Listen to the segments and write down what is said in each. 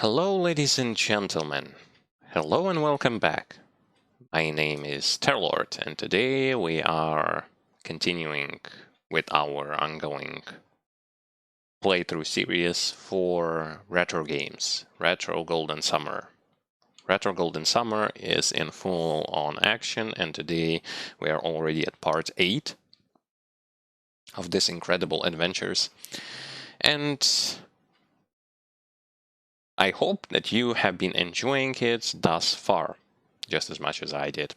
Hello, ladies and gentlemen. Hello and welcome back. My name is Terlord, and today we are continuing with our ongoing playthrough series for retro games, Retro Golden Summer. Retro Golden Summer is in full-on action, and today we are already at part 8 of this incredible adventures. And I hope that you have been enjoying it thus far, just as much as I did.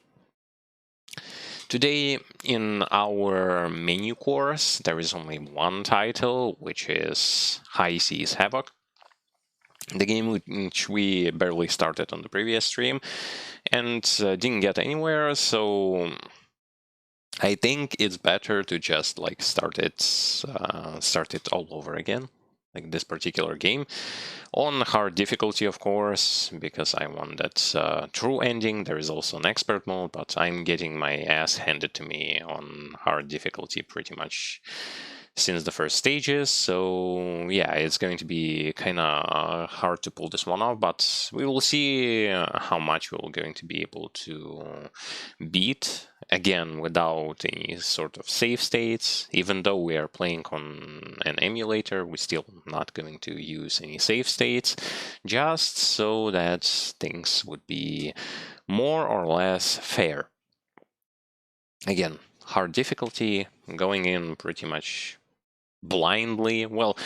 Today, in our menu course, there is only one title, which is High Seas Havoc, the game which we barely started on the previous stream and didn't get anywhere, so I think it's better to just start it all over again. Like this particular game, on hard difficulty, of course, because I want that true ending. There is also an expert mode, but I'm getting my ass handed to me on hard difficulty pretty much since the first stages, so yeah, it's going to be kind of hard to pull this one off, but we will see how much we're going to be able to beat, again, without any sort of save states. Even though we are playing on an emulator, we're still not going to use any save states, just so that things would be more or less fair. Again, hard difficulty, going in pretty much blindly. Well,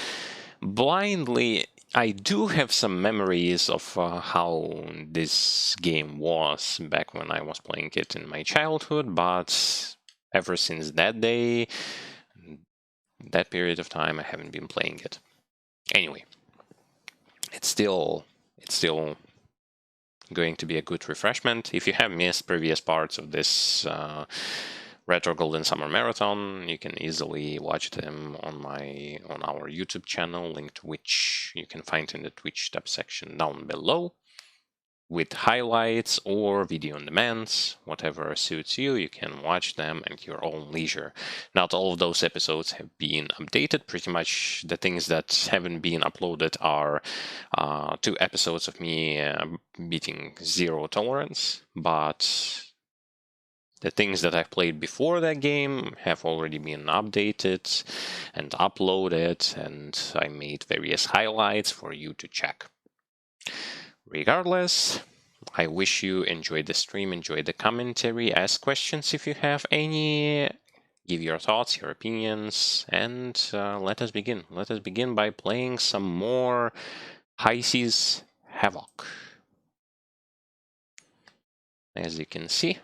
blindly, I do have some memories of how this game was back when I was playing it in my childhood, but ever since that day, that period of time, I haven't been playing it. Anyway, it's still going to be a good refreshment. If you have missed previous parts of this Retro Golden Summer Marathon, you can easily watch them on our YouTube channel, link to which you can find in the Twitch tab section down below, with highlights or video on demands, whatever suits you. You can watch them at your own leisure. Not all of those episodes have been updated. Pretty much the things that haven't been uploaded are 2 episodes of me beating Zero Tolerance, but the things that I've played before that game have already been updated and uploaded, and I made various highlights for you to check. Regardless, I wish you enjoyed the stream, enjoyed the commentary, ask questions if you have any, give your thoughts, your opinions, and let us begin. Let us begin by playing some more High Seas Havoc. As you can see,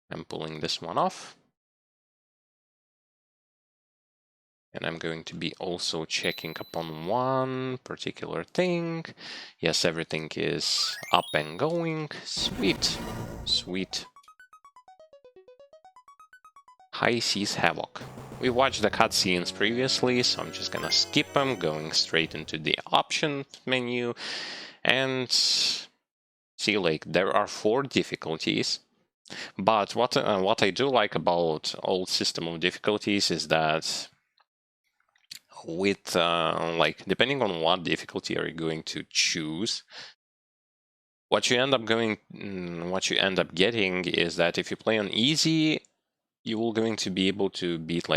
I'm pulling this one off. And I'm going to be also checking upon one particular thing. Yes, everything is up and going. Sweet. Sweet. High Seas Havoc. We watched the cutscenes previously, so I'm just gonna skip them, going straight into the option menu. And see, there are 4 difficulties. But what I do like about old system of difficulties is that with depending on what difficulty are you going to choose, what you end up getting is that if you play on easy, you will going to be able to beat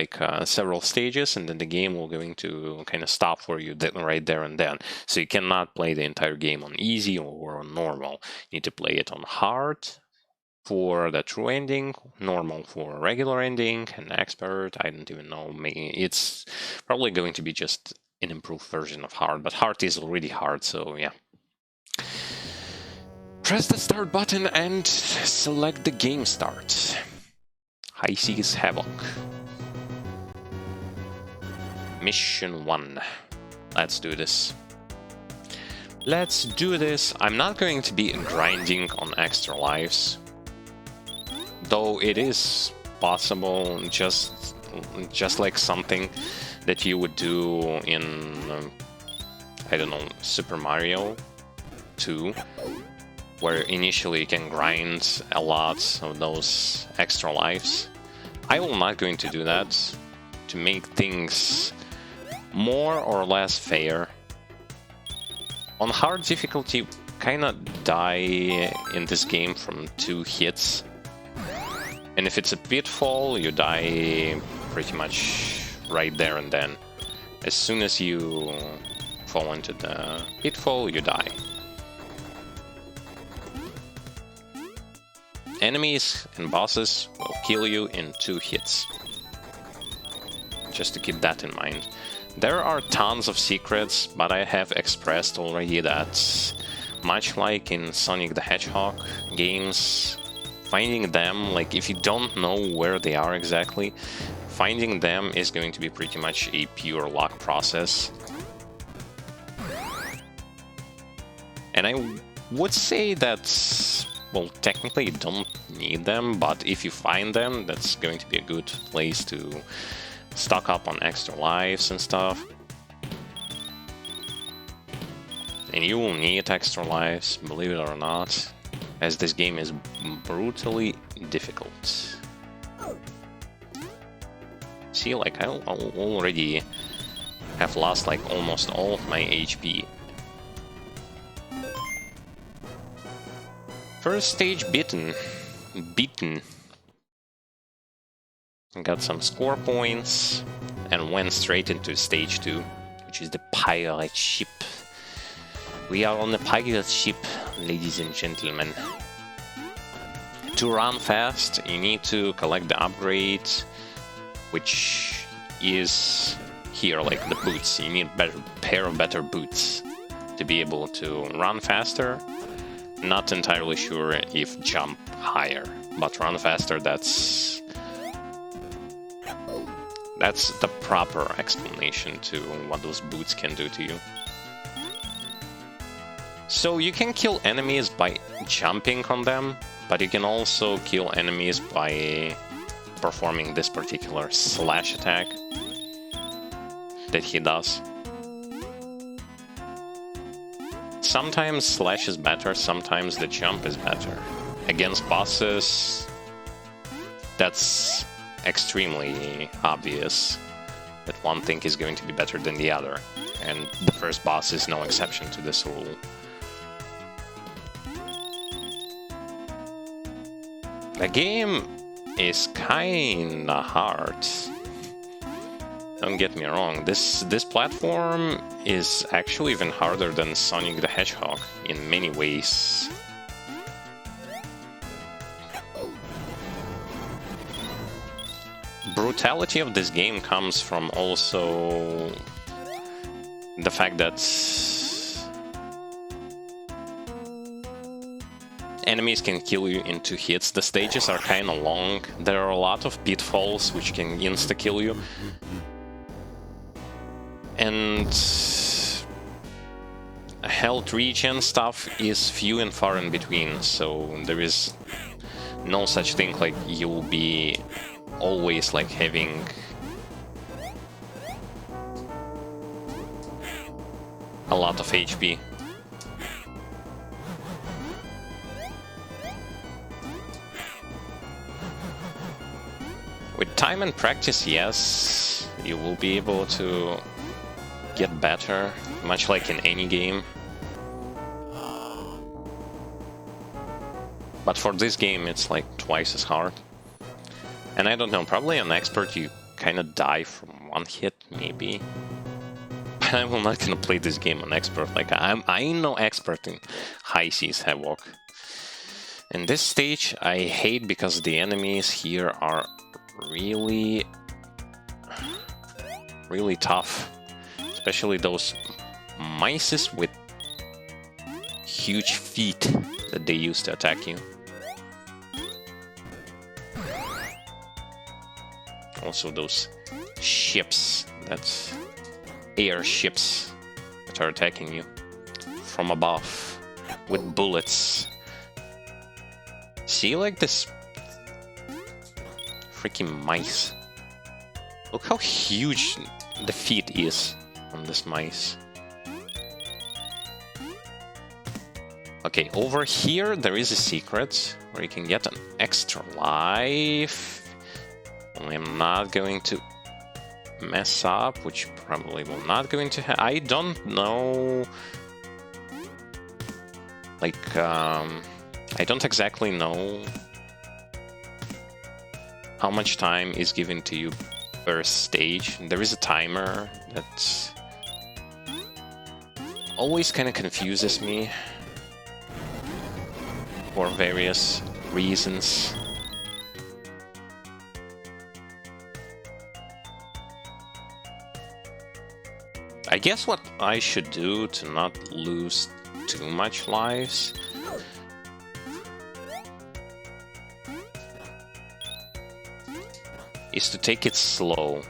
several stages, and then the game will going to kind of stop for you right there and then. So you cannot play the entire game on easy or on normal. You need to play it on hard for the true ending, normal for a regular ending, and expert, I don't even know. It's probably going to be just an improved version of hard, but hard is already hard, so yeah. Press the start button and select the game start. High Seas Havoc. Mission 1. Let's do this. Let's do this. I'm not going to be grinding on extra lives, though it is possible, just like something that you would do in, I don't know, Super Mario 2, where initially you can grind a lot of those extra lives. I will not going to do that to make things more or less fair. On hard difficulty, kinda die in this game from 2 hits. And if it's a pitfall, you die pretty much right there and then. As soon as you fall into the pitfall, you die. Enemies and bosses will kill you in 2 hits. Just to keep that in mind. There are tons of secrets, but I have expressed already that, much like in Sonic the Hedgehog games, finding them, like if you don't know where they are exactly, finding them is going to be pretty much a pure luck process. And I would say that, well, technically you don't need them, but if you find them, that's going to be a good place to stock up on extra lives and stuff. And you will need extra lives, believe it or not, as this game is brutally difficult. See, like I already have lost like almost all of my HP. First stage beaten. Got some score points and went straight into stage 2, which is the pirate ship. We are on the pirate ship, ladies and gentlemen. To run fast, you need to collect the upgrade, which is here, like the boots. You need a pair of better boots to be able to run faster. Not entirely sure if jump higher, but run faster, that's the proper explanation to what those boots can do to you. So you can kill enemies by jumping on them, but you can also kill enemies by performing this particular slash attack that he does. Sometimes slash is better, sometimes the jump is better. Against bosses, that's extremely obvious that one thing is going to be better than the other, and the first boss is no exception to this rule. The game is kinda hard. Don't get me wrong, this platform is actually even harder than Sonic the Hedgehog in many ways. Brutality of this game comes from also the fact that enemies can kill you in 2 hits. The stages are kinda long. There are a lot of pitfalls which can insta-kill you. And health regen stuff is few and far in between, so there is no such thing like you will be always like having a lot of HP. With time and practice, yes, you will be able to get better, much like in any game. But for this game, it's like twice as hard. And I don't know, probably on expert you kinda die from 1 hit, maybe. But I'm not gonna play this game on expert, like I'm no expert in high seas Havoc. And this stage I hate because the enemies here are really tough. Especially those mice with huge feet that they use to attack you. Also those ships, that's airships that are attacking you from above with bullets. See, like this freaking mice. Look how huge the feet is on this mice. Okay, over here there is a secret where you can get an extra life. Only I'm not going to mess up, which probably will not going to I don't know Like, I don't exactly know how much time is given to you per stage. There is a timer that always kind of confuses me for various reasons. I guess what I should do to not lose too much lives is to take it slow.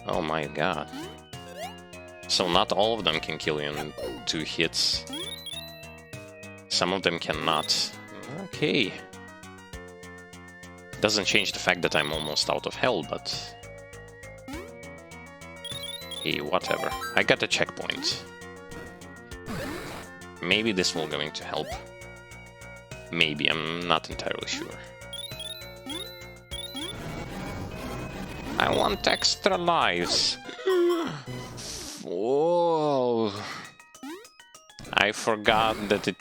Oh my god. So not all of them can kill you in 2 hits. Some of them cannot. Okay. Doesn't change the fact that I'm almost out of health, but... hey, whatever. I got a checkpoint. Maybe this will going to help. Maybe, I'm not entirely sure. I want extra lives. Whoa. I forgot that it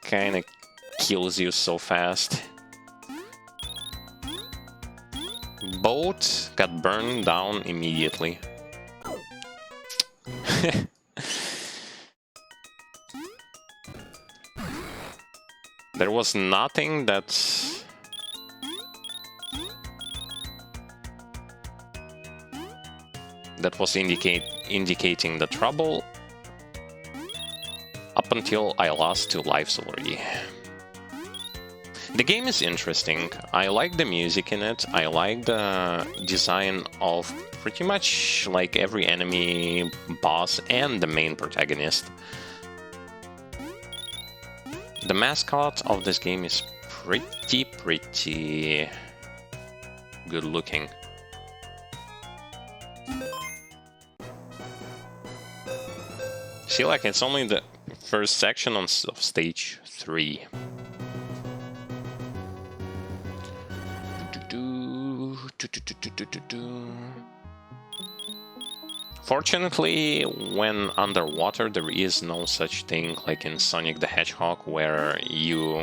kind of kills you so fast. Boat got burned down immediately. There was nothing that was indicating the trouble up until I lost 2 lives already. The game is interesting. I like the music in it. I like the design of pretty much like every enemy, boss, and the main protagonist. The mascot of this game is pretty good looking. See, like, it's only the first section of stage 3. Fortunately, when underwater, there is no such thing like in Sonic the Hedgehog, where you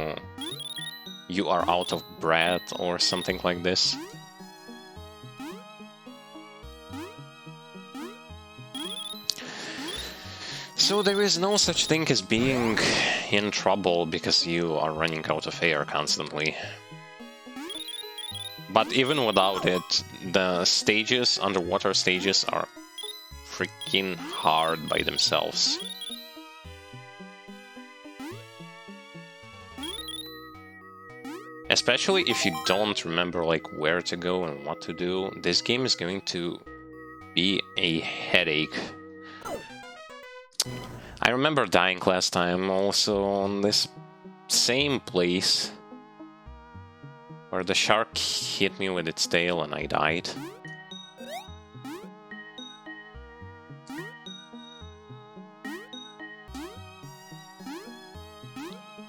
are out of breath or something like this. So there is no such thing as being in trouble because you are running out of air constantly. But even without it, the stages, underwater stages, are freaking hard by themselves. Especially if you don't remember like where to go and what to do, this game is going to be a headache. I remember dying last time also on this same place where the shark hit me with its tail and I died.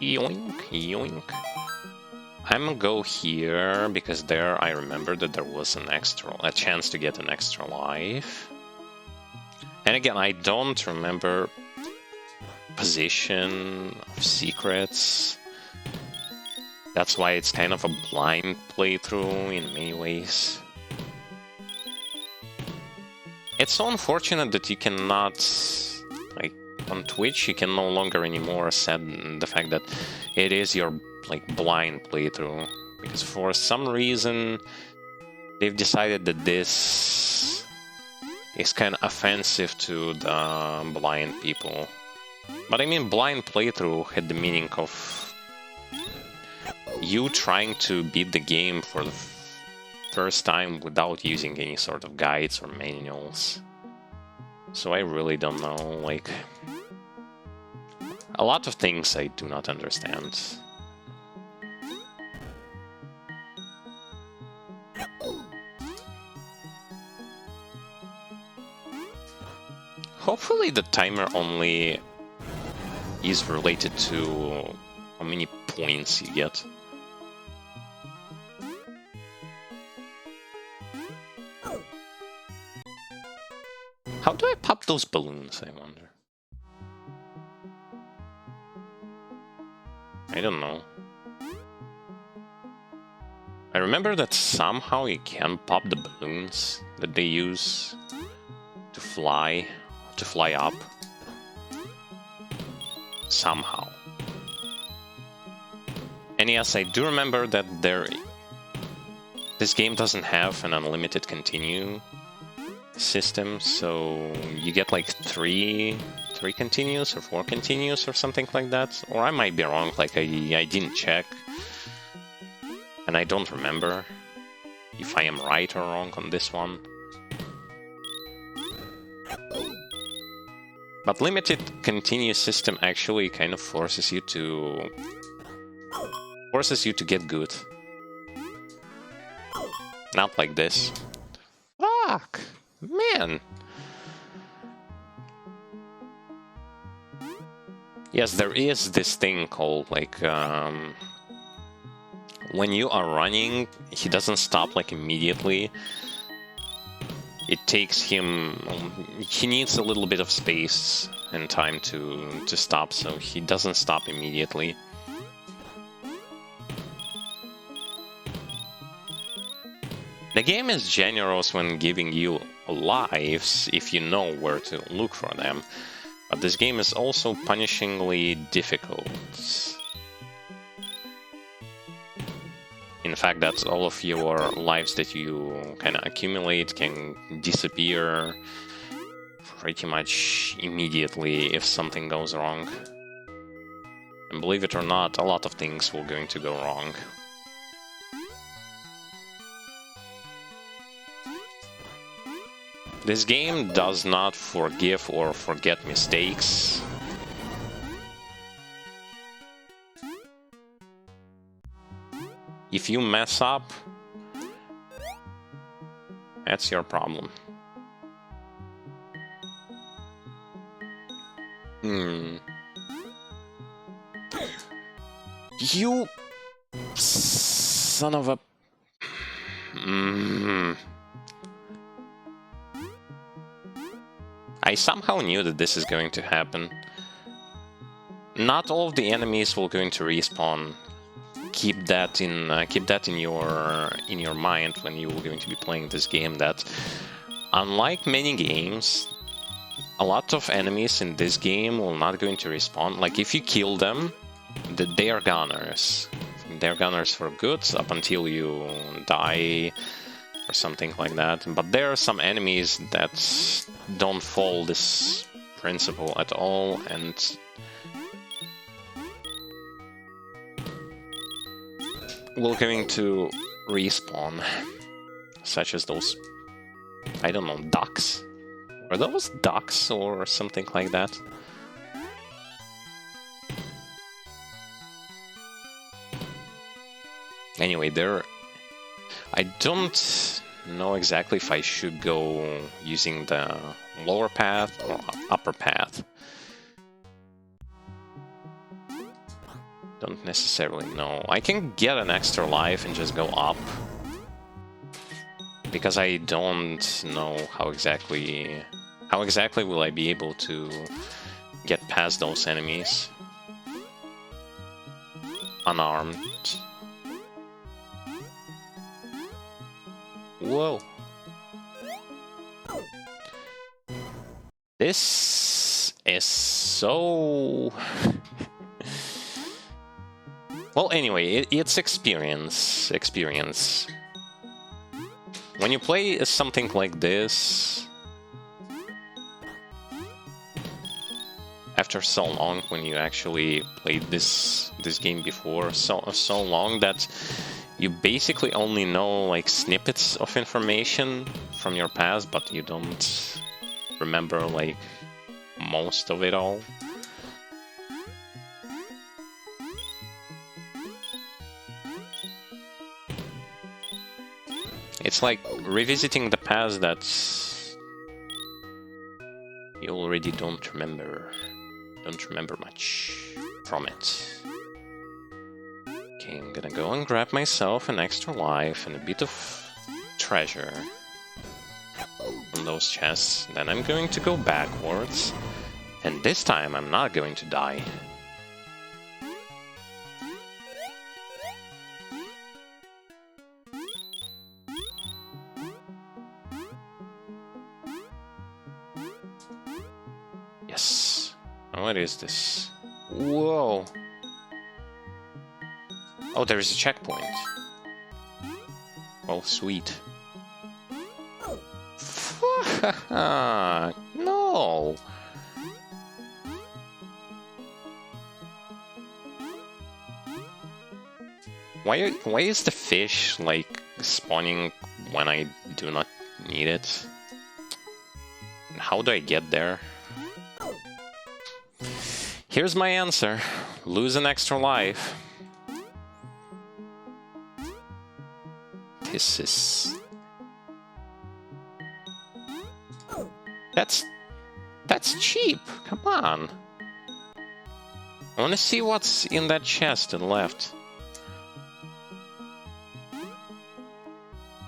Yoink, yoink. I'm gonna go here because there I remember that there was a chance to get an extra life. And again, I don't remember position of secrets. That's why it's kind of a blind playthrough in many ways. It's so unfortunate that you cannot, like, on Twitch, you can no longer anymore set the fact that it is your, like, blind playthrough. Because for some reason, they've decided that this is kind of offensive to the blind people. But I mean, blind playthrough had the meaning of you trying to beat the game for the first time without using any sort of guides or manuals. So I really don't know, like, a lot of things I do not understand. Hopefully the timer only is related to how many points you get. How do I pop those balloons, I wonder? I don't know. I remember that somehow you can pop the balloons that they use to fly up. Somehow. And yes, I do remember that this game doesn't have an unlimited continue system, so you get like three continues or 4 continues or something like that. Or I might be wrong, like I didn't check. And I don't remember if I am right or wrong on this one. But limited continue system actually kind of forces you to get good. Not like this. Fuck! Man! Yes, there is this thing called, like, when you are running, he doesn't stop, like, immediately. It takes him... he needs a little bit of space and time to stop, so he doesn't stop immediately. The game is generous when giving you lives if you know where to look for them, but this game is also punishingly difficult. In fact, that's all of your lives that you kind of accumulate can disappear pretty much immediately if something goes wrong. And believe it or not, a lot of things will going to go wrong. This game does not forgive or forget mistakes. If you mess up, that's your problem. You son of a... I somehow knew that this is going to happen. Not all of the enemies will going to respawn. Keep that in your mind when you are going to be playing this game. That unlike many games, a lot of enemies in this game will not going to respawn. Like if you kill them, they are gunners. They're gunners for good up until you die or something like that. But there are some enemies that don't follow this principle at all, and will going to respawn, such as those, I don't know, ducks? Are those ducks or something like that? Anyway, I don't know exactly if I should go using the lower path or upper path. Don't necessarily know. I can get an extra life and just go up, because I don't know how exactly will I be able to get past those enemies unarmed. Whoa. This is so... Well, anyway, it's experience. When you play something like this, after so long, when you actually played this game before, so long that you basically only know like snippets of information from your past, but you don't remember like most of it all. It's like revisiting the past that you already don't remember much from it. Okay, I'm gonna go and grab myself an extra life and a bit of treasure. on those chests. Then I'm going to go backwards. And this time I'm not going to die. Yes. What is this? Whoa. Oh, there is a checkpoint. Oh, sweet. No! Why is the fish, like, spawning when I do not need it? How do I get there? Here's my answer. Lose an extra life. This is... That's cheap. Come on. I want to see what's in that chest to the left.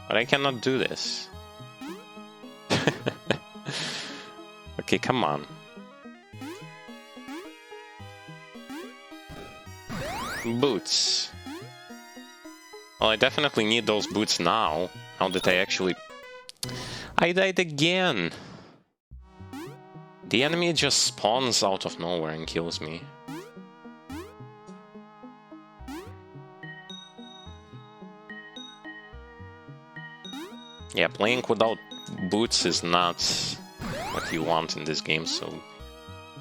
But I cannot do this. Okay, come on. Boots. Well, I definitely need those boots now. How did I actually... I died again! The enemy just spawns out of nowhere and kills me. Yeah, playing without boots is not what you want in this game, so...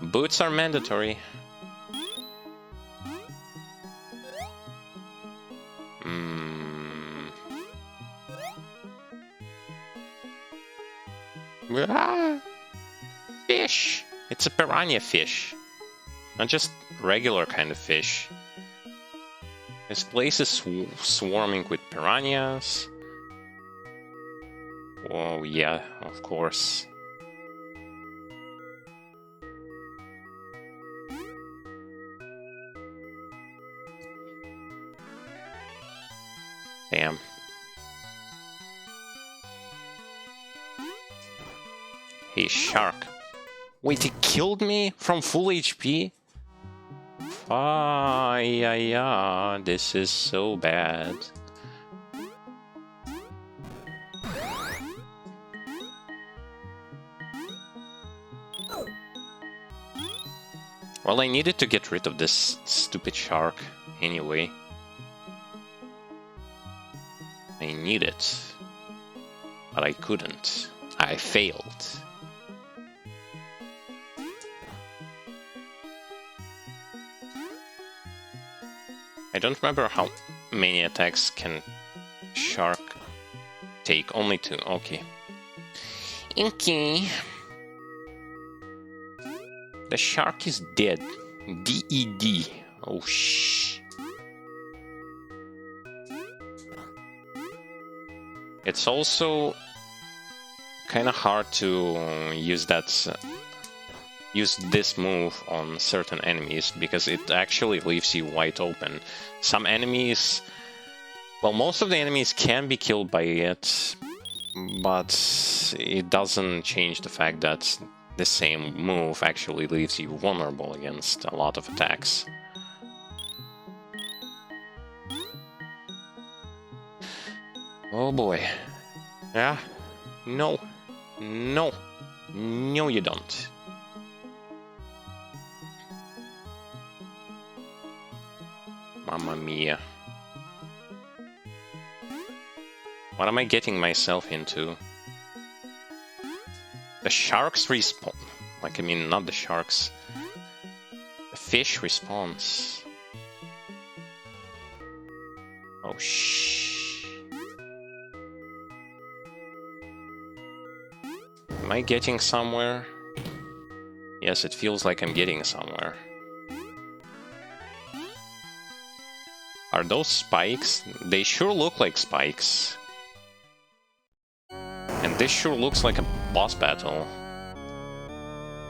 Boots are mandatory. Ah! Fish! It's a piranha fish. Not just regular kind of fish. This place is swarming with piranhas. Oh yeah, of course. Damn. Hey, shark. Wait, he killed me from full HP? Ah, yeah, this is so bad. Well, I needed to get rid of this stupid shark anyway. I need it. But I couldn't. I failed. I don't remember how many attacks can shark take. Only 2. Okay. Okay. The shark is dead. D-E-D. Oh, shh. It's also kind of hard to use this move on certain enemies, because it actually leaves you wide open. Some enemies... Well, most of the enemies can be killed by it, but it doesn't change the fact that the same move actually leaves you vulnerable against a lot of attacks. Oh boy. Yeah? No. No. No, you don't. Mamma mia. What am I getting myself into? The sharks respawn. Like, I mean, not the sharks. The fish respawns. Oh, shh. Am I getting somewhere? Yes, it feels like I'm getting somewhere. Are those spikes? They sure look like spikes. And this sure looks like a boss battle.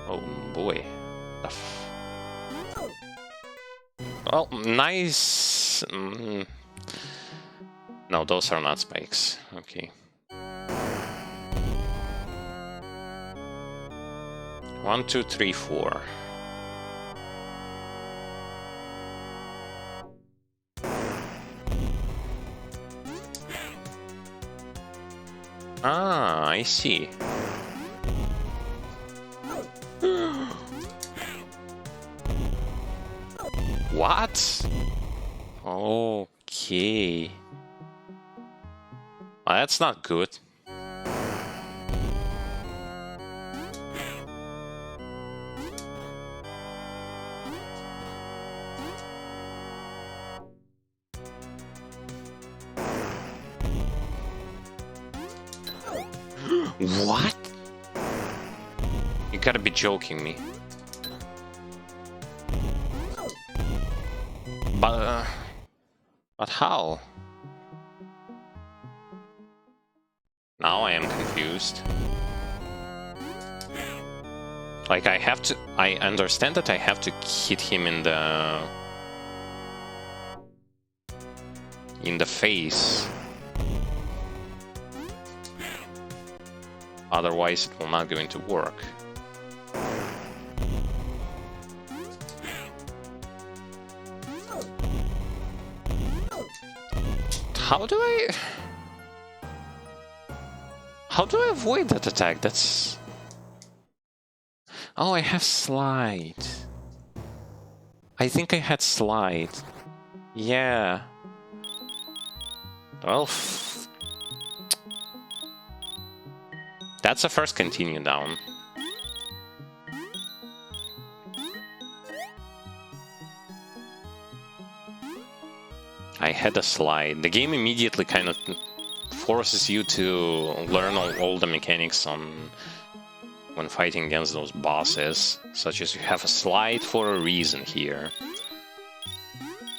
Oh boy. Well, nice... No, those are not spikes. Okay. 1, 2, 3, 4. Ah, I see. What? Okay. Well, that's not good. What? You gotta be joking me. But how? Now I am confused. Like, I understand that I have to hit him in the face. Otherwise, it will not going to work. How do I avoid that attack? That's... Oh, I have slide. I think I had slide. Yeah. Well... That's the first continue down. I had a slide. The game immediately kind of forces you to learn all the mechanics on when fighting against those bosses, such as you have a slide for a reason here.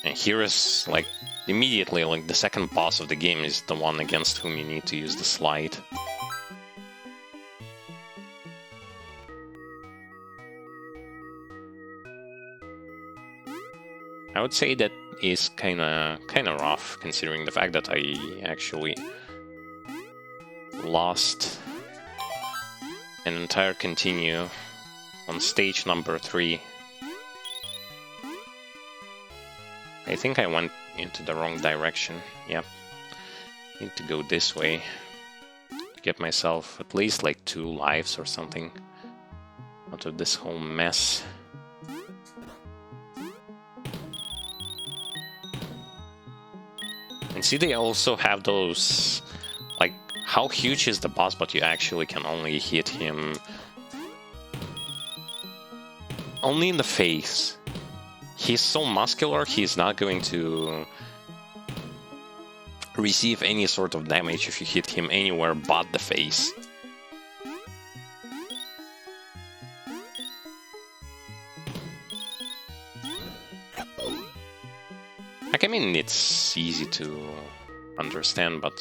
And here is, like, immediately, like, the second boss of the game is the one against whom you need to use the slide. I would say that is kinda rough, considering the fact that I actually lost an entire continue on stage number 3. I think I went into the wrong direction. Yep. Need to go this way. Get myself at least like 2 lives or something out of this whole mess. And see, they also have those, like, how huge is the boss, but you actually can only hit him only in the face. He's so muscular, he's not going to receive any sort of damage if you hit him anywhere but the face. Like, I mean, it's easy to understand, but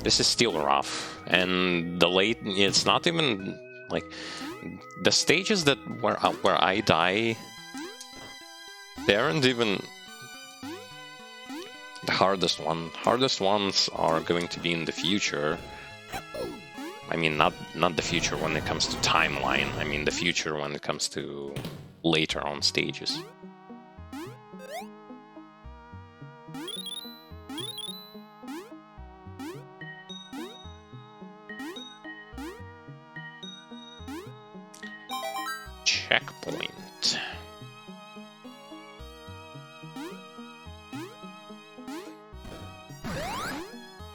this is still rough. And the late, it's not even like the stages that where I die, they aren't even the hardest one. Hardest ones are going to be in the future. I mean, not the future when it comes to timeline. I mean the future when it comes to later on stages. Checkpoint.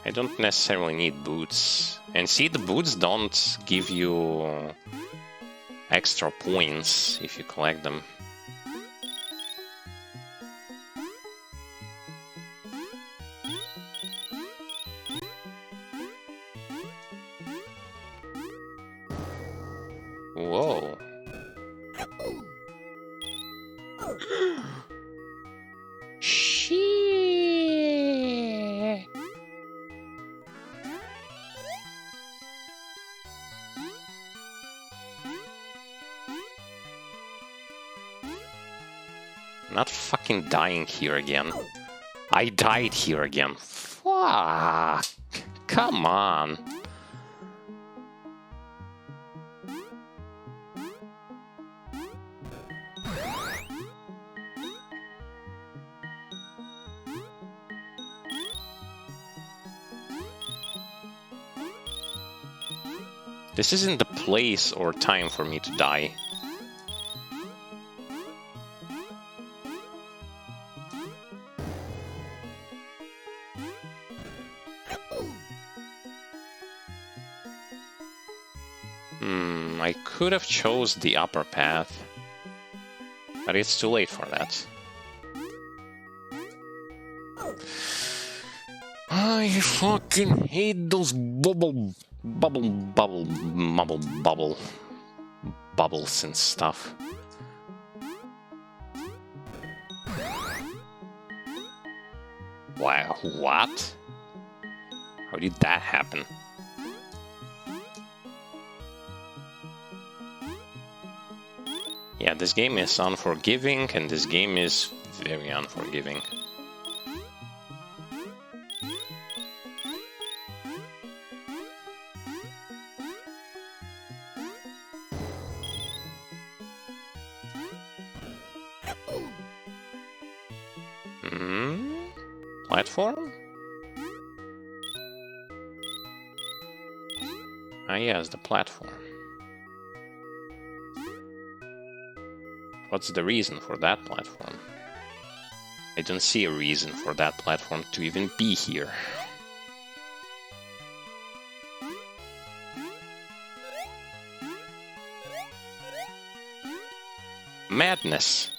I don't necessarily need boots. And see, the boots don't give you extra points if you collect them. Whoa. Shit. Not fucking dying here again. I died here again. Fuck. Come on. This isn't the place or time for me to die. I could have chose the upper path, but it's too late for that. I fucking hate those bubbles and stuff. Wow, what? How did that happen? Yeah, this game is unforgiving, and this game is very unforgiving. Platform? Ah yes, the platform. What's the reason for that platform? I don't see a reason for that platform to even be here. Madness!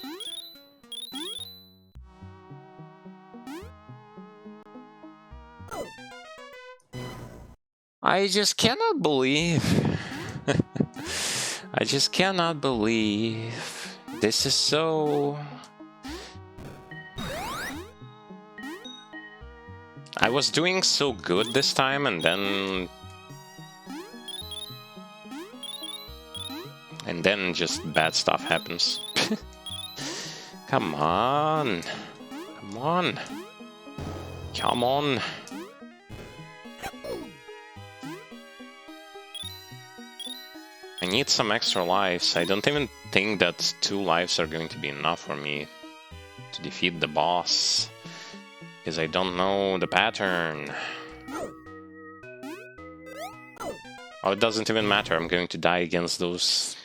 I just cannot believe... I just cannot believe... This is so... I was doing so good this time, and then... And then just bad stuff happens. Come on! Come on! Come on! I need some extra lives. I don't even think that 2 lives are going to be enough for me to defeat the boss, because I don't know the pattern. Oh, it doesn't even matter. I'm going to die against those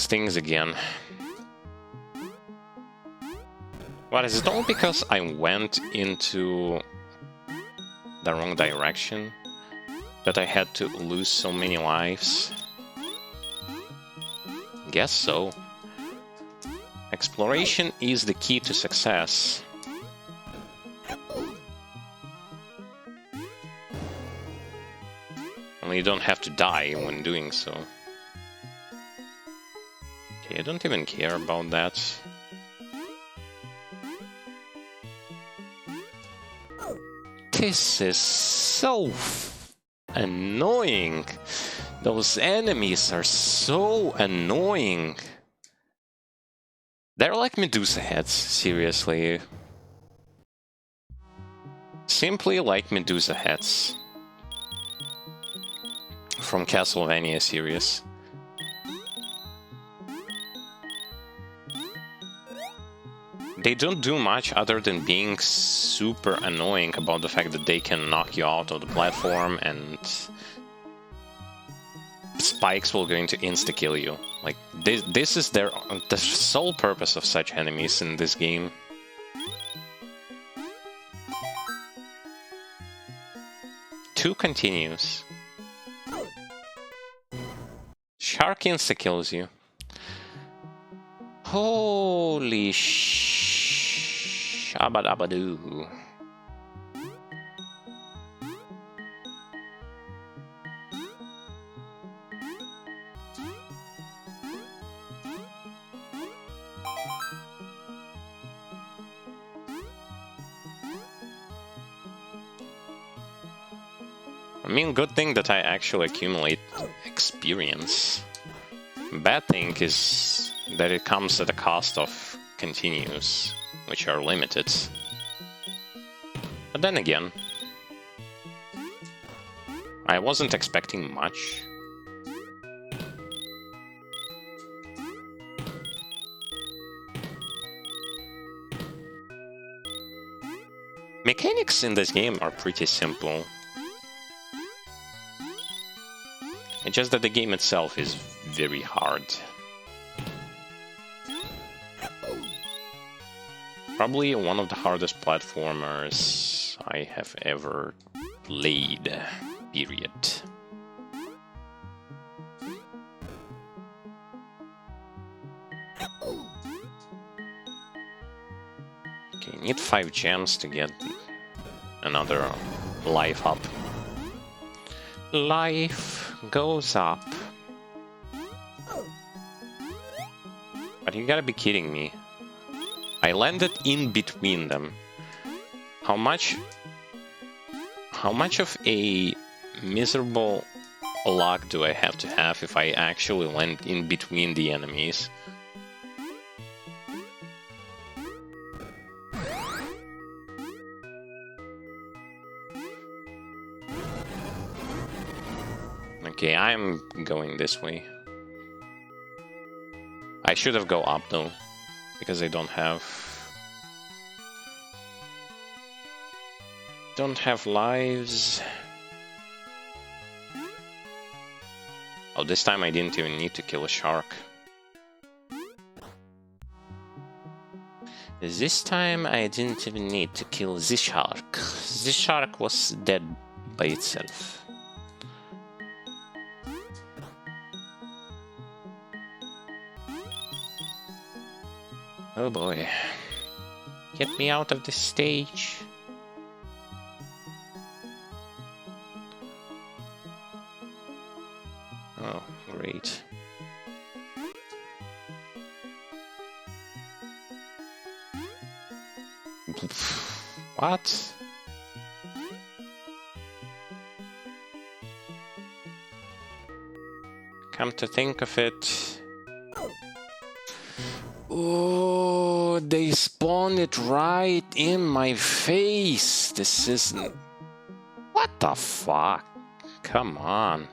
things again. What, is it all because I went into the wrong direction that I had to lose so many lives? Guess so. Exploration is the key to success. Only you don't have to die when doing so. Okay, I don't even care about that. This is so annoying. Those enemies are so annoying. They're like Medusa heads, seriously. Simply like Medusa heads. From Castlevania series. They don't do much other than being super annoying about the fact that they can knock you out of the platform and spikes will going to insta-kill you. Like, this is the sole purpose of such enemies in this game. Two continues. Shark insta-kills you. Holy shabadabadoo. I mean, good thing that I actually accumulate experience. Bad thing is that it comes at a cost of continues, which are limited. But then again, I wasn't expecting much. Mechanics in this game are pretty simple. It's just that the game itself is very hard. Probably one of the hardest platformers I have ever played, period. Okay, need 5 gems to get another life up. Life goes up. But you gotta be kidding me. I landed in between them. How much of a miserable luck do I have to have if I actually land in between the enemies? Okay, I'm going this way. I should have go up though, because I don't have lives. Oh, this time I didn't even need to kill a shark. This time I didn't even need to kill the shark. The shark was dead by itself. Oh boy. Get me out of this stage. Oh, great. What? Come to think of it... Oh, they spawned it right in my face. This isn't... What the fuck? Come on.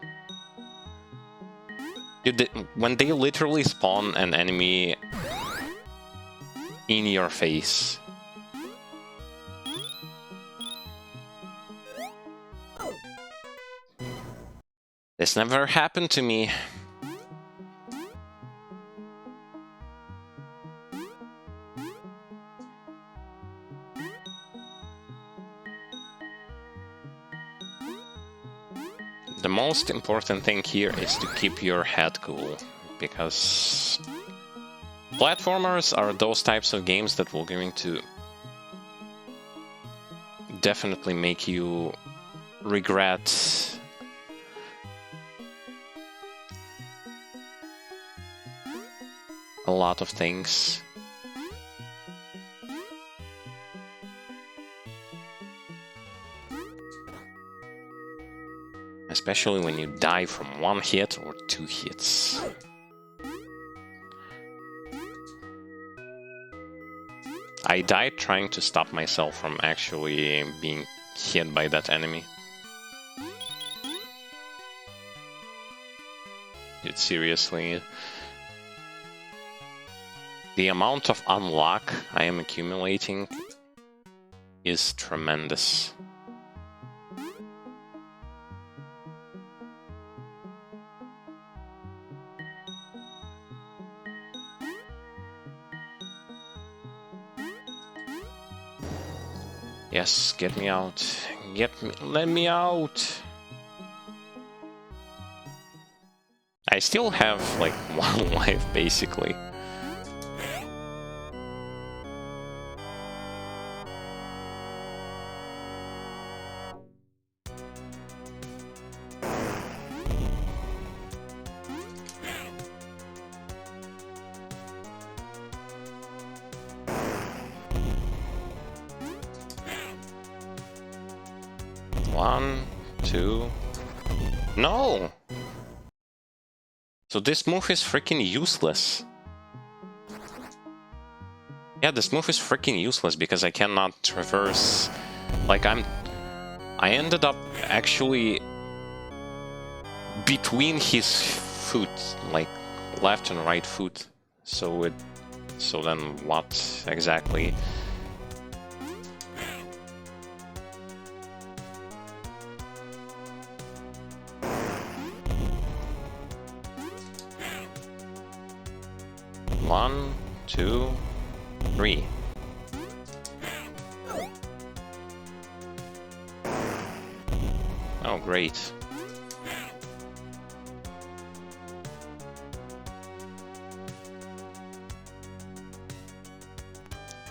Dude, when they literally spawn an enemy in your face. This never happened to me. The most important thing here is to keep your head cool, because platformers are those types of games that will going to definitely make you regret a lot of things. Especially when you die from 1 hit or 2 hits. I died trying to stop myself from actually being hit by that enemy. Dude, seriously. The amount of unluck I am accumulating is tremendous. Yes, get me out. Let me out. I still have like 1 life basically. One, two... No! So this move is freaking useless. Yeah, this move is freaking useless because I cannot traverse... Like, I ended up actually between his foot, like left and right foot. So then what exactly? Oh, great.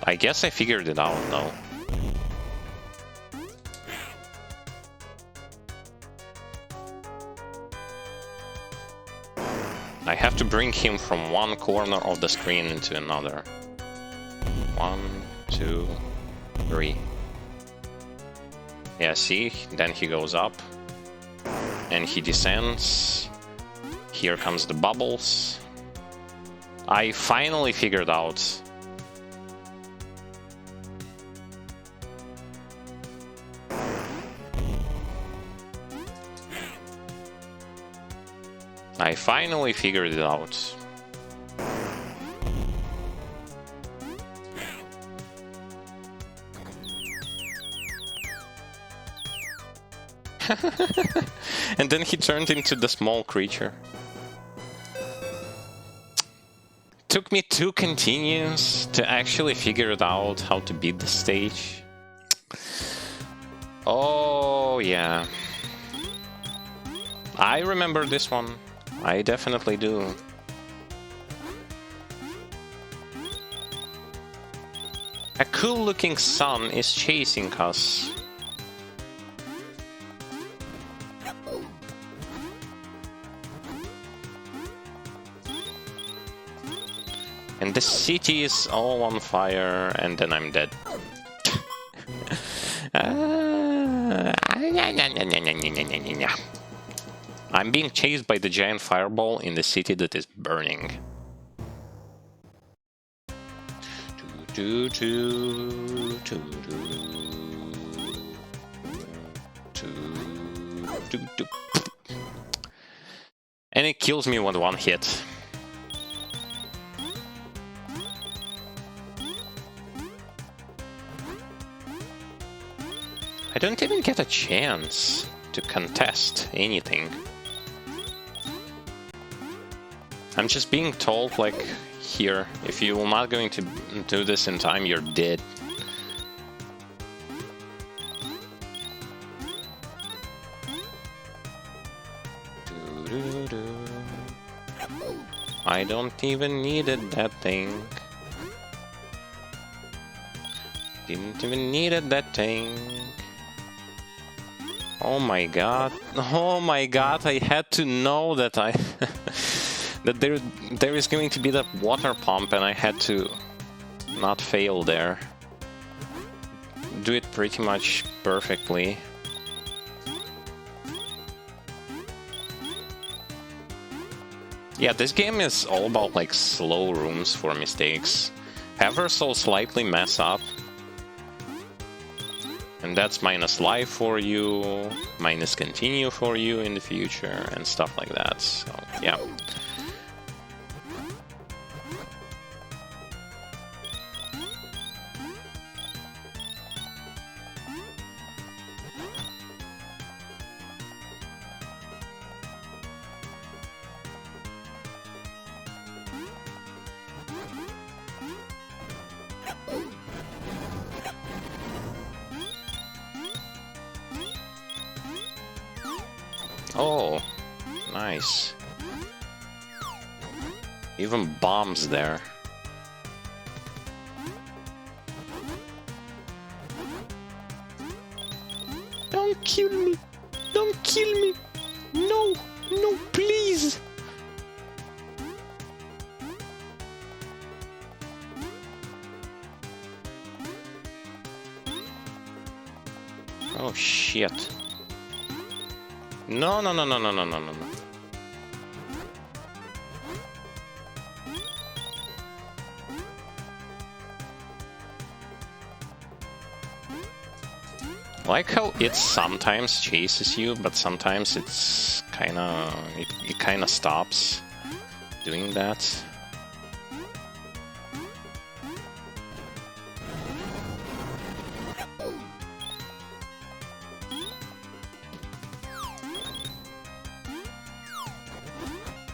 I guess I figured it out, though. I have to bring him from one corner of the screen into another. 1, 2, 3. Yeah, see? Then he goes up. And he descends. Here comes the bubbles. I finally figured out. I finally figured it out. And then he turned into the small creature. Took me 2 continues to actually figure it out how to beat the stage. Oh yeah. I remember this one. I definitely do. A cool-looking sun is chasing us. And the city is all on fire, and then I'm dead. I'm being chased by the giant fireball in the city that is burning. And it kills me with 1 hit. I don't even get a chance to contest anything. I'm just being told, like, here, if you're not going to do this in time, you're dead. I don't even needed that thing. Didn't even needed that thing. Oh my god. Oh my god, I had to know that that there is going to be that water pump, and I had to not fail there. Do it pretty much perfectly. Yeah, this game is all about like slow rooms for mistakes. Ever so slightly mess up. And that's minus life for you, minus continue for you in the future, and stuff like that. So, yeah. Oh, nice. Even bombs there. Don't kill me! Don't kill me! No! No, please! Oh shit. No, no, no, no, no, no, no, no, no. I like how it sometimes chases you, but sometimes it's it kinda stops doing that.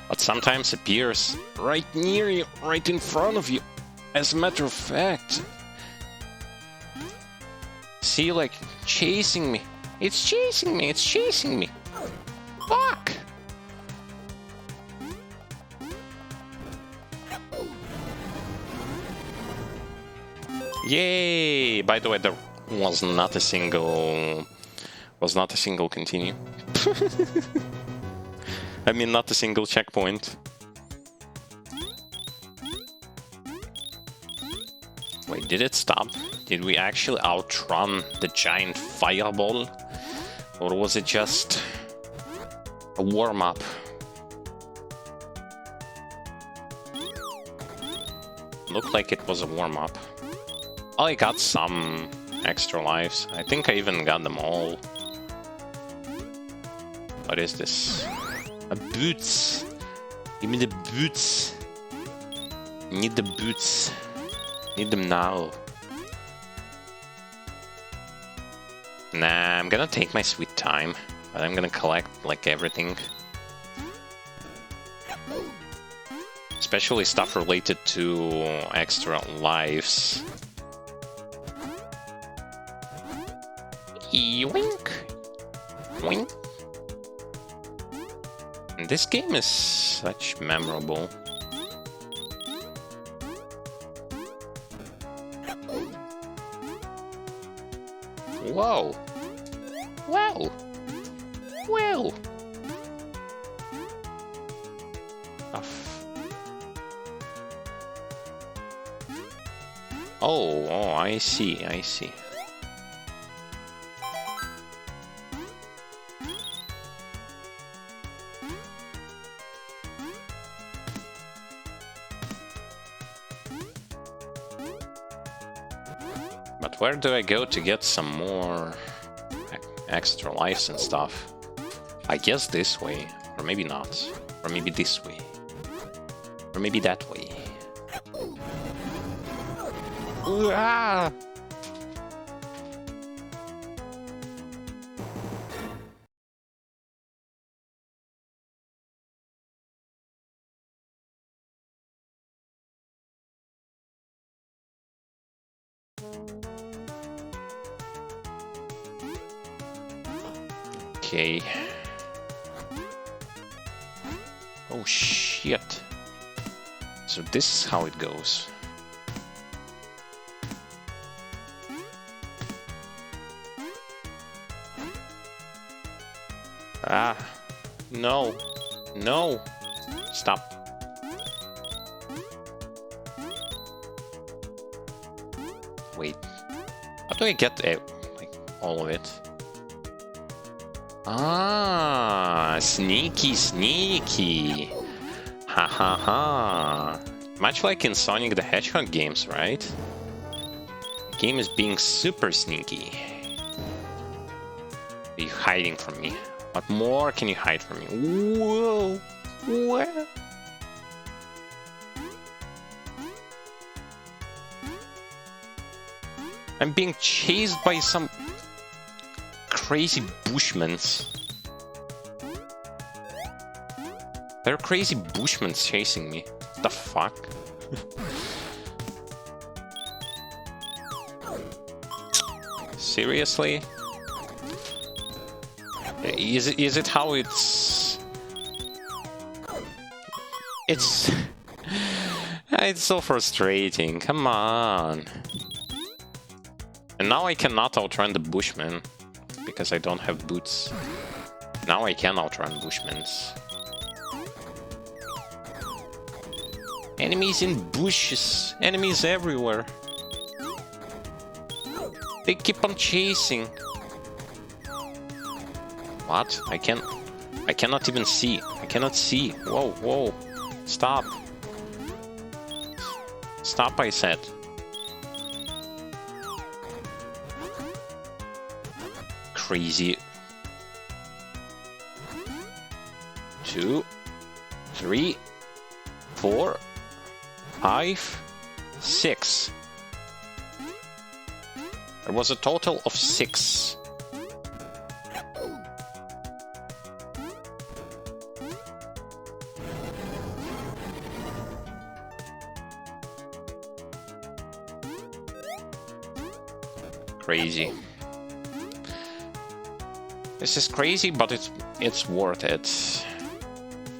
But sometimes appears right near you, right in front of you. As a matter of fact. See, like, chasing me. It's chasing me, it's chasing me. Fuck! Yay! By the way, there was not a single continue. I mean, not a single checkpoint. Wait, did it stop? Did we actually outrun the giant fireball? Or was it just a warm-up? Looked like it was a warm-up. Oh, I got some extra lives. I think I even got them all. What is this? A boots! Give me the boots! Need the boots. Need them now. Nah, I'm gonna take my sweet time. But I'm gonna collect, like, everything. Especially stuff related to extra lives. Yoink! Wink! And this game is such memorable. Whoa! Wow! Well! Oh, I see, I see. But where do I go to get some more extra lives and stuff? I guess this way, or maybe not. Or maybe this way. Or maybe that way. Ah! Okay. Oh shit. So this is how it goes. Ah, no, no, stop. Wait, how do I get like all of it? Ah, sneaky, sneaky. Ha ha ha. Much like in Sonic the Hedgehog games, right? The game is being super sneaky. Are you hiding from me? What more can you hide from me? Whoa! What? I'm being chased by some crazy bushmans. There are crazy bushmans chasing me. What the fuck? Seriously? Is it how it's it's so frustrating. Come on. And now I cannot outrun the Bushmen because I don't have boots. Now I can outrun Bushmans. Enemies in bushes, enemies everywhere. They keep on chasing. What? I cannot even see. I cannot see. Whoa, whoa. Stop. Stop, I said. Crazy. 2, 3, 4, 5, 6. There was a total of 6. Crazy. This is crazy, but it's worth it.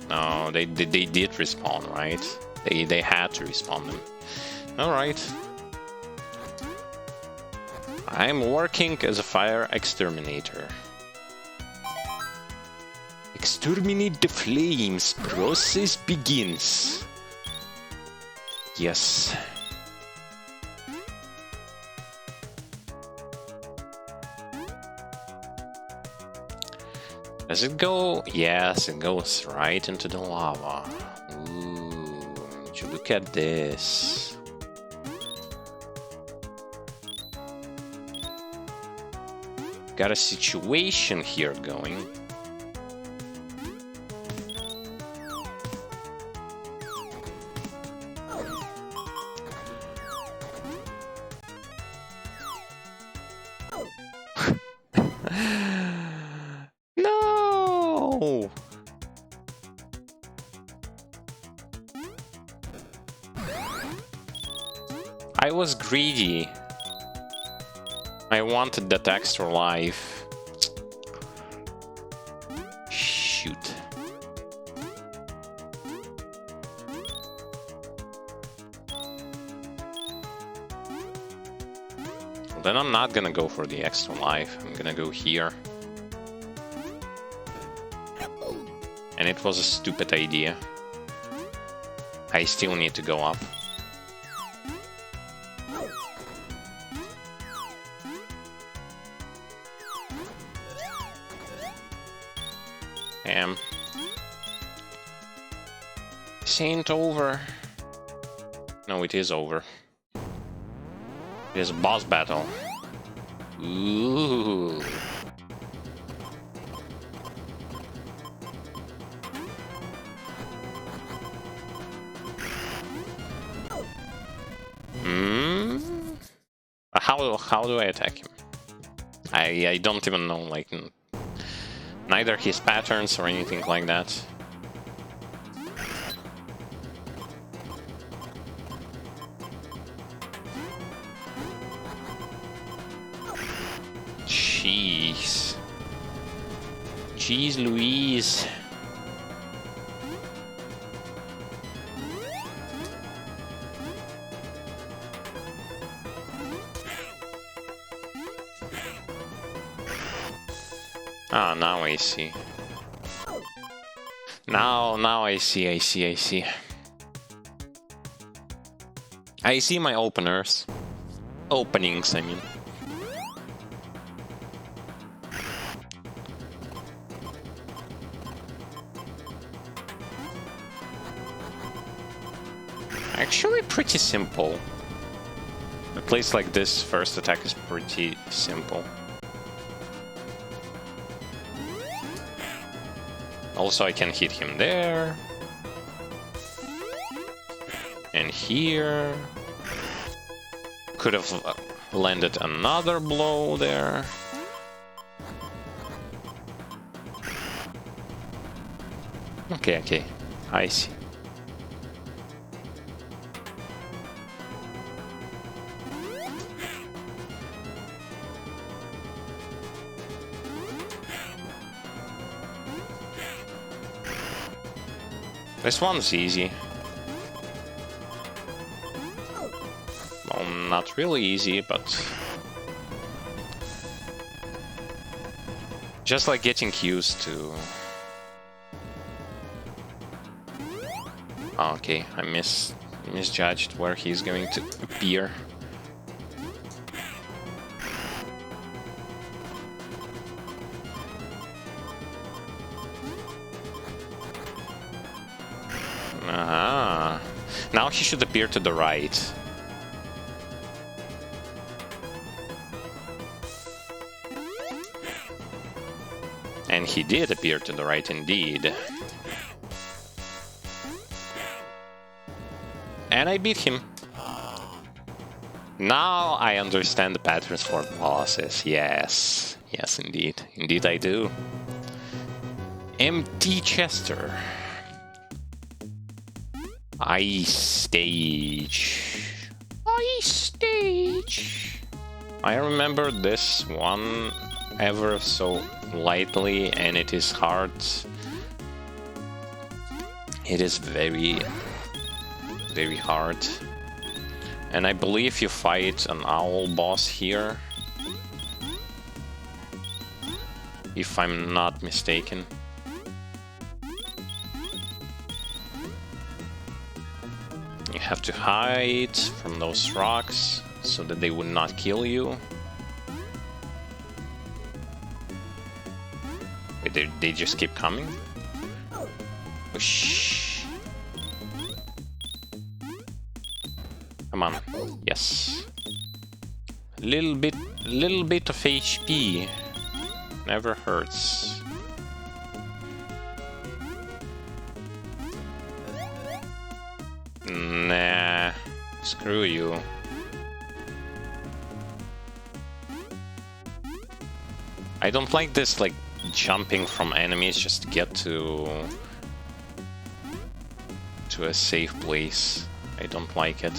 No, they did respawn, right? They had to respawn them. All right. I'm working as a fire exterminator. Exterminate the flames. Process begins. Yes. Does it go? Yes, it goes right into the lava. Ooh, would you look at this. Got a situation here going. No! I was greedy. I wanted that extra life. Shoot. Well, then I'm not gonna go for the extra life. I'm gonna go here. And it was a stupid idea. I still need to go up. Damn. This ain't over. No, it is over. It is a boss battle. Ooh. How do I attack him? I don't even know, like, neither his patterns or anything like that. Jeez. Jeez Louise. Ah, now I see. Now I see. I see my openers. Openings, I mean. Actually pretty simple. A place like this, first attack is pretty simple. Also, I can hit him there. And here. Could have landed another blow there. Okay, I see. This one's easy. Well, not really easy, but just like getting used to. Okay, I misjudged where he's going to appear. Aha. Now he should appear to the right. And he did appear to the right indeed. And I beat him. Now I understand the patterns for bosses. Yes. Yes, indeed. Indeed I do. Empty Chester. Ice stage. Ice stage. I remember this one ever so lightly, and it is hard. It is very, very hard. And I believe you fight an owl boss here, if I'm not mistaken. You have to hide from those rocks so that they would not kill you. Wait, they just keep coming? Whoosh. Come on. Yes. Little bit of HP. Never hurts. Nah. Screw you. I don't like this, like, jumping from enemies just to get to a safe place. I don't like it.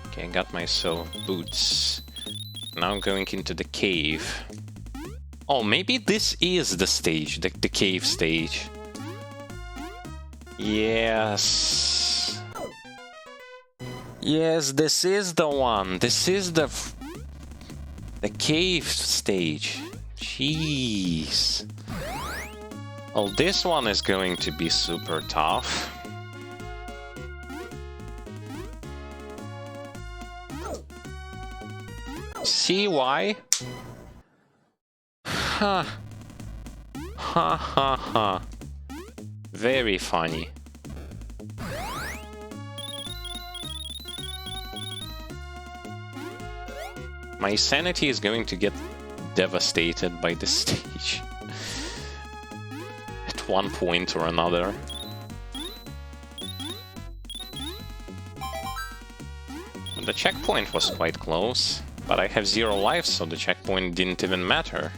Okay, I got myself boots. Now I'm going into the cave. Oh, maybe this is the stage, the cave stage. Yes. Yes, this is the one. This is the cave stage. Jeez. Oh, this one is going to be super tough. See why? Ha. Ha ha ha. Very funny. My sanity is going to get devastated by this stage. At one point or another. The checkpoint was quite close, but I have 0 lives, so the checkpoint didn't even matter.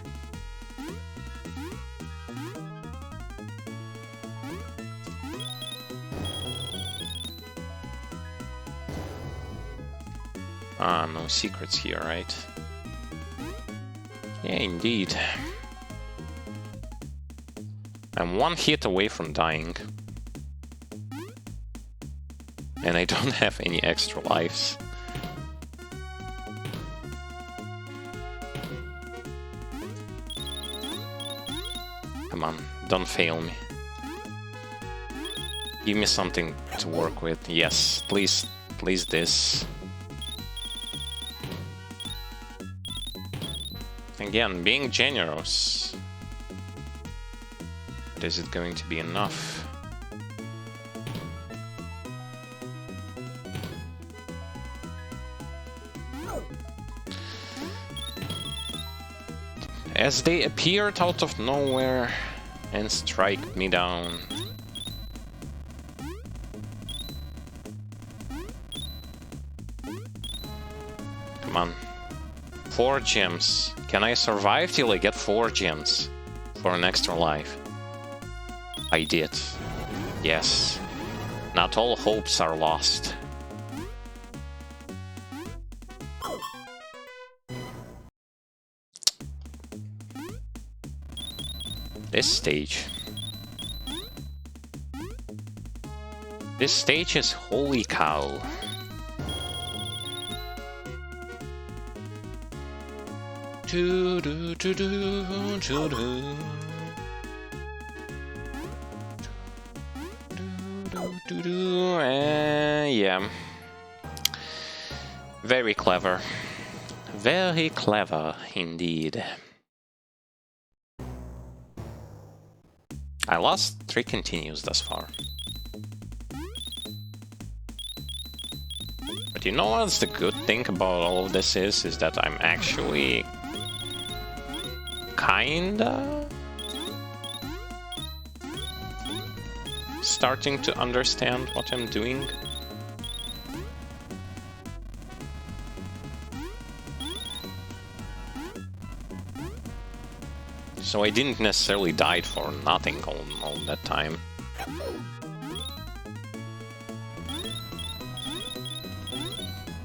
Ah, no secrets here, right? Yeah, indeed. I'm 1 hit away from dying. And I don't have any extra lives. Come on, don't fail me. Give me something to work with. Yes, please, please this. Again, being generous. But is it going to be enough? As they appeared out of nowhere and strike me down. Come on. 4 gems. Can I survive till I get 4 gems for an extra life? I did. Yes. Not all hopes are lost. This stage. This stage is holy cow. Yeah. Very clever. Very clever indeed. I lost 3 continues thus far. But you know what's the good thing about all of this is that I'm actually kinda starting to understand what I'm doing. So I didn't necessarily die for nothing all that time.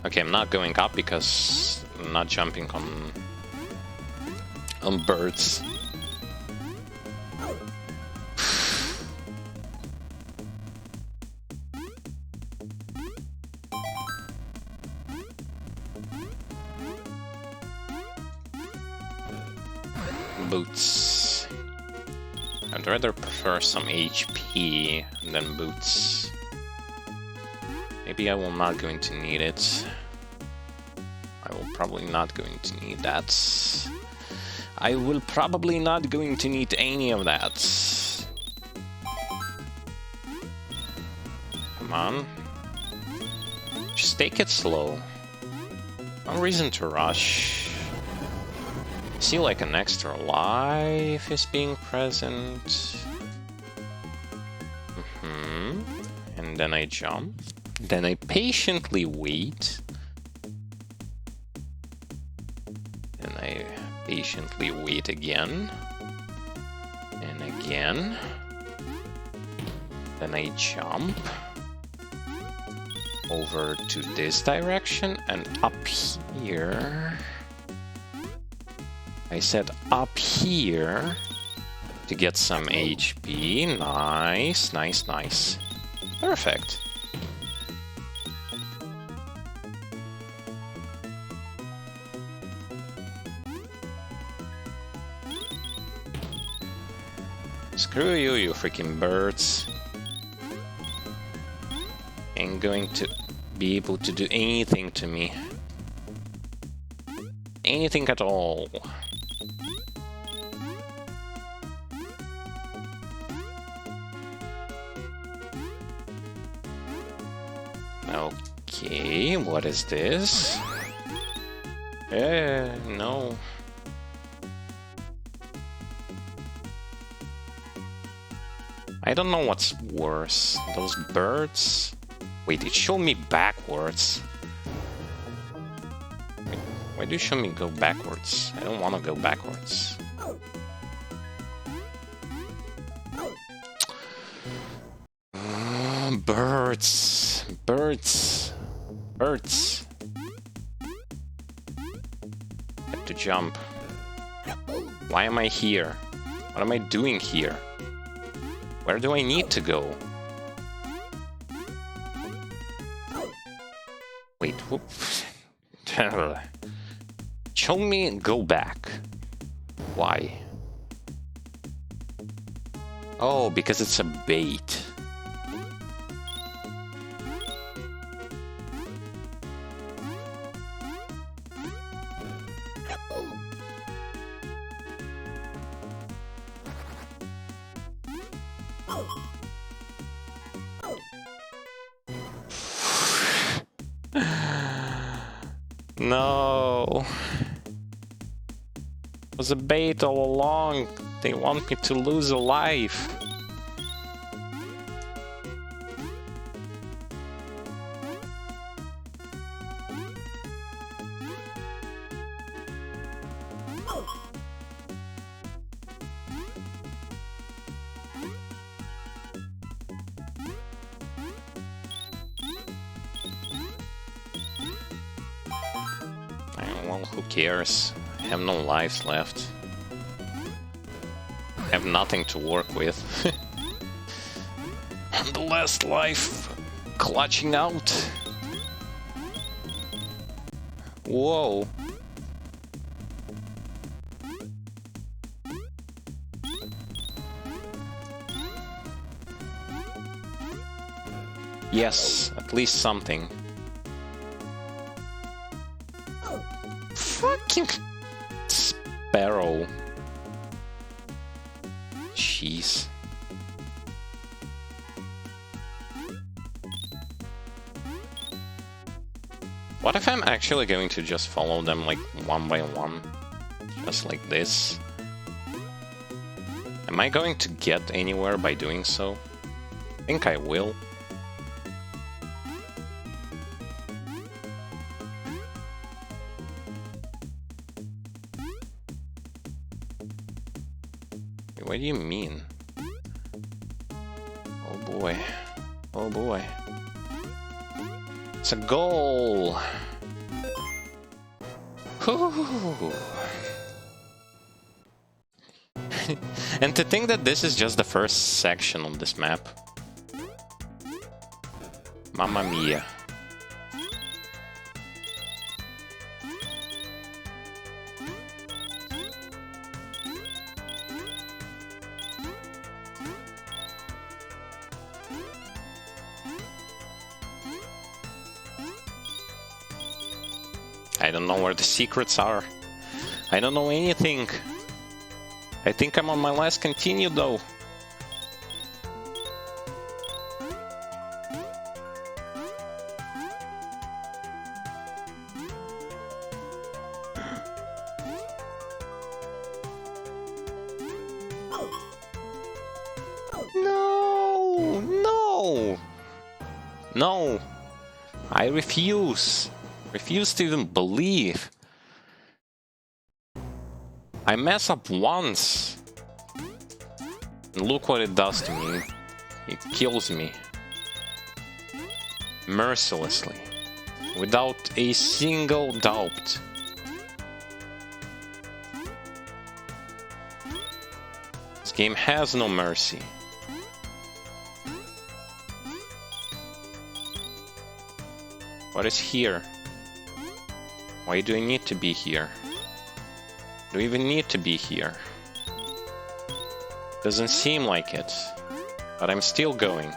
Okay, I'm not going up because I'm not jumping on birds. Boots. I'd rather prefer some HP than boots. Maybe I will not going to need it. I will probably not going to need that. I will probably not going to need any of that. Come on. Just take it slow. No reason to rush. See, like an extra life is being present. And then I jump. Then I patiently wait. Then I patiently wait again. And again. Then I jump over to this direction and up here. I said up here to get some HP. Nice, nice, nice. Perfect. Screw you, you freaking birds. Ain't going to be able to do anything to me. Anything at all. Okay, what is this? No. I don't know what's worse. Those birds? Wait, it showed me backwards. Why do you show me go backwards? I don't want to go backwards. Birds. Birds. Birds. I have to jump. Why am I here? What am I doing here? Where do I need to go? Wait, whoop. Show me and go back. Why? Oh, because it's a bait. No. It was a bait all along. They want me to lose a life. Well, who cares? I have no lives left. I have nothing to work with. And the last life clutching out. Whoa. Yes, at least something. Fucking sparrow. Jeez. What if I'm actually going to just follow them like one by one? Just like this? Am I going to get anywhere by doing so? I think I will. What do you mean? Oh boy. Oh boy. It's a goal! Whew. And to think that this is just the first section of this map. Mamma mia. I don't know where the secrets are. I don't know anything. I think I'm on my last continue though. No! No! No! I refuse. Refuse to even believe. I mess up once. And look what it does to me. It kills me. Mercilessly. Without a single doubt. This game has no mercy. What is here? Why do I need to be here? Do I even need to be here? Doesn't seem like it. But I'm still going.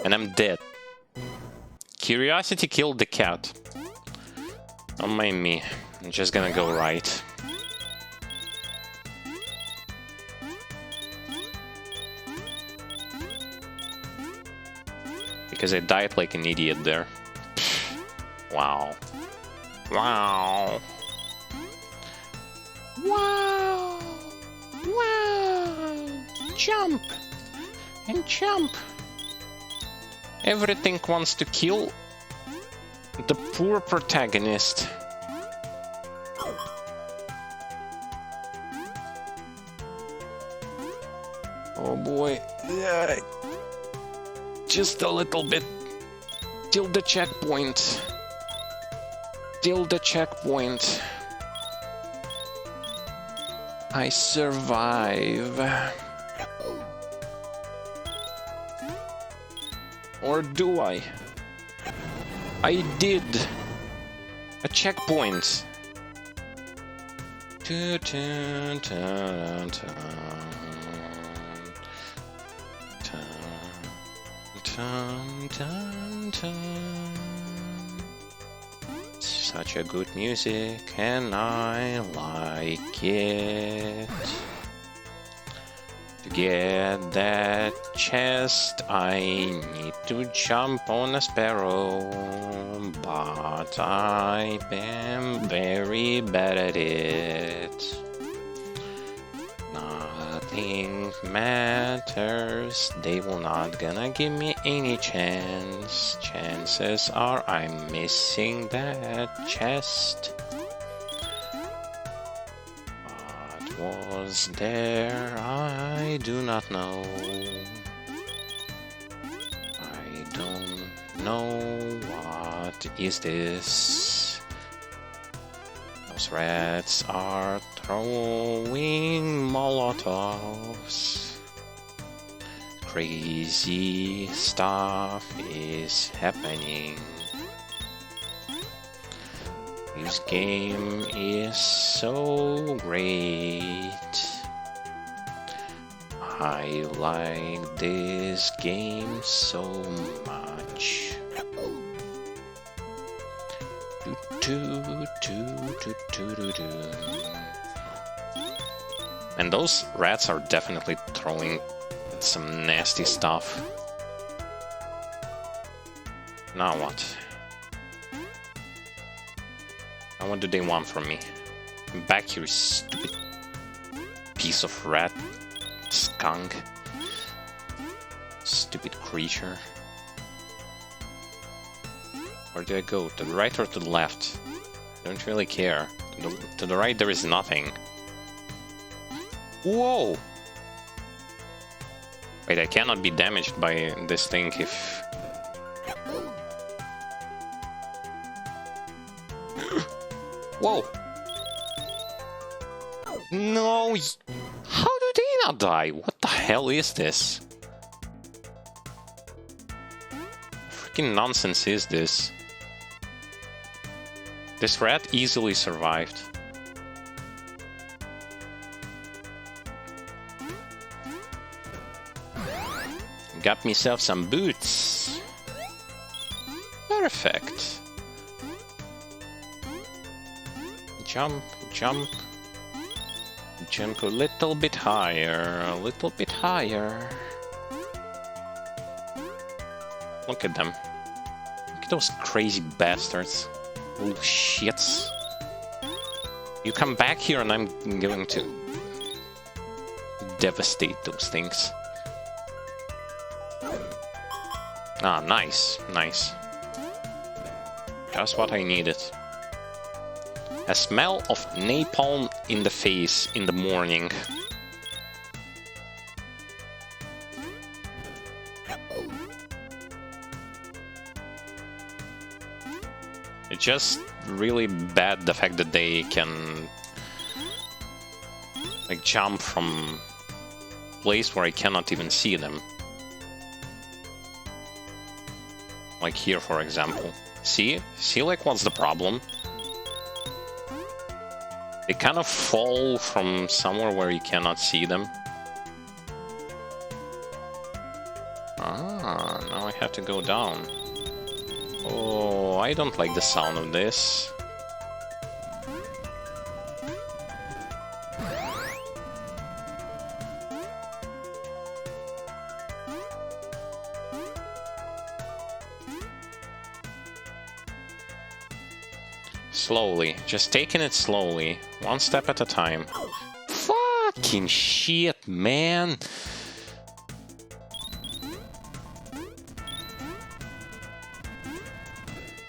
And I'm dead. Curiosity killed the cat. Don't mind me. I'm just gonna go right. Because I died like an idiot there. Wow. Wow. Wow. Wow. Jump. And jump. Everything wants to kill the poor protagonist. Oh boy. Yeah. Just a little bit. Till the checkpoint. Till the checkpoint. I survive. Or do I? I did. A checkpoint. Such a good music, and I like it. To get that chest, I need to jump on a sparrow, but I am very bad at it. Nothing matters, they will not gonna give me any chance. Chances are I'm missing that chest. What was there? I do not know. I don't know what is this. Those rats are throwing molotovs. Crazy stuff is happening. This game is so great. I like this game so much. And those rats are definitely throwing some nasty stuff. Now what? Now what do they want from me? Back here, stupid piece of rat. Skunk. Stupid creature. Where do I go? To the right or to the left? I don't really care. To the right there is nothing. Whoa! Wait, I cannot be damaged by this thing if... Whoa! No! How do they not die? What the hell is this? Freaking nonsense is this? This rat easily survived. Got myself some boots. Perfect. Jump, jump. Jump a little bit higher, a little bit higher. Look at them. Look at those crazy bastards. Little shits. You come back here and I'm going to devastate those things. Ah, nice, nice. Just what I needed. A smell of napalm in the face in the morning. It's just really bad the fact that they can like jump from a place where I cannot even see them. Like here, for example. See? See, like, what's the problem? They kind of fall from somewhere where you cannot see them. Ah, now I have to go down. Oh, I don't like the sound of this. Slowly, just taking it slowly, one step at a time. Fucking shit, man!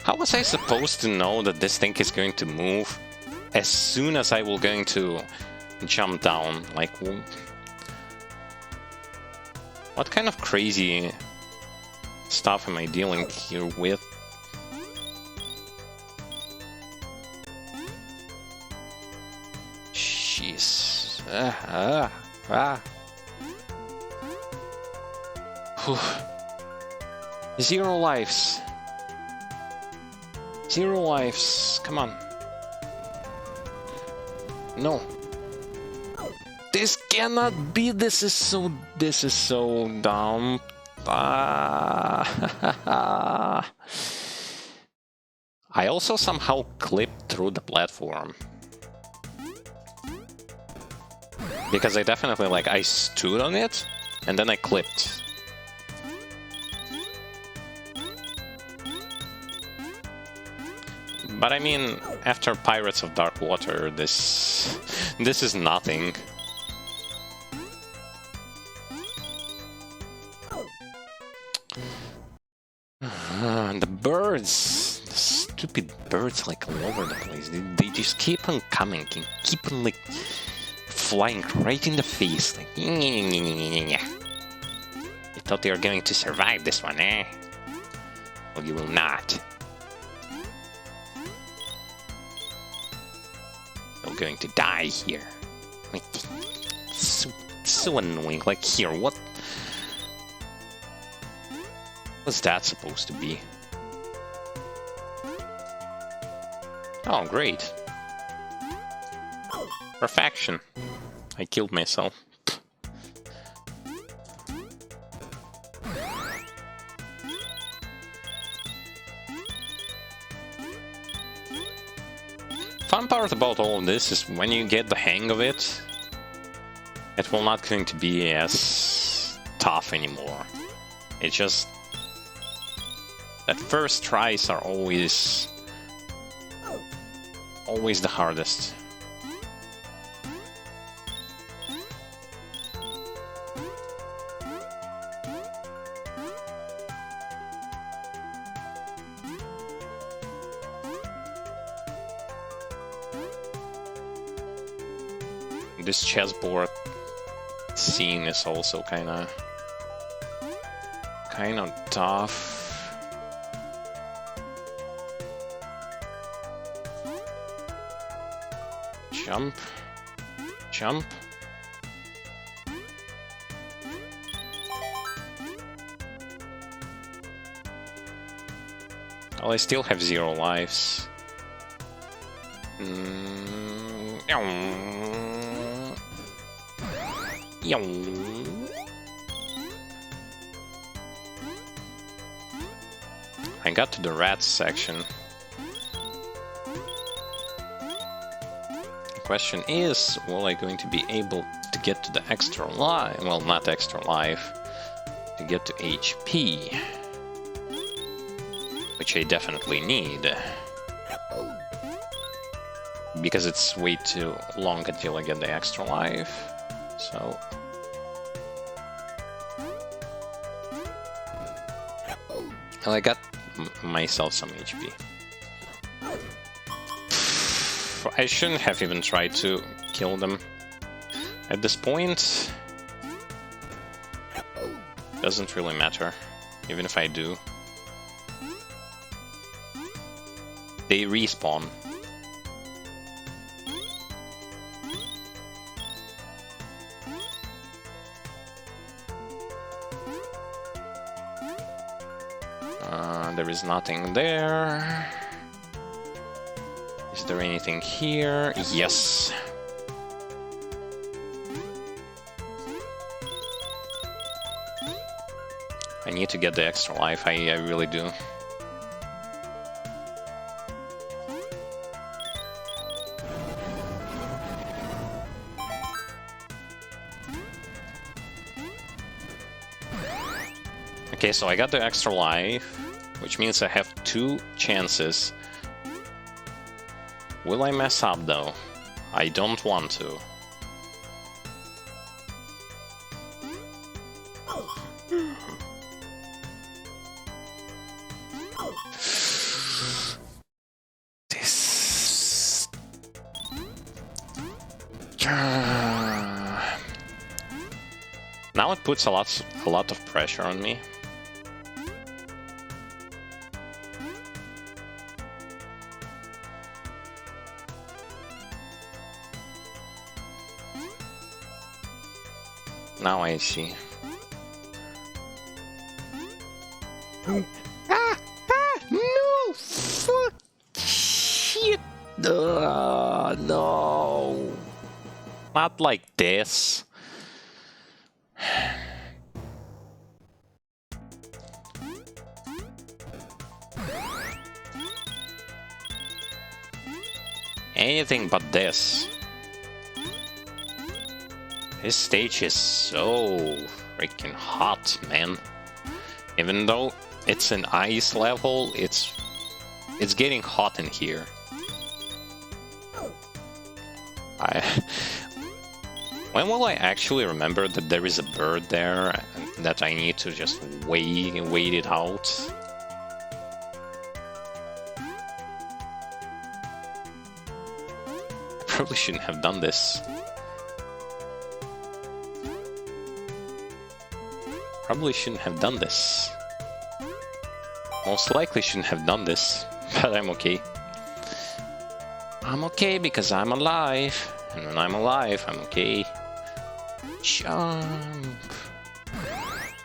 How was I supposed to know that this thing is going to move as soon as I will going to jump down? Like, what kind of crazy stuff am I dealing here with? Jeez. Whew. 0 lives. 0 lives. Come on. No. This cannot be. This is so dumb. I also somehow clipped through the platform. Because I definitely, like, I stood on it, and then I clipped. But I mean, after Pirates of Dark Water, this is nothing. The birds, the stupid birds, like, all over the place. They just keep on coming, keep on, like, flying right in the face. Like, you thought they were going to survive this one, eh? Well, you will not. You're going to die here. Like, so annoying. Like, here, what was that supposed to be? Oh, great. Perfection. I killed myself. Fun part about all of this is when you get the hang of it, it will not going to be as tough anymore. It's just that first tries are always the hardest. This chessboard scene is also kinda tough. Jump. Jump. Well, I still have 0 lives. I got to the rats section. The question is, will I going to be able to get to the extra life? Well, not extra life. To get to HP. Which I definitely need. Because it's way too long until I get the extra life. So... well, I got myself some HP. I shouldn't have even tried to kill them. At this point... doesn't really matter, even if I do. They respawn. There is nothing there. Is there anything here? Yes. I need to get the extra life, I really do. Okay, so I got the extra life, which means I have 2 chances. Will I mess up though? I don't want to. This... now it puts a lot of pressure on me. Now I see. No! Fuck! Shit! No! Not like this. Anything but this. This stage is so freaking hot, man. Even though it's an ice level, it's getting hot in here. When will I actually remember that there is a bird there and that I need to just wait it out? I probably shouldn't have done this. Probably shouldn't have done this. Most likely shouldn't have done this, but I'm okay. I'm okay because I'm alive, and when I'm alive, I'm okay. Jump!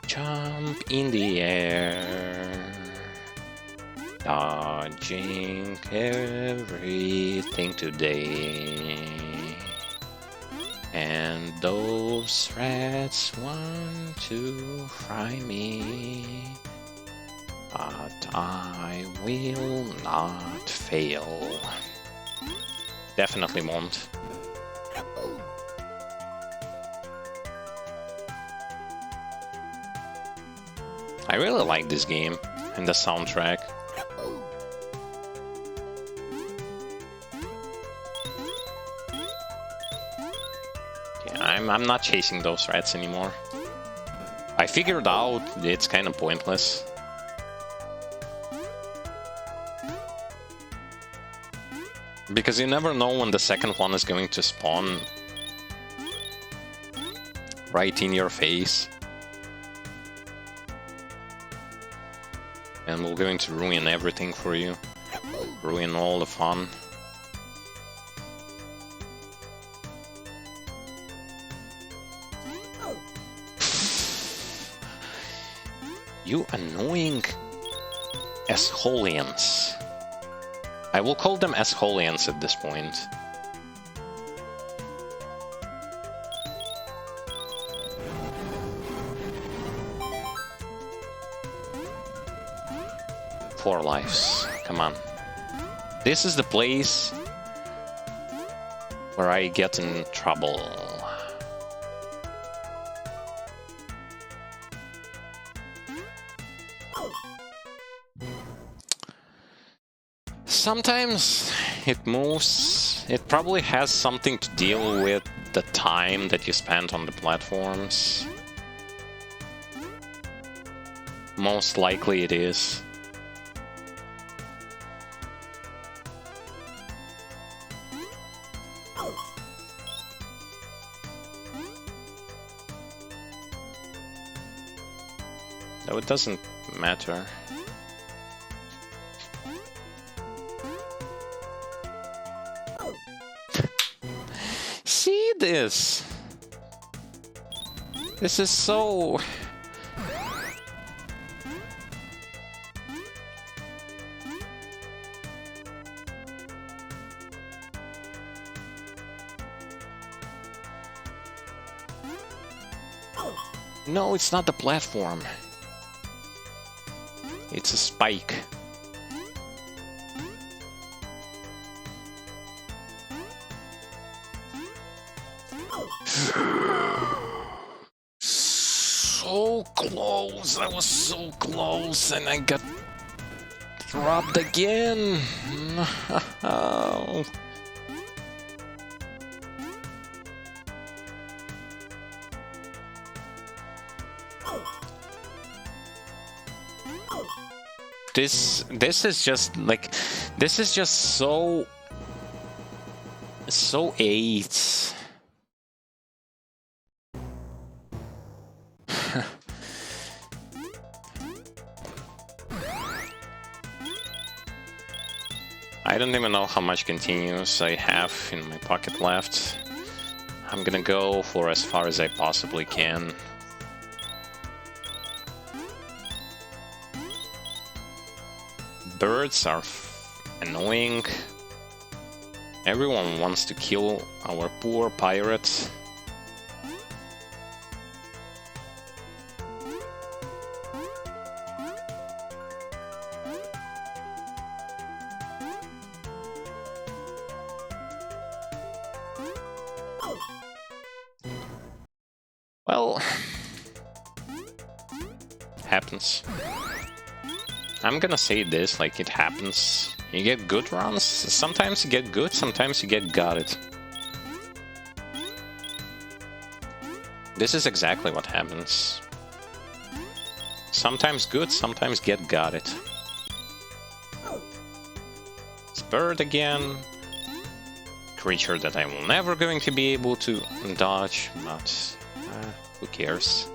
Jump in the air. Dodging everything today. And those rats want to fry me, but I will not fail. Definitely won't. I really like this game and the soundtrack. I'm not chasing those rats anymore. I figured out it's kind of pointless. Because you never know when the second one is going to spawn. right in your face. And we're going to ruin everything for you. Ruin all the fun. You annoying Asholians. I will call them Asholians at this point. Four lives. Come on. This is the place where I get in trouble. Sometimes it moves. It probably has something to deal with the time that you spent on the platforms. Most likely it is. Though it doesn't matter. See this? This is so... No, it's not the platform. It's a spike. So close! I was so close and I got dropped again! No. This is just like, this is just so 8. I don't even know how much continues I have in my pocket left. I'm gonna go for as far as I possibly can. Birds are annoying. Everyone wants to kill our poor pirate. Well, happens. I'm gonna say this, like, it happens. You get good runs, sometimes you get good, sometimes you get got it. This is exactly what happens. Sometimes good, sometimes get got it. It's bird again. Creature that I will never going to be able to dodge, but who cares?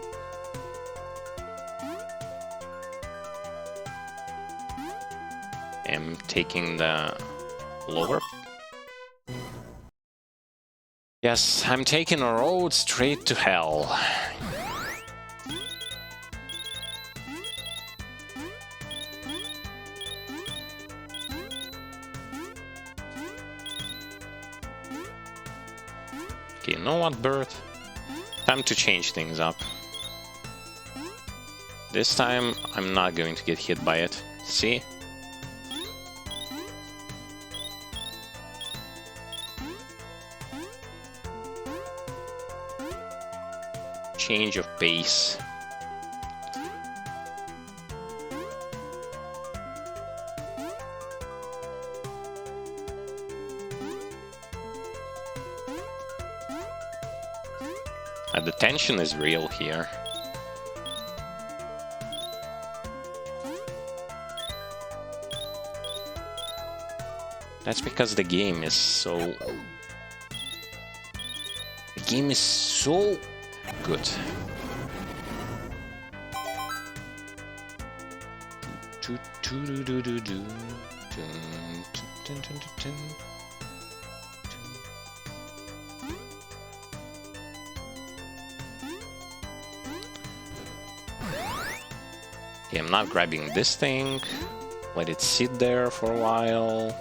I'm taking the lower. Yes, I'm taking a road straight to hell. Okay, you know what, bird? Time to change things up. This time, I'm not going to get hit by it. See? Change of pace. The tension is real here. That's because the game is so... The game is so Good. Okay, I'm not grabbing this thing. Let it sit there for a while.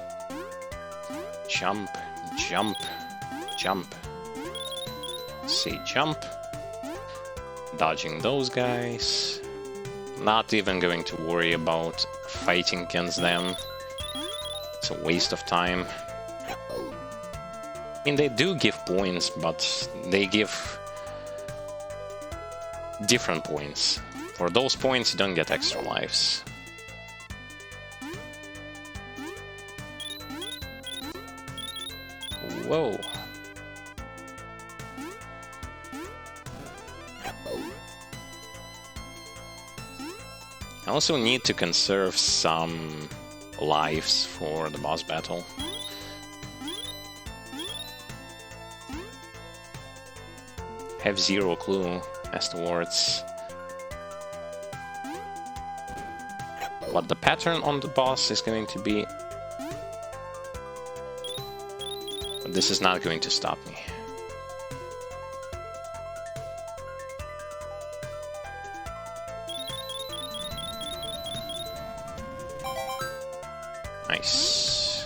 Jump, jump, jump. Say jump. Dodging those guys. Not even going to worry about fighting against them. It's a waste of time. I mean, they do give points, but they give different points. For those points, you don't get extra lives. Whoa. I also need to conserve some lives for the boss battle. Have zero clue as towards what the pattern on the boss is going to be. But this is not going to stop me. Nice.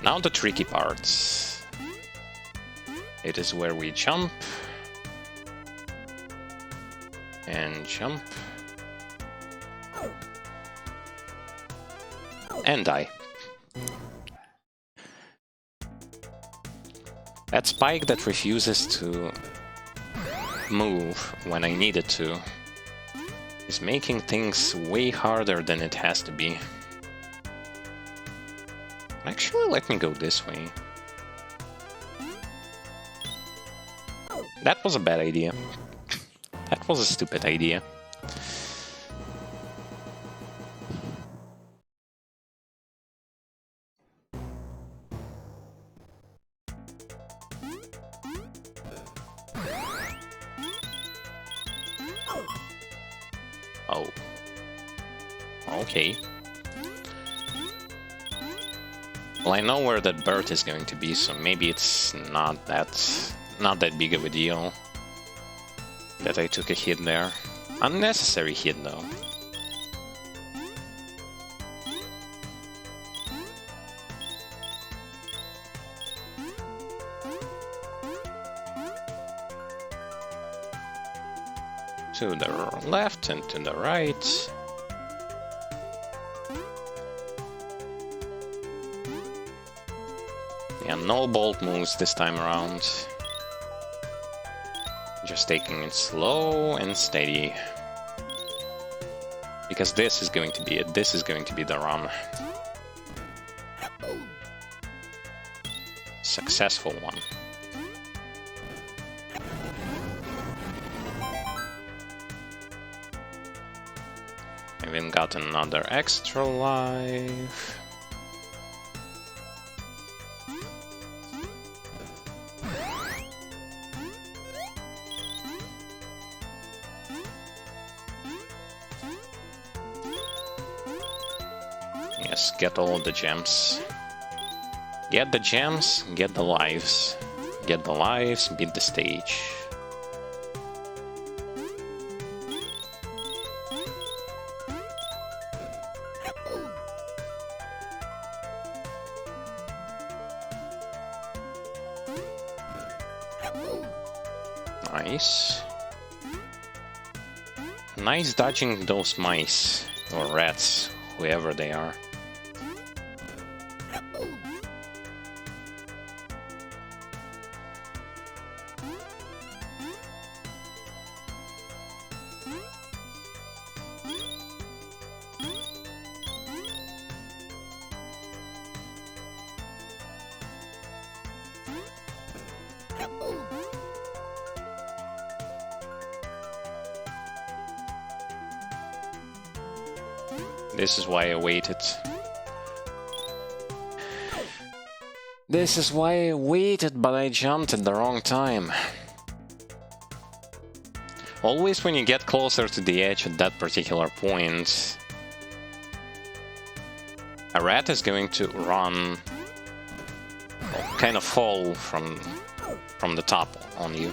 Now the tricky parts. It is where we jump. And jump. And die. That spike that refuses to move when I need it to is making things way harder than it has to be. Actually, let me go this way. That was a bad idea. That was a stupid idea. Oh. Okay. Well, I know where that bird is going to be, so maybe it's not that big of a deal that I took a hit there. Unnecessary hit, though. To the left and to the right. Yeah, no bolt moves this time around. Just taking it slow and steady. Because this is going to be it. This is going to be the run. Successful one. I even got another extra life. Yes, get all the gems. Get the gems, get the lives. Get the lives, beat the stage. Nice. Nice dodging those mice, or rats, whoever they are. This is why I waited. This is why I waited, but I jumped at the wrong time. Always when you get closer to the edge at that particular point, a rat is going to run, kind of fall from the top on you.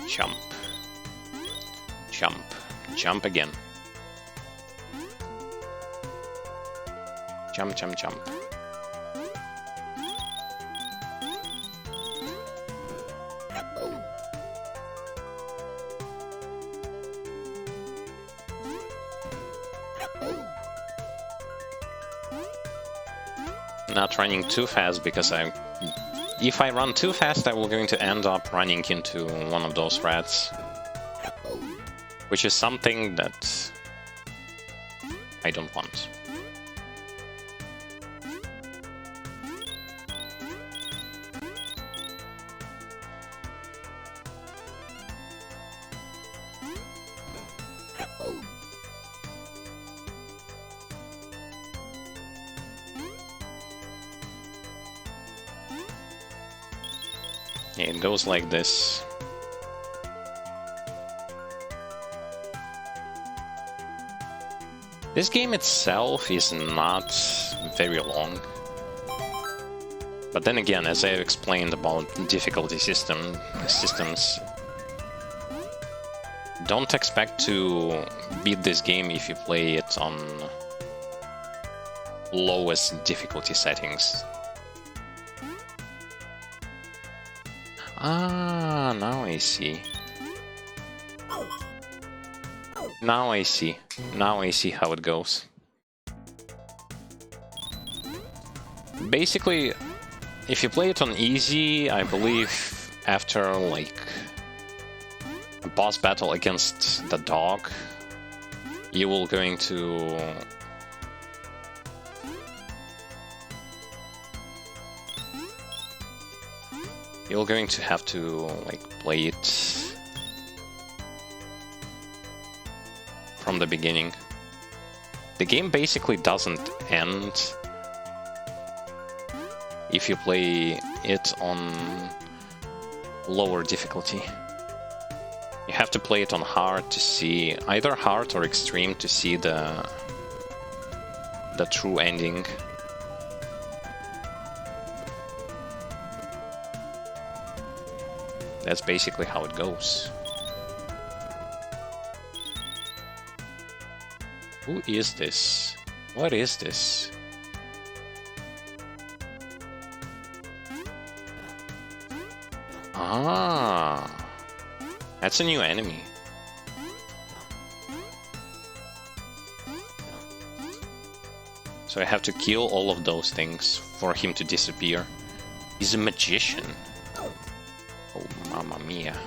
Jump. Jump. Jump again. Jump, jump, jump. Not running too fast, because if I run too fast, I will going to end up running into one of those rats, which is something that I don't want. Yeah, it goes like this. This game itself is not very long. But then again, as I have explained about difficulty systems, don't expect to beat this game if you play it on lowest difficulty settings. Ah, now I see. Now I see. Now I see how it goes. Basically, if you play it on easy, I believe after like a boss battle against the dog, you will going to have to like play it from the beginning. The game basically doesn't end if you play it on lower difficulty. You have to play it on hard to see, either hard or extreme, to see the true ending. That's basically how it goes. Who is this? What is this? Ah, that's a new enemy. So I have to kill all of those things for him to disappear. He's a magician. Oh, mamma mia.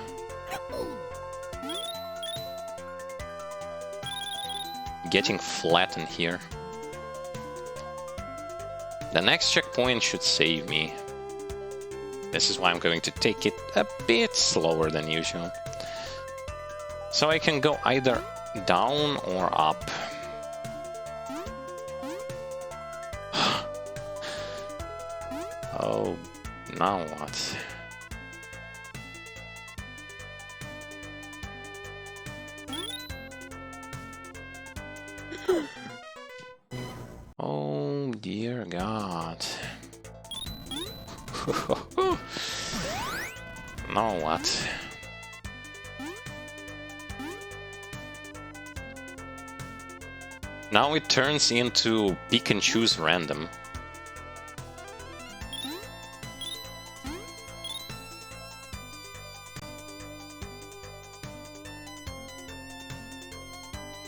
Getting flattened here. The next checkpoint should save me. This is why I'm going to take it a bit slower than usual. So I can go either down or up. Oh, now what? Oh dear God. Now what? Now it turns into pick and choose random.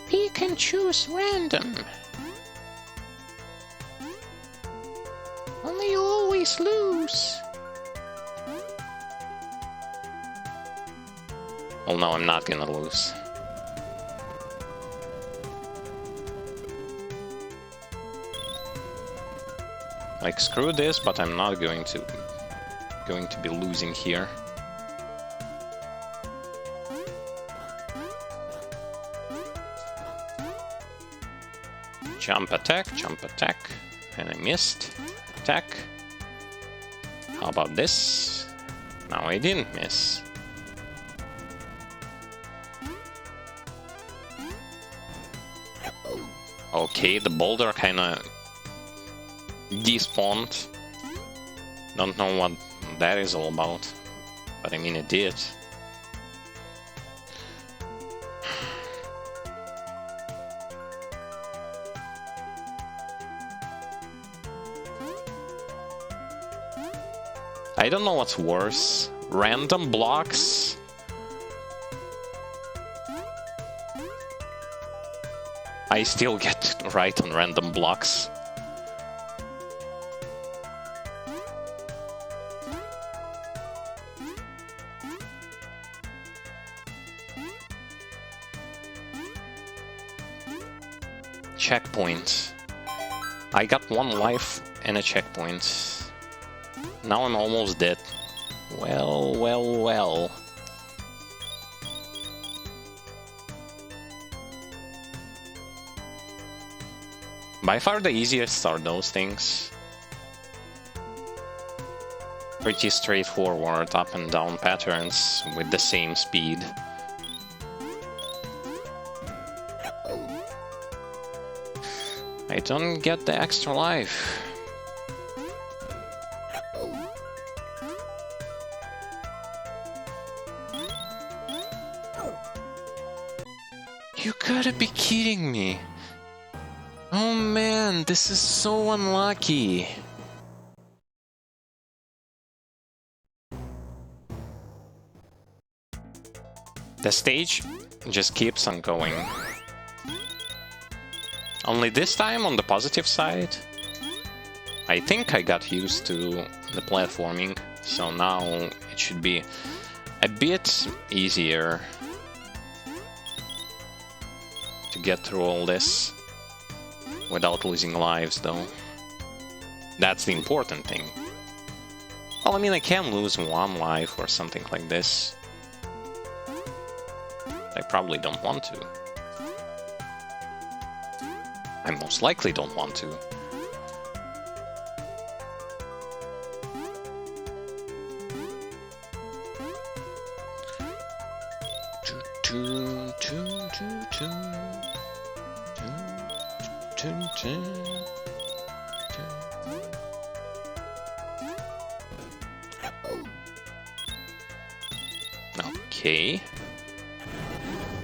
Pick and choose random. Only you always lose. Well, no, I'm not gonna lose. Like, screw this, but I'm not going to be losing here. Jump attack, and I missed. Attack. How about this? Now I didn't miss. Okay, the boulder kinda despawned. Don't know what that is all about, but I mean it did. I don't know what's worse, random blocks I still get right on random blocks. Checkpoint. I got 1 life and a checkpoint. Now I'm almost dead. Well, well, well. By far the easiest are those things. Pretty straightforward up and down patterns with the same speed. I don't get the extra life. You gotta be kidding me. Oh man, this is so unlucky. The stage just keeps on going. Only this time, on the positive side, I think I got used to the platforming, so now it should be a bit easier to get through all this without losing lives, though. That's the important thing. Well, I mean, I can lose 1 life or something like this. I probably don't want to. I most likely don't want to. Okay.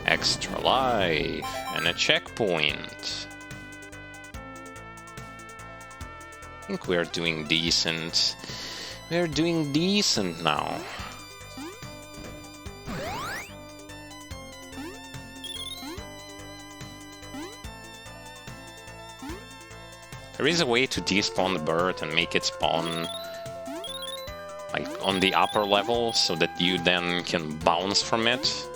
Extra life and a checkpoint. I think we're doing decent. We're doing decent now. There is a way to despawn the bird and make it spawn like on the upper level so that you then can bounce from it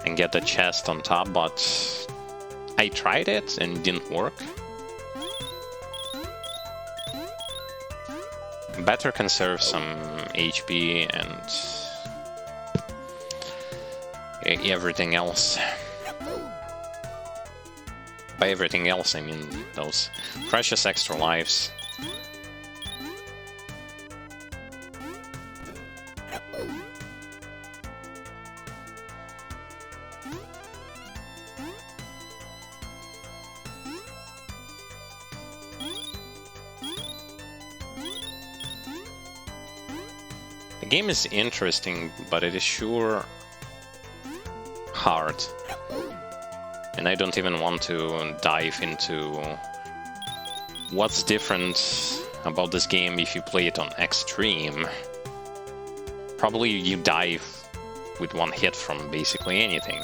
and get the chest on top, but I tried it and it didn't work. Better conserve some HP and everything else. By everything else, I mean those precious extra lives. The game is interesting, but it is sure hard. And I don't even want to dive into what's different about this game if you play it on extreme. Probably you die with 1 hit from basically anything.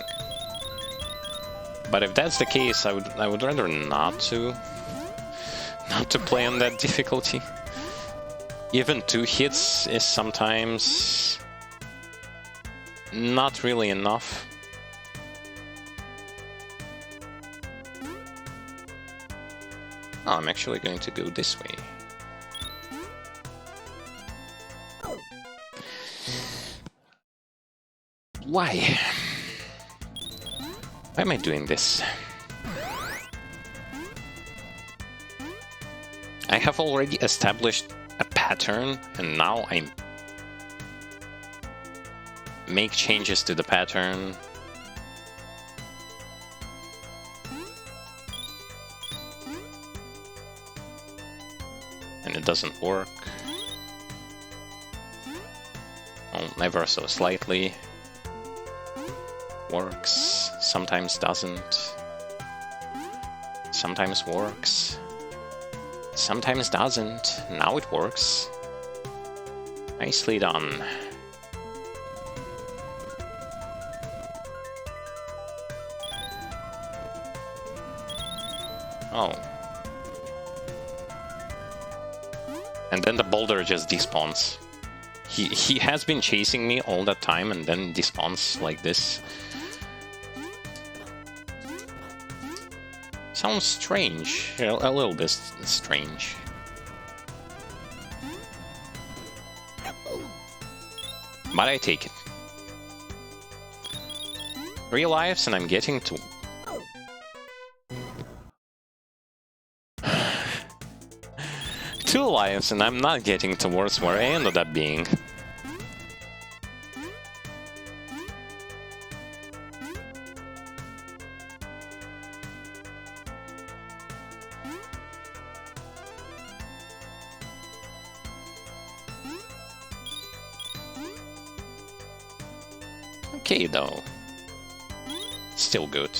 But if that's the case, I would rather not to play on that difficulty. Even 2 hits is sometimes not really enough. Oh, I'm actually going to go this way. Why? Why am I doing this? I have already established a pattern, and now I make changes to the pattern. And it doesn't work. Well, never so slightly. Works, sometimes doesn't. Sometimes works. Sometimes doesn't. Now it works. Nicely done. Oh. And then the boulder just despawns. He has been chasing me all that time and then despawns like this. Sounds strange. A little bit strange. But I take it. 3 lives and I'm getting to... Two lives and I'm not getting towards where I ended up being. Okay though. Still good.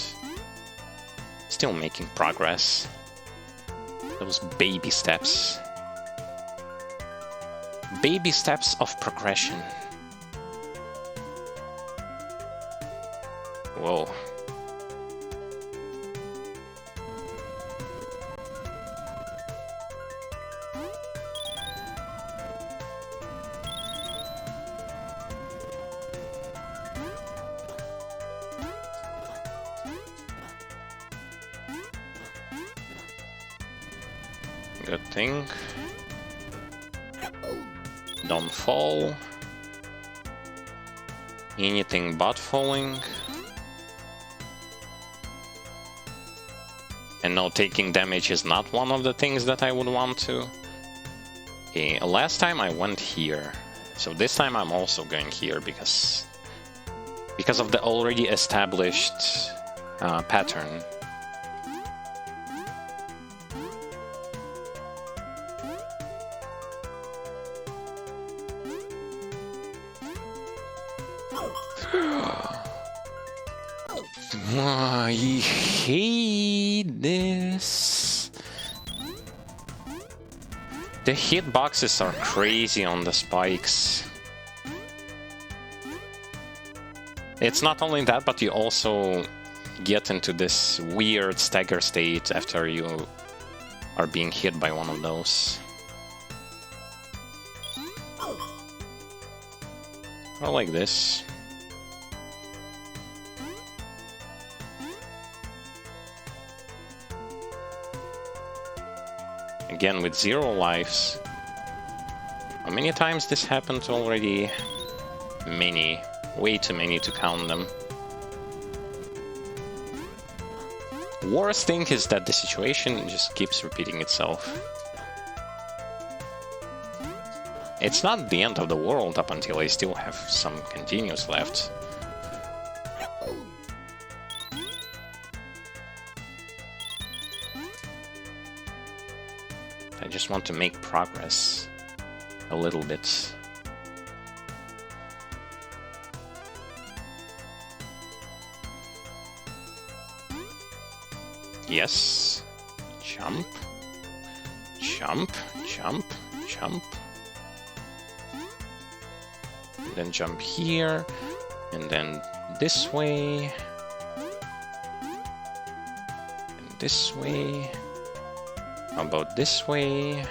Still making progress. Those baby steps. Baby steps of progression. Whoa. Good thing. Don't fall. Anything but falling. And no, taking damage is not one of the things that I would want to. Okay, last time I went here. So this time I'm also going here because of the already established pattern. I hate this. The hitboxes are crazy on the spikes. It's not only that, but you also get into this weird stagger state after you are being hit by one of those. Or like this. Again with 0 lives. How many times this happened already? Many. Way too many to count them. Worst thing is that the situation just keeps repeating itself. It's not the end of the world up until I still have some continues left. I just want to make progress a little bit. Yes. Jump. Jump. Jump. Jump. And then jump here. And then this way. And this way. How about this way?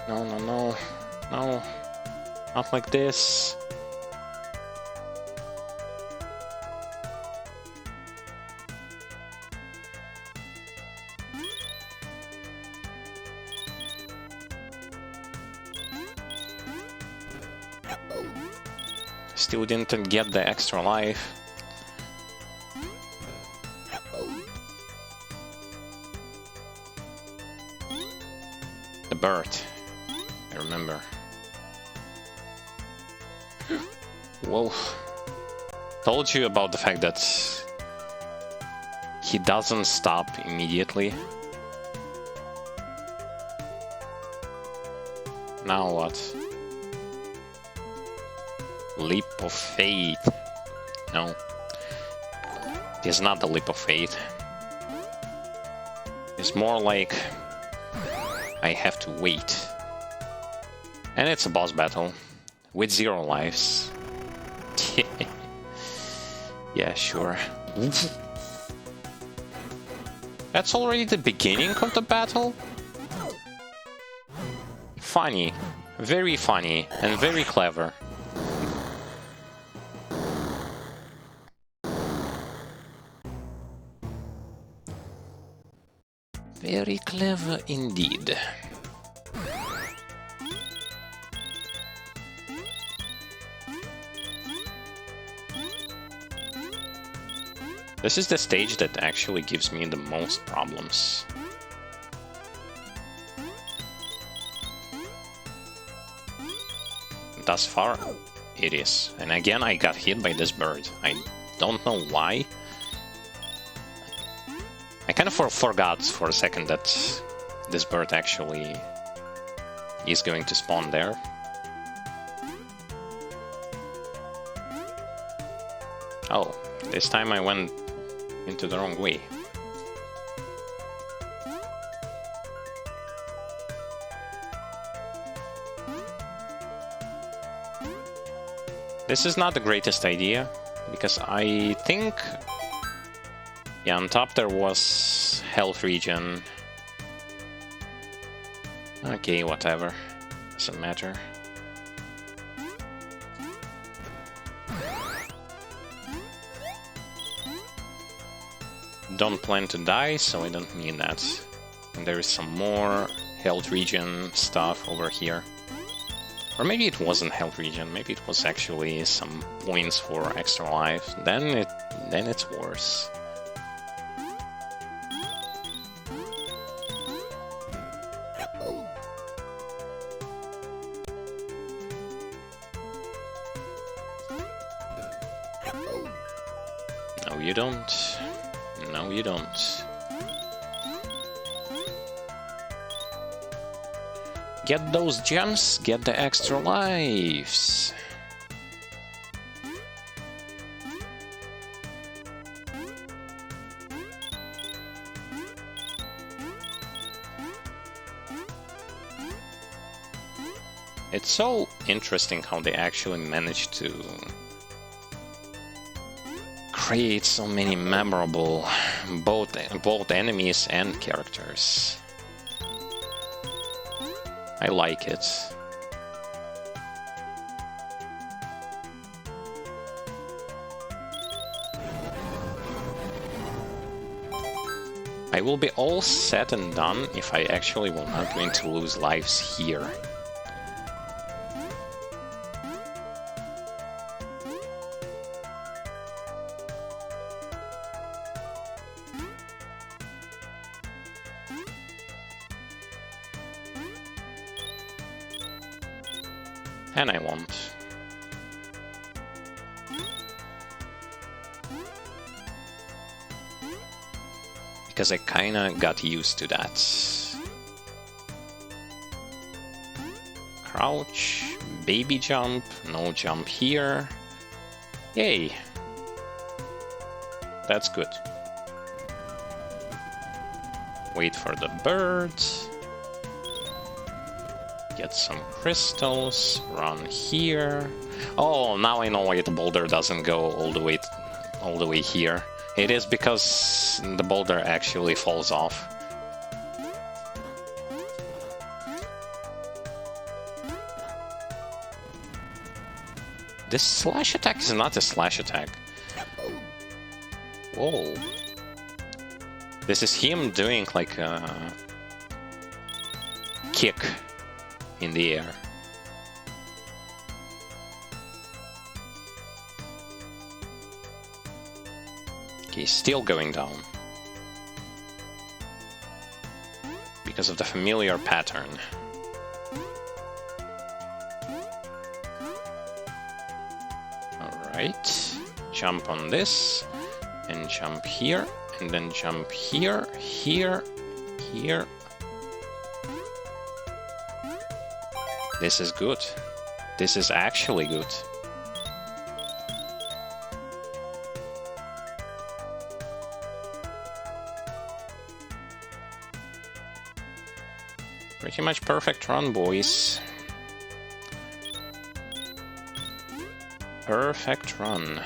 No, no, no. No. Not like this. Still didn't get the extra life. The bird, I remember. Whoa. Told you about the fact that he doesn't stop immediately. Now what? Leap of faith. No. It is not the leap of faith. It's more like I have to wait. And it's a boss battle with 0 lives. Yeah, sure. That's already the beginning of the battle? Funny. Very funny and very clever. Very clever indeed. This is the stage that actually gives me the most problems. Thus far, it is. And again, I got hit by this bird. I don't know why. I kind of forgot for a second that this bird actually is going to spawn there. Oh, this time I went into the wrong way. This is not the greatest idea, because I think... yeah, on top there was health regen. Okay, whatever. Doesn't matter. Don't plan to die, so I don't need that. And there is some more health regen stuff over here. Or maybe it wasn't health regen, maybe it was actually some points for extra life. Then it's worse. No, you don't. No, you don't. Get those gems, get the extra lives. It's so interesting how they actually managed to create so many memorable both enemies and characters. I like it. I will be all set and done if I actually will not going to lose lives here. And I won't. Because I kinda got used to that. Crouch, baby jump, no jump here. Yay! That's good. Wait for the birds. Get some crystals, run here. Oh, now I know why the boulder doesn't go all the way here. It is because the boulder actually falls off. This slash attack is not a slash attack. Whoa. This is him doing like a kick in the air. Okay, still going down. Because of the familiar pattern. Alright. Jump on this. And jump here. And then jump here, here, here. This is good. This is actually good. Pretty much perfect run, boys. Perfect run.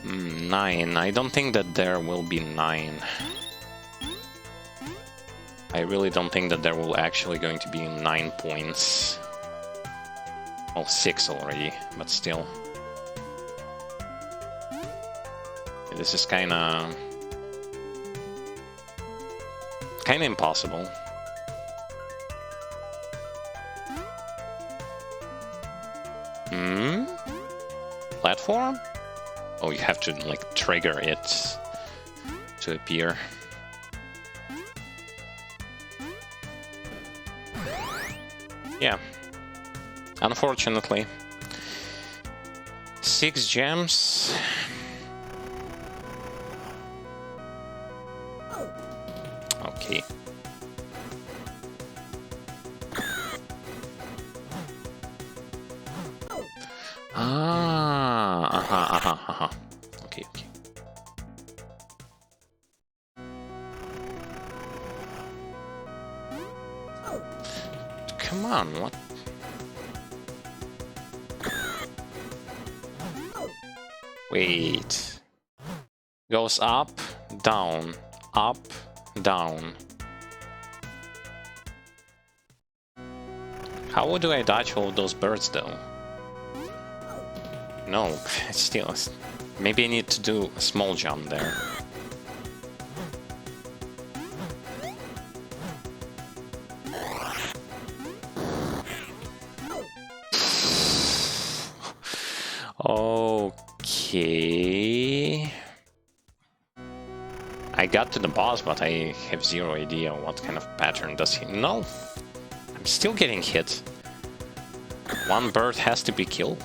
Nine. I don't think that there will be 9. I really don't think that there will actually going to be 9 points. Well, 6 already, but still. This is kinda impossible. Platform? Oh, you have to, like, trigger it to appear. Yeah. Unfortunately. 6 gems. Okay. Okay. Come on, what? Wait. Goes up, down, up, down. How do I dodge all of those birds, though? No, it's still... Maybe I need to do a small jump there. Okay... I got to the boss, but I have zero idea what kind of pattern does he... No! I'm still getting hit. One bird has to be killed.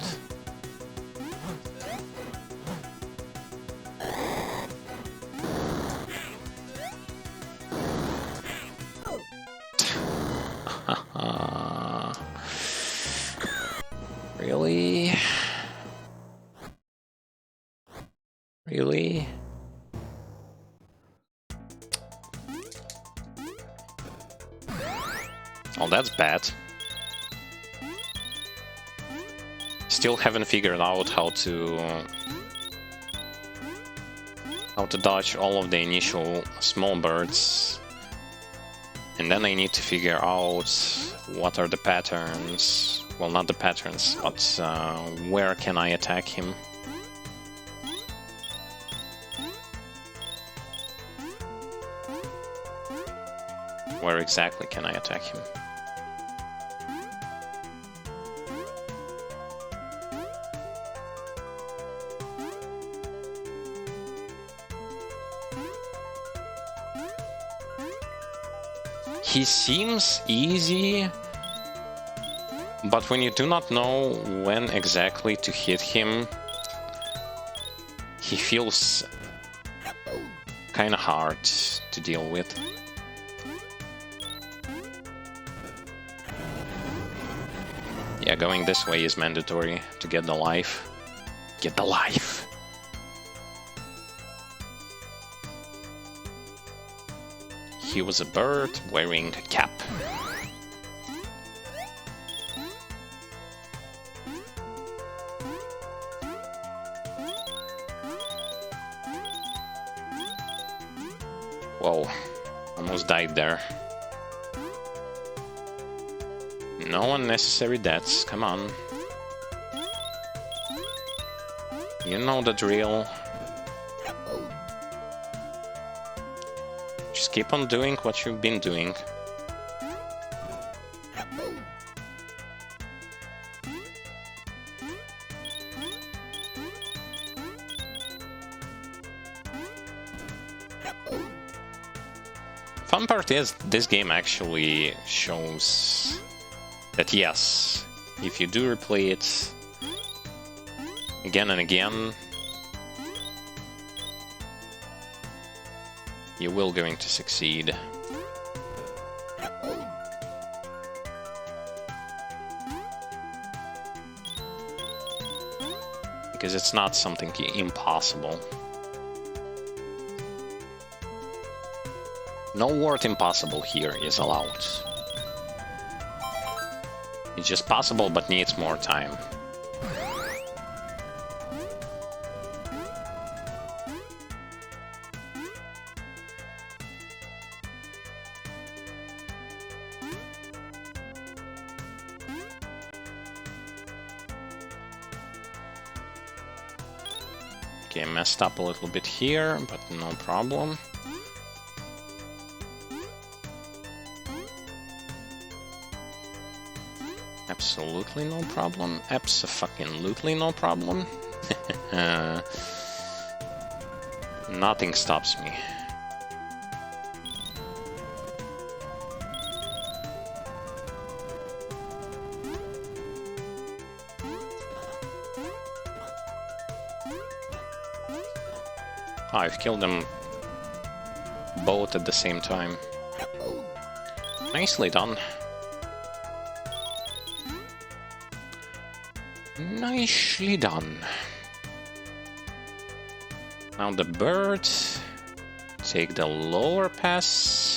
Really? Really? Oh, that's bad. Still haven't figured out how to dodge all of the initial small birds. And then I need to figure out what are the patterns. Well, not the patterns, but where can I attack him? Where exactly can I attack him? He seems easy, but when you do not know when exactly to hit him, he feels kinda hard to deal with. Yeah, going this way is mandatory to get the life. Get the life! He was a bird wearing a cap. Whoa, almost died there. No unnecessary deaths, come on. You know the drill. Just keep on doing what you've been doing. Fun part is, this game actually shows that yes, if you do replay it again and again, you will going to succeed. Because it's not something impossible. No word impossible here is allowed. It's just possible, but needs more time. Okay, messed up a little bit here, but no problem. Absolutely no problem. Abso-fucking-lutely no problem. Nothing stops me. Oh, I've killed them both at the same time. Nicely done. Nicely done. Now the bird. Take the lower passage.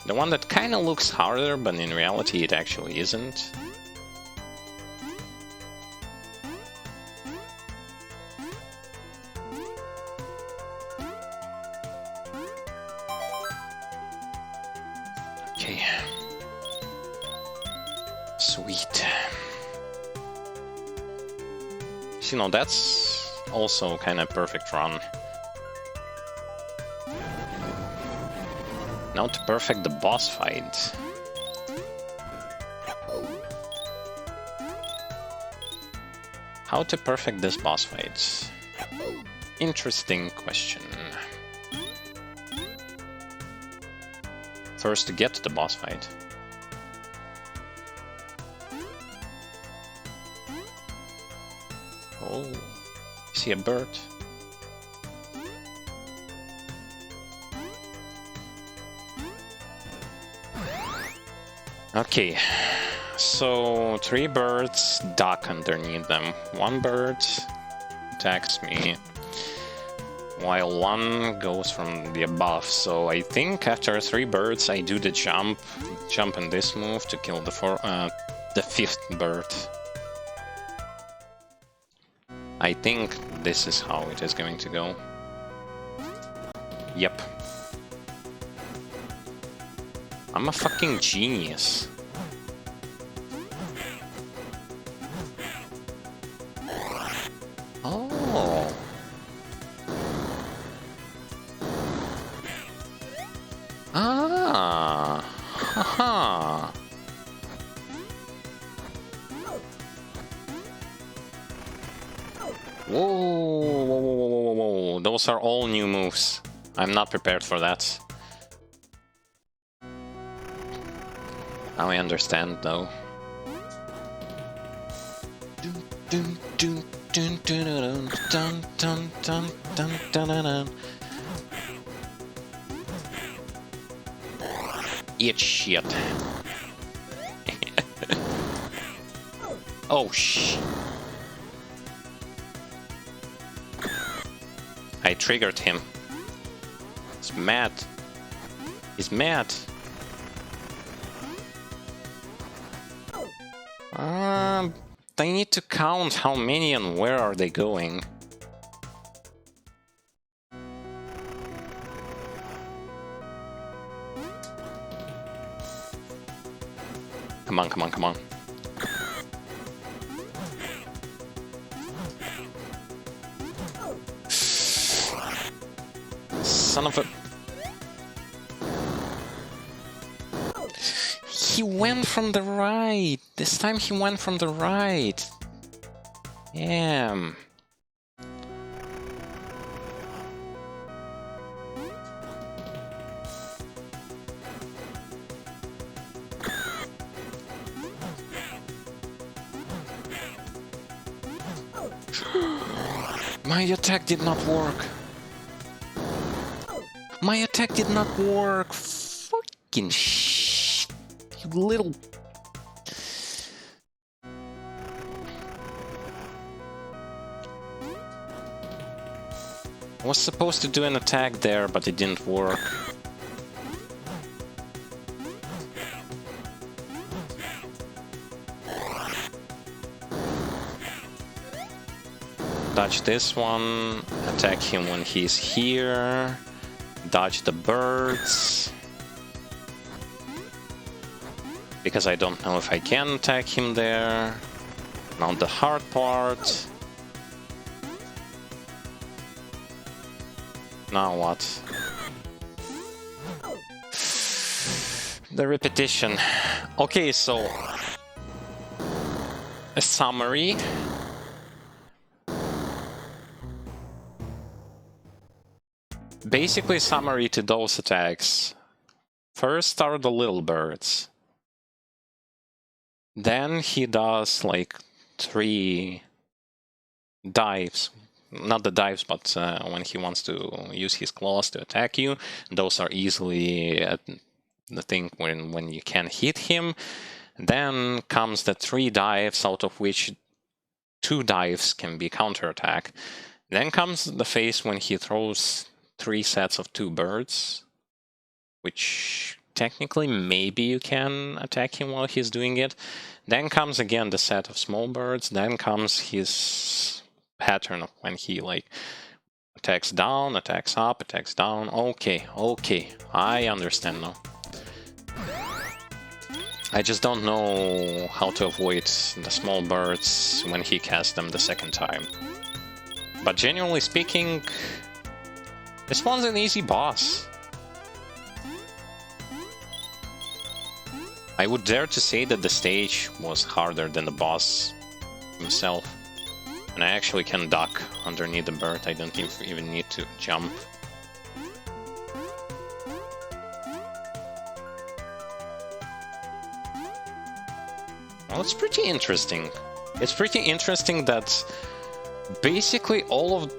The one that kind of looks harder, but in reality it actually isn't. Okay. Sweet. So, you know, that's also kind of perfect run. Now to perfect the boss fight. How to perfect this boss fight? Interesting question. First to get to the boss fight. Oh, see a bird. Okay, so 3 birds duck underneath them. 1 bird attacks me, while 1 goes from the above. So I think after 3 birds I do the jump in this move to kill the 5th bird. I think this is how it is going to go. Yep. I'm a fucking genius. Oh. Ah. Haha. Whoa, whoa, whoa, whoa, whoa, whoa. Those are all new moves. I'm not prepared for that. Now I understand, though. Eat shit. Oh, shh. I triggered him. He's mad. He's mad. They need to count how many and where are they going. Come on, come on, come on. Son of a... He went from the right. This time he went from the right. Damn. My attack did not work. My attack did not work. Fucking you little... I was supposed to do an attack there, but it didn't work. Dodge this one, attack him when he's here, dodge the birds. Because I don't know if I can attack him there. Now the hard part. Now what? The repetition. Okay, so a summary. Basically, summary to those attacks. First are the little birds. Then he does like 3 dives. Not the dives, but when he wants to use his claws to attack you. Those are easily the thing when you can hit him. Then comes the 3 dives, out of which 2 dives can be counterattack. Then comes the phase when he throws 3 sets of 2 birds, which technically maybe you can attack him while he's doing it. Then comes again the set of small birds. Then comes his pattern of when he like attacks down, attacks up, attacks down. Okay, I understand now. I just don't know how to avoid the small birds when he casts them the second time. But genuinely speaking, this one's an easy boss. I would dare to say that the stage was harder than the boss himself. And I actually can duck underneath the bird, I don't even need to jump. Well, it's pretty interesting. It's pretty interesting that basically all of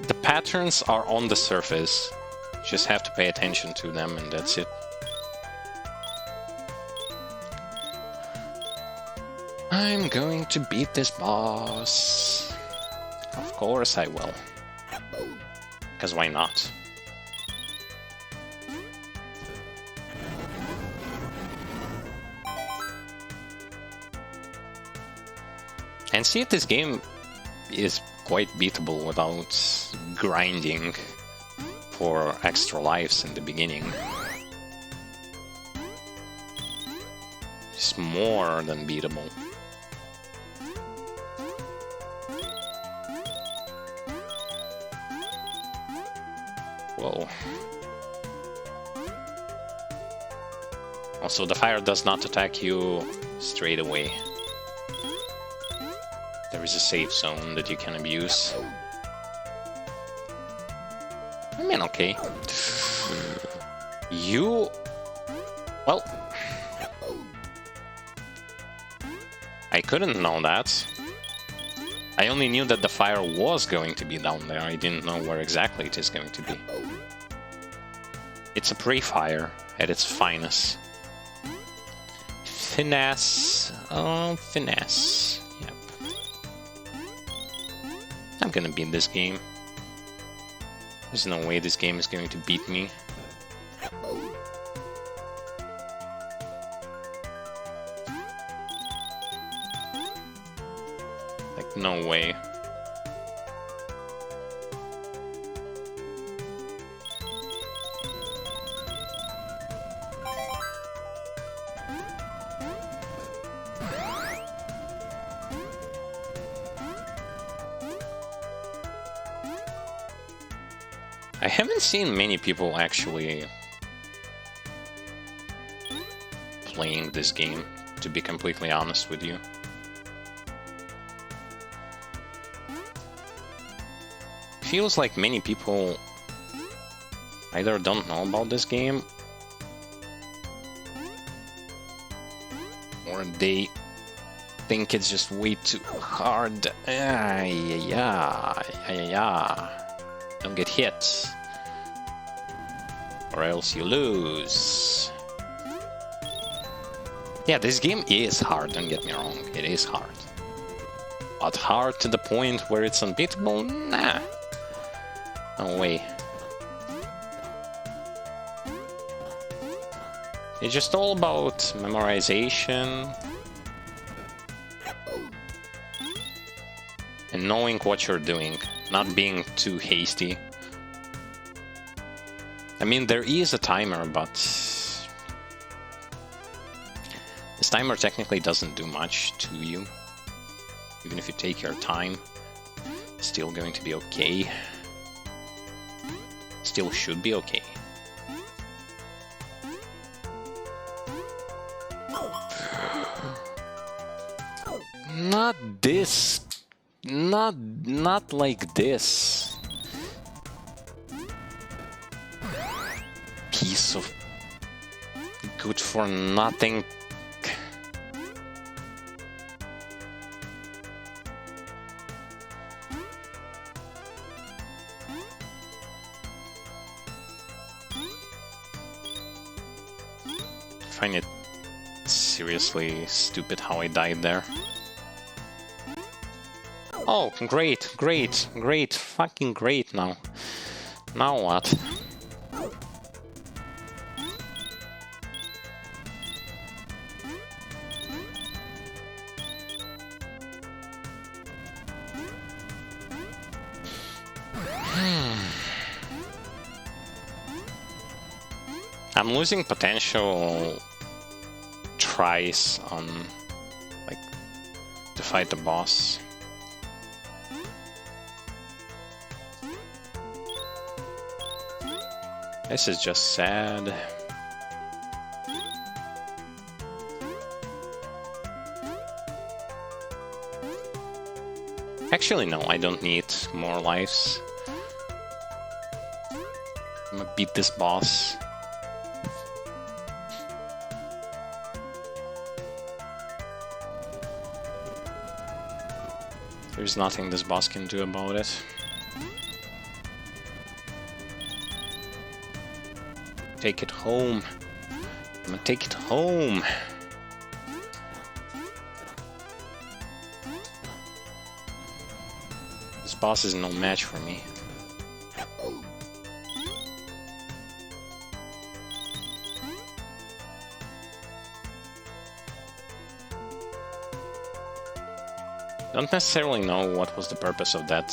the patterns are on the surface. You just have to pay attention to them and that's it. I'm going to beat this boss. Of course I will. Because why not? And see if this game is quite beatable without grinding for extra lives in the beginning. It's more than beatable. Whoa. Also, the fire does not attack you straight away. There is a safe zone that you can abuse. I mean, okay. You... Well... I couldn't know that. I only knew that the fire was going to be down there. I didn't know where exactly it is going to be. It's a pre-fire at its finest. Finesse. Oh, finesse. Yep. I'm gonna beat this game. There's no way this game is going to beat me. Like, no way. I haven't seen many people actually playing this game, to be completely honest with you. Feels like many people either don't know about this game or they think it's just way too hard. Yeah. Don't get hit. Or else you lose. Yeah, this game is hard, don't get me wrong. It is hard. But hard to the point where it's unbeatable? Nah. No way. It's just all about memorization and knowing what you're doing, not being too hasty. I mean, there is a timer, but this timer technically doesn't do much to you. Even if you take your time, it's still going to be okay. Still should be okay. Not this. Not like this. Piece of good for nothing. I find it seriously stupid how I died there. Oh, great, fucking great now. Now what? I'm losing potential tries on, like, to fight the boss. This is just sad. Actually, no, I don't need more lives. I'm gonna beat this boss. There's nothing this boss can do about it. Take it home. I'm gonna take it home. This boss is no match for me. Don't necessarily know what was the purpose of that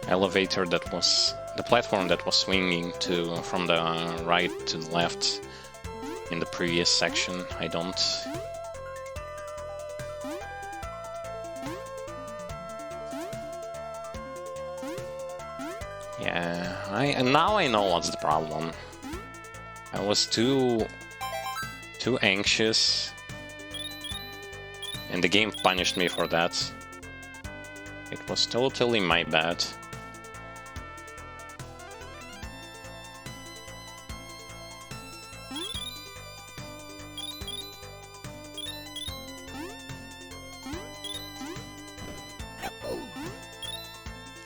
elevator that was the platform that was swinging from the right to the left in the previous section. I don't. Yeah, and now I know what's the problem. I was too anxious. And the game punished me for that. It was totally my bad.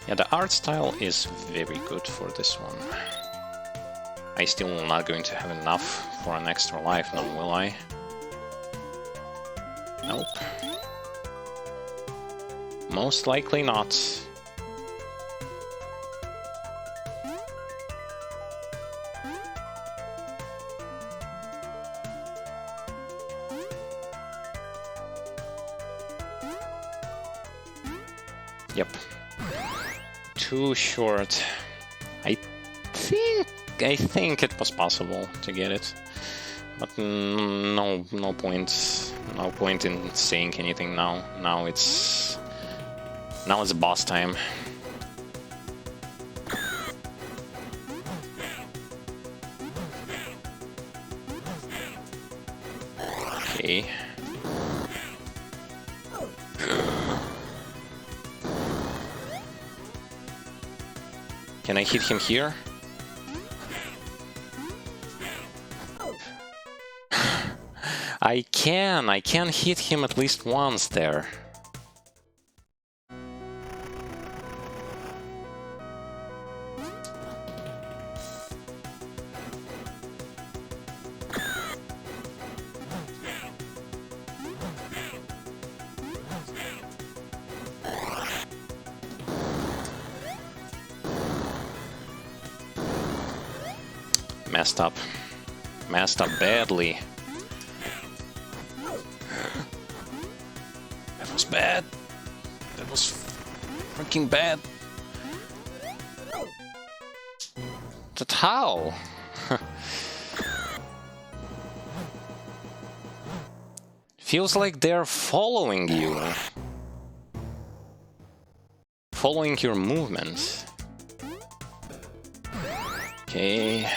Yeah, the art style is very good for this one. I still not going to have enough for an extra life, no, will I? Nope. Most likely not. Yep. Too short. I think it was possible to get it. But no point in saying anything now. Now it's boss time. Okay. Can I hit him here? I can hit him at least once there. Messed up badly. That was bad. That was freaking bad. But how? Feels like they're following you. Following your movements. Okay.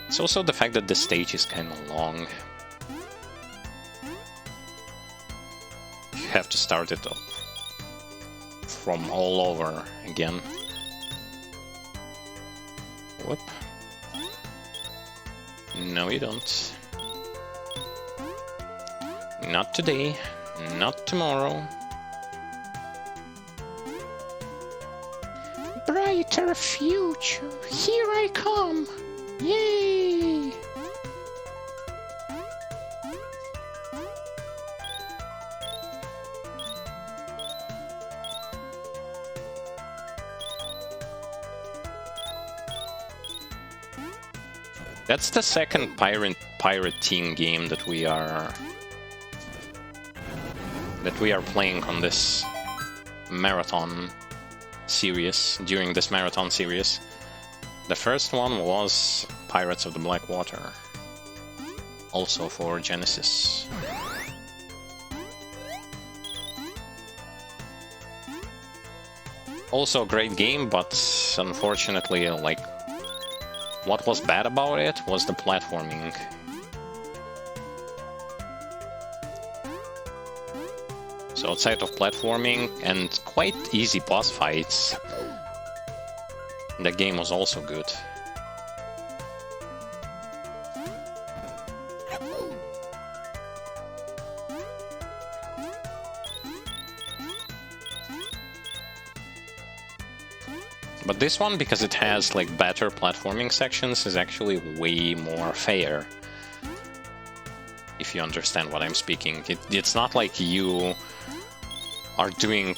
It's also the fact that the stage is kind of long. You have to start it off from all over again. Whoop. No, you don't. Not today. Not tomorrow. Brighter future. Here I come. Yay! That's the second pirate team game that we are playing on this marathon series, during this marathon series. The first one was Pirates of the Black Water, also for Genesis. Also a great game, but unfortunately, like, what was bad about it was the platforming. So outside of platforming and quite easy boss fights, the game was also good. But this one, because it has like better platforming sections, is actually way more fair. If you understand what I'm speaking. It's not like you are doing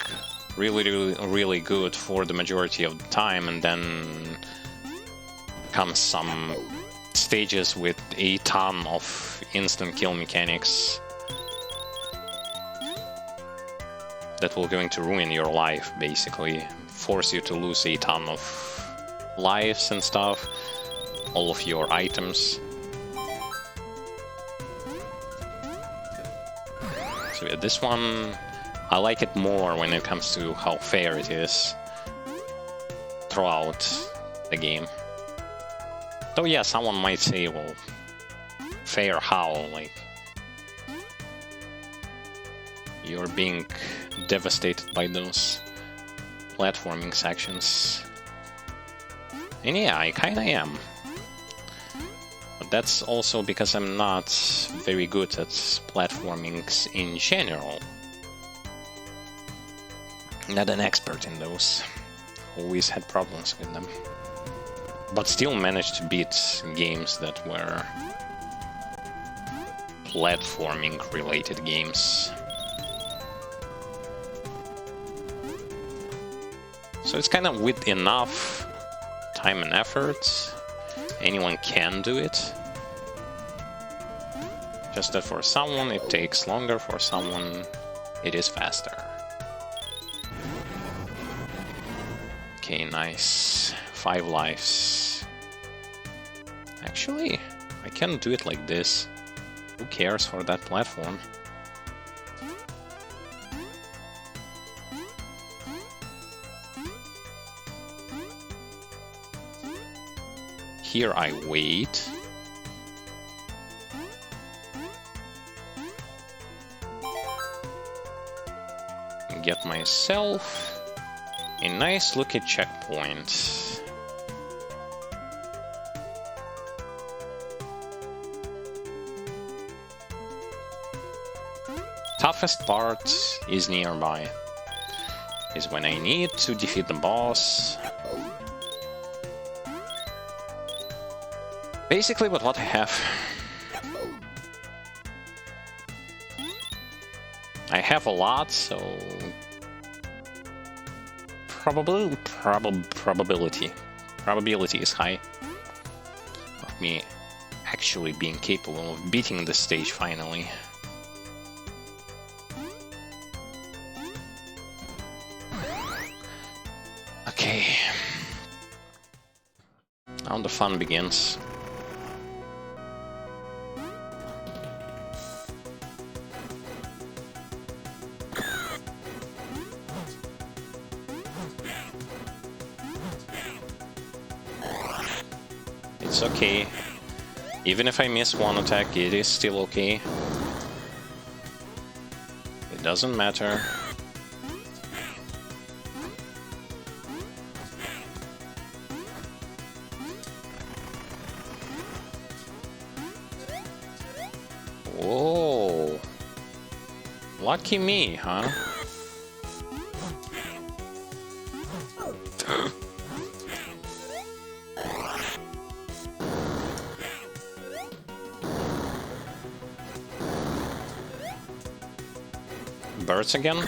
really good for the majority of the time, and then comes some stages with a ton of instant kill mechanics that will going to ruin your life, basically. Force you to lose a ton of lives and stuff, all of your items. So yeah, this one, I like it more when it comes to how fair it is throughout the game. Though yeah, someone might say, well, fair how? Like, you're being devastated by those platforming sections. And yeah, I kinda am. But that's also because I'm not very good at platformings in general. Not an expert in those. Always had problems with them. But still managed to beat games that were platforming related games. So it's kind of with enough time and effort, anyone can do it. Just that for someone it takes longer, for someone it is faster. Okay, nice. 5 lives. Actually, I can do it like this. Who cares for that platform? Here I wait. Get myself A nice looking checkpoint. Toughest part is nearby. Is when I need to defeat the boss. Basically, with what I have. I have a lot, so probability is high of me actually being capable of beating the stage finally. Okay, now the fun begins. It's okay. Even if I miss one attack, it is still okay. It doesn't matter. Whoa. Lucky me, huh? Birds again?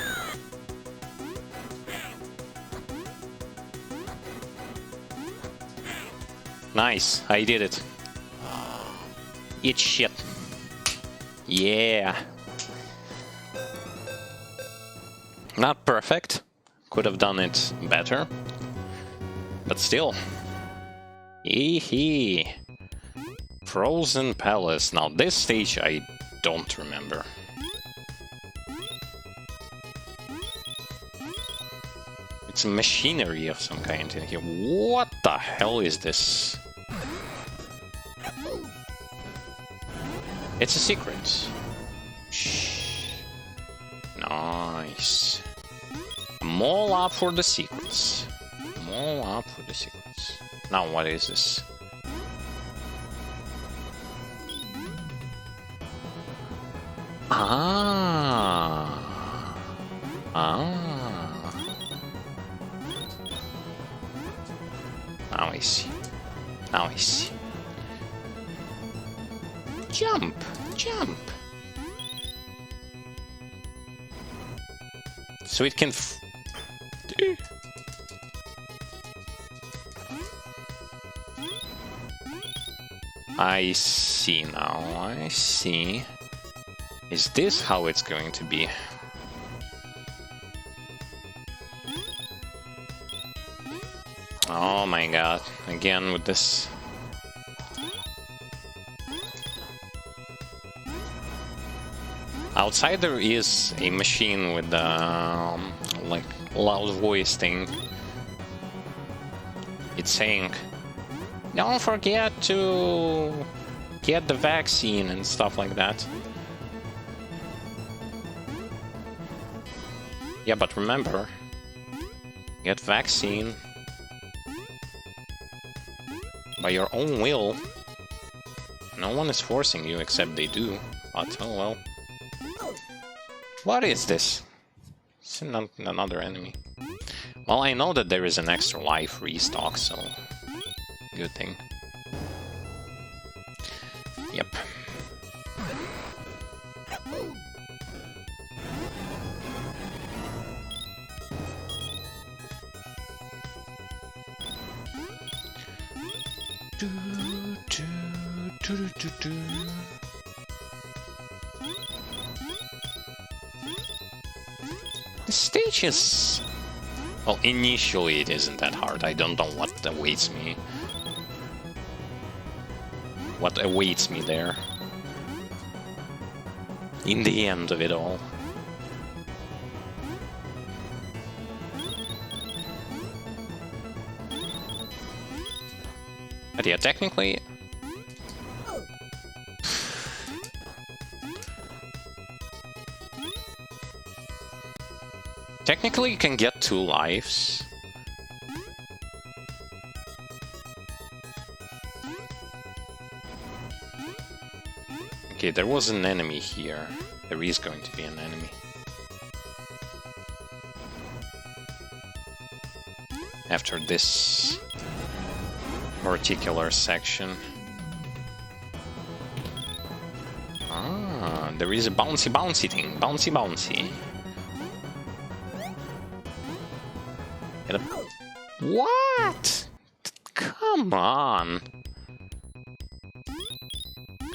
Nice, I did it. Eat shit. Yeah. Not perfect. Could have done it better. But still. Eehee. Frozen Palace. Now this stage I don't remember. It's machinery of some kind in here. What the hell is this? It's a secret. Shh. Nice. I'm all up for the secrets. I'm all up for the secrets. Now what is this? Ah. Now I see. Now I see. Jump! Jump! So it can I see now, I see. Is this how it's going to be? Oh my god, again with this. Outside there is a machine with like loud voice thing. It's saying, don't forget to get the vaccine and stuff like that. Yeah, but remember, get vaccine by your own will. No one is forcing you except they do, but oh well. What is this? It's another enemy. Well, I know that there is an extra life restock, so good thing. Yep. The stage is... well, initially it isn't that hard. I don't know what awaits me. What awaits me there. In the end of it all. But yeah, technically... technically you can get 2 lives, Okay, there was an enemy here. There is going to be an enemy. After this particular section. Ah, there is a bouncy thing. Bouncy. What? Come on.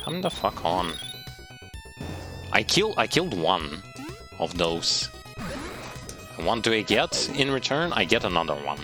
Come the fuck on. I killed one of those. And what do I get in return? I get another one.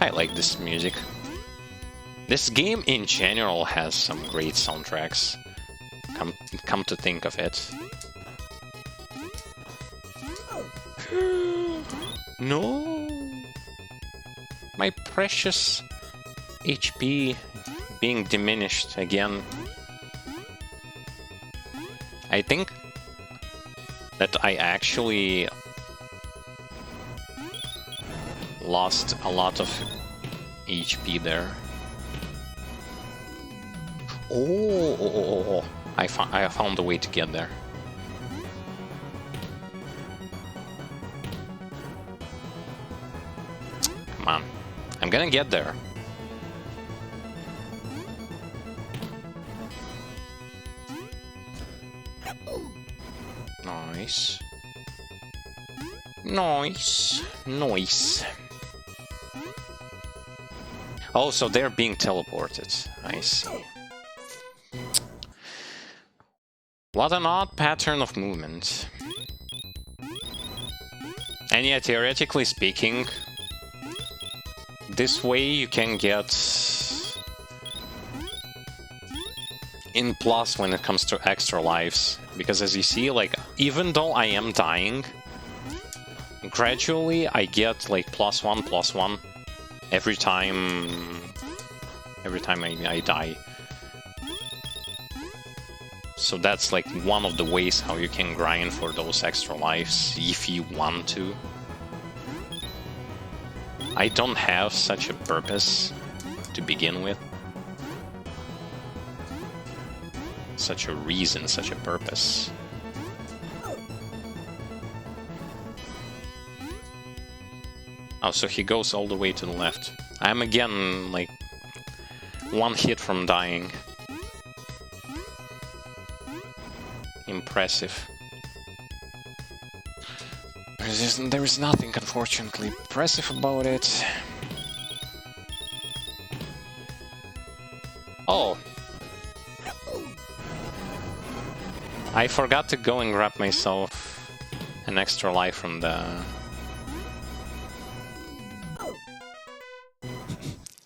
I like this music. This game in general has some great soundtracks. Come to think of it. No! My precious HP being diminished again. I think that I actually lost a lot of HP there. Oh. I found a way to get there. Come on. I'm gonna get there. Nice. Nice. Oh, so they're being teleported. I see. What an odd pattern of movement. And yet, theoretically speaking, this way you can get in plus when it comes to extra lives. Because as you see, like, even though I am dying, gradually I get like +1/+1 every time I die. So that's like one of the ways how you can grind for those extra lives, if you want to. I don't have such a purpose to begin with. Such a reason, such a purpose. Oh, so he goes all the way to the left. I'm again, like, one hit from dying. Impressive. There is nothing, unfortunately, impressive about it. Oh! I forgot to go and grab myself an extra life from the...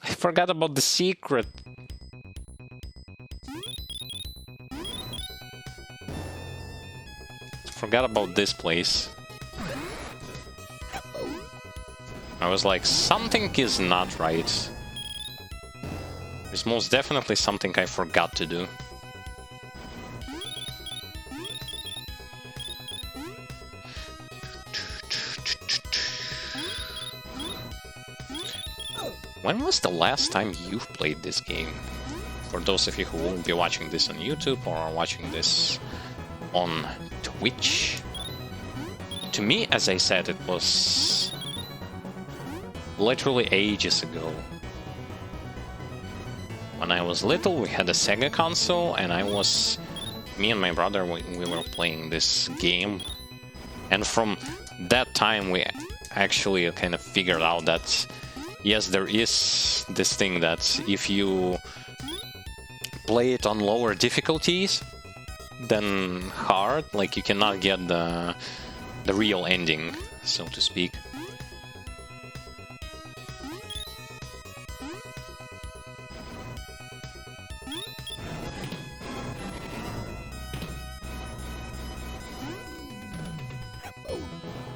I forgot about the secret! Forgot about this place. I was like, something is not right. There's most definitely something I forgot to do. When was the last time you've played this game? For those of you who won't be watching this on YouTube or are watching this on Twitch. To me, as I said, it was literally ages ago. When I was little, we had a Sega console, and me and my brother, we were playing this game. And from that time, we actually kind of figured out that, yes, there is this thing that if you play it on lower difficulties than hard, like, you cannot get the real ending, so to speak.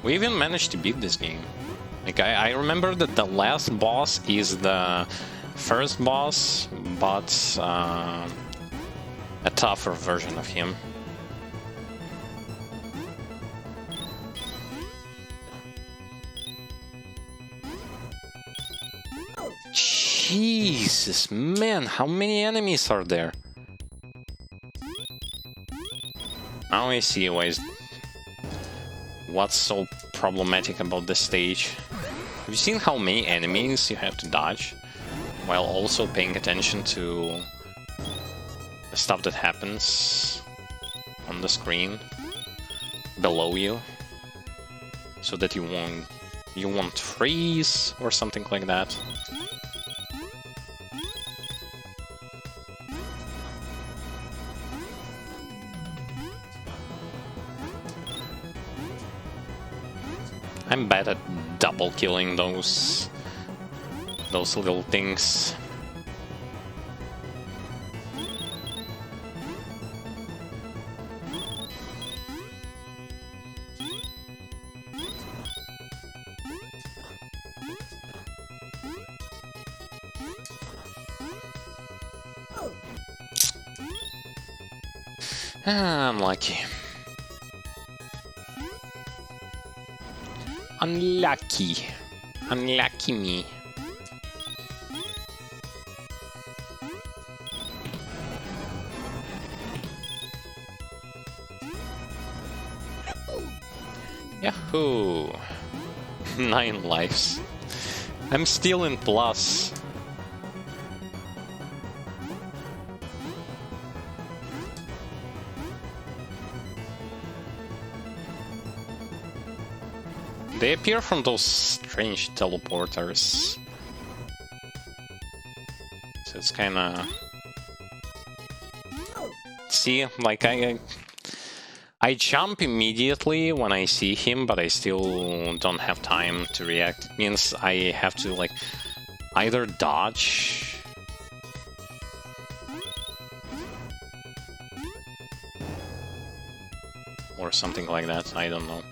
We even managed to beat this game. Like, I remember that the last boss is the first boss, but a tougher version of him. Jesus, man, how many enemies are there? Now I see what's so problematic about this stage. Have you seen how many enemies you have to dodge, while also paying attention to the stuff that happens on the screen below you, so that you won't freeze or something like that? I'm bad at double killing those little things. I'm lucky. Unlucky. Unlucky me. Yahoo! 9 lives. I'm still in plus. They appear from those strange teleporters. So it's kinda... See, like I jump immediately when I see him, but I still don't have time to react. It means I have to, like, either dodge... or something like that, I don't know.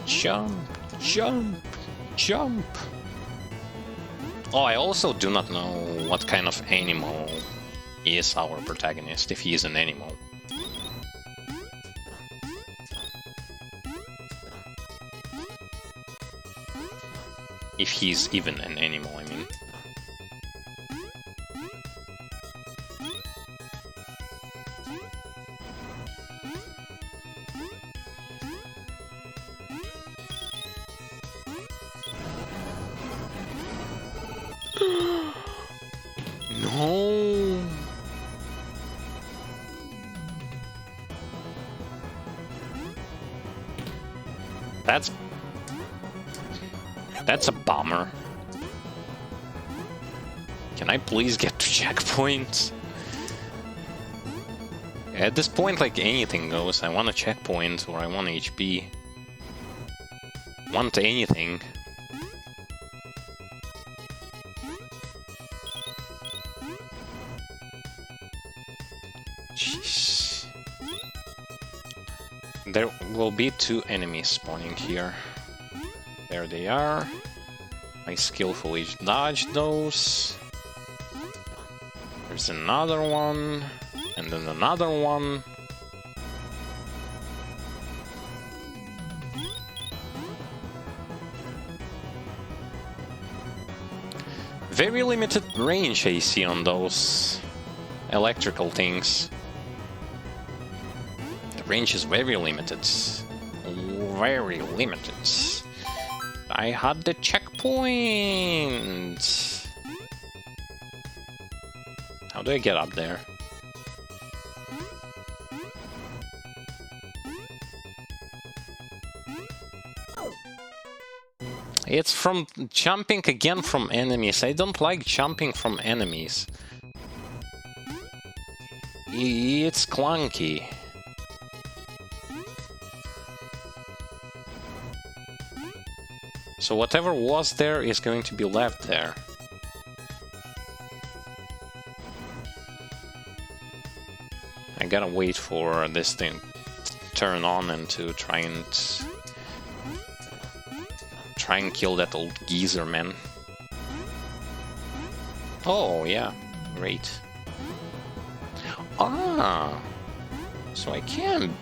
Jump, jump, jump. Oh, I also do not know what kind of animal is our protagonist, if he is an animal. If he's even an animal, I mean. No. That's a bummer. Can I please get to checkpoint? At this point, like, anything goes. I want a checkpoint or I want HP. Want anything. Jeez. There will be 2 enemies spawning here. There they are. I skillfully dodged those. There's another one. And then another one. Very limited range I see on those electrical things. The range is very limited. Very limited. I had the checkpoint! How do I get up there? It's from jumping again from enemies. I don't like jumping from enemies. It's clunky. So whatever was there is going to be left there. I gotta wait for this thing to turn on and to try and kill that old geezer, man. Oh, yeah. Great. Ah! So I can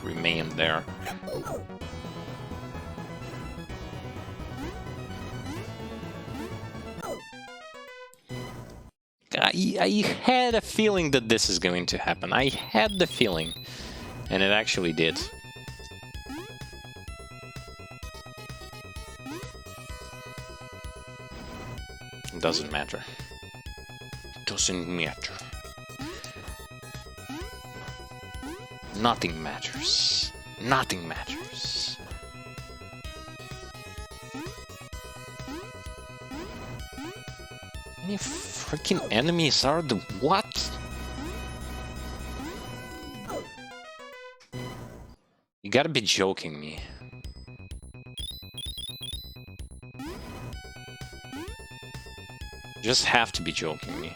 remain there. I had a feeling that this is going to happen. I had the feeling. And it actually did. Doesn't matter. Doesn't matter. Nothing matters. Nothing matters. Any freaking enemies are the what? You gotta be joking me. You just have to be joking me.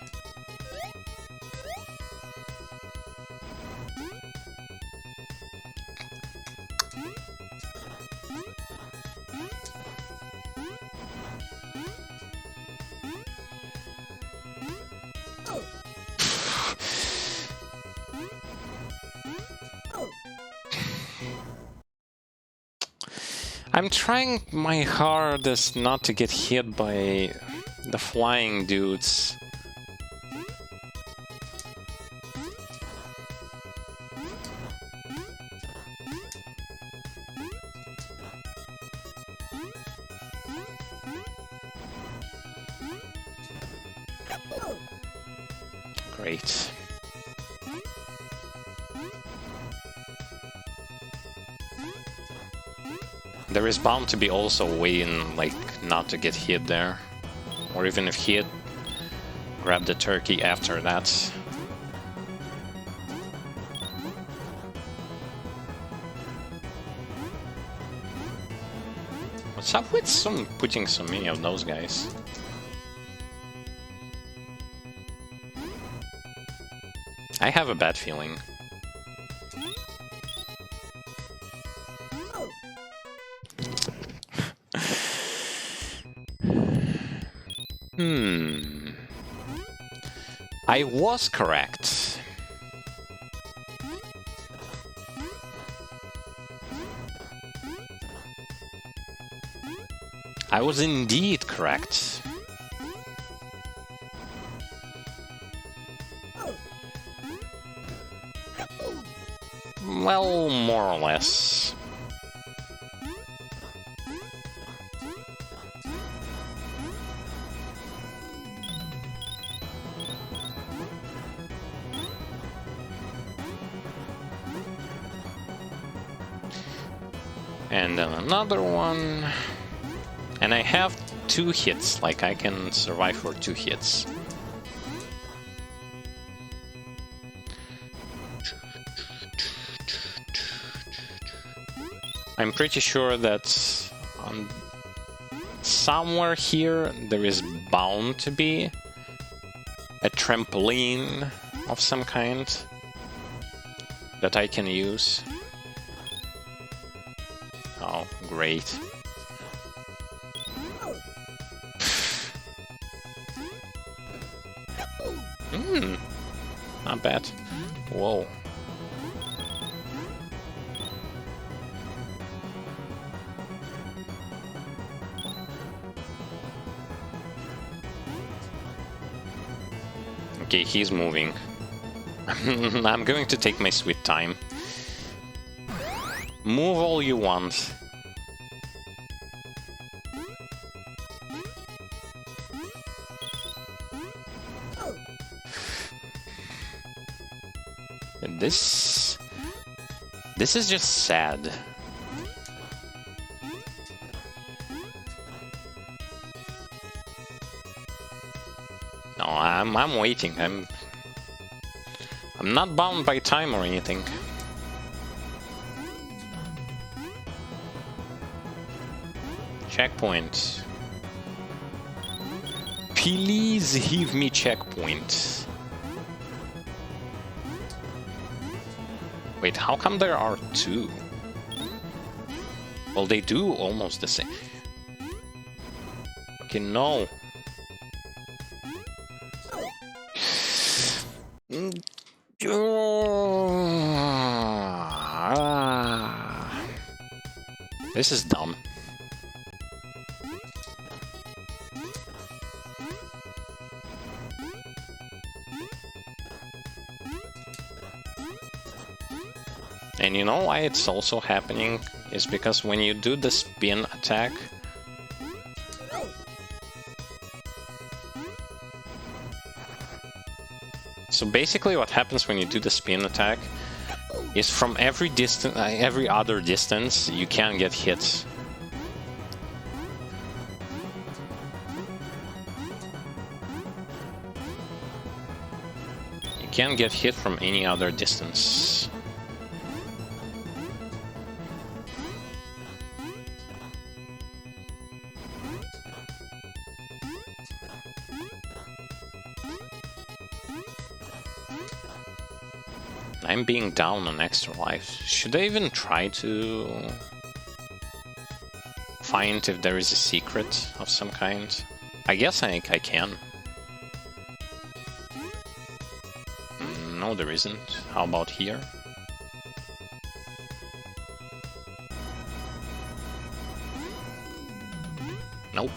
I'm trying my hardest not to get hit by the flying dudes. Great. There is bound to be also a way in, like, not to get hit there. Or even if hit, grab the turkey after that. What's up with putting so many of those guys? I have a bad feeling. I was correct. I was indeed correct. Well, more or less. And then another one. And I have 2 hits, like I can survive for 2 hits. I'm pretty sure that somewhere here there is bound to be a trampoline of some kind that I can use. Oh, great. Not bad. Whoa. Okay, he's moving. I'm going to take my sweet time. Move all you want. And this is just sad. I'm waiting. I'm not bound by time or anything. Checkpoint. Please give me checkpoint. Wait, how come there are two? Well, they do almost the same. Okay, no. This is dumb. And you know why it's also happening? Is because when you do the spin attack, so basically what happens when you do the spin attack is from every distance, every other distance, you can get hit. You can get hit from any other distance. I'm being down on extra life. Should I even try to find if there is a secret of some kind? I guess I can. No, there isn't. How about here? Nope.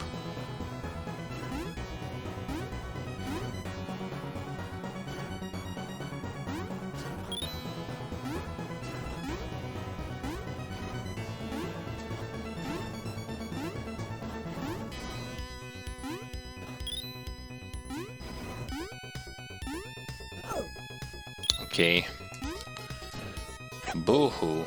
Okay. Boo-hoo.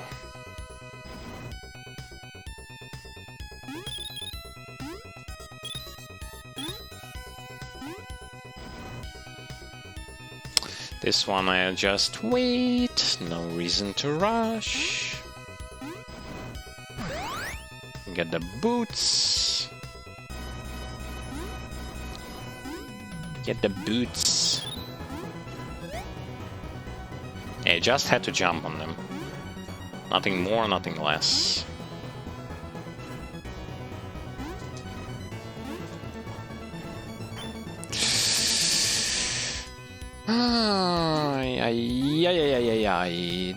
This one I just wait, no reason to rush. Get the boots. Get the boots. I just had to jump on them. Nothing more, nothing less.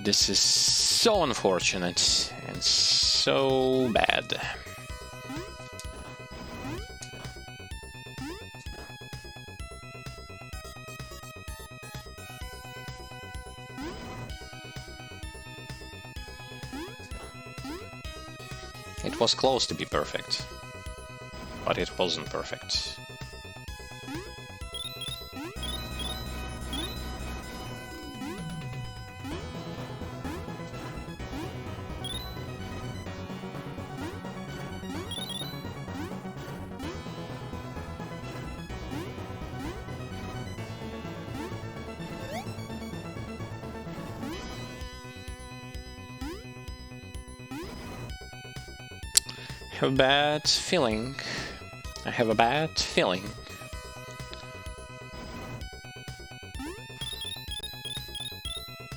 This is so unfortunate and so bad. It was close to be perfect, but it wasn't perfect. I have a bad feeling. I have a bad feeling.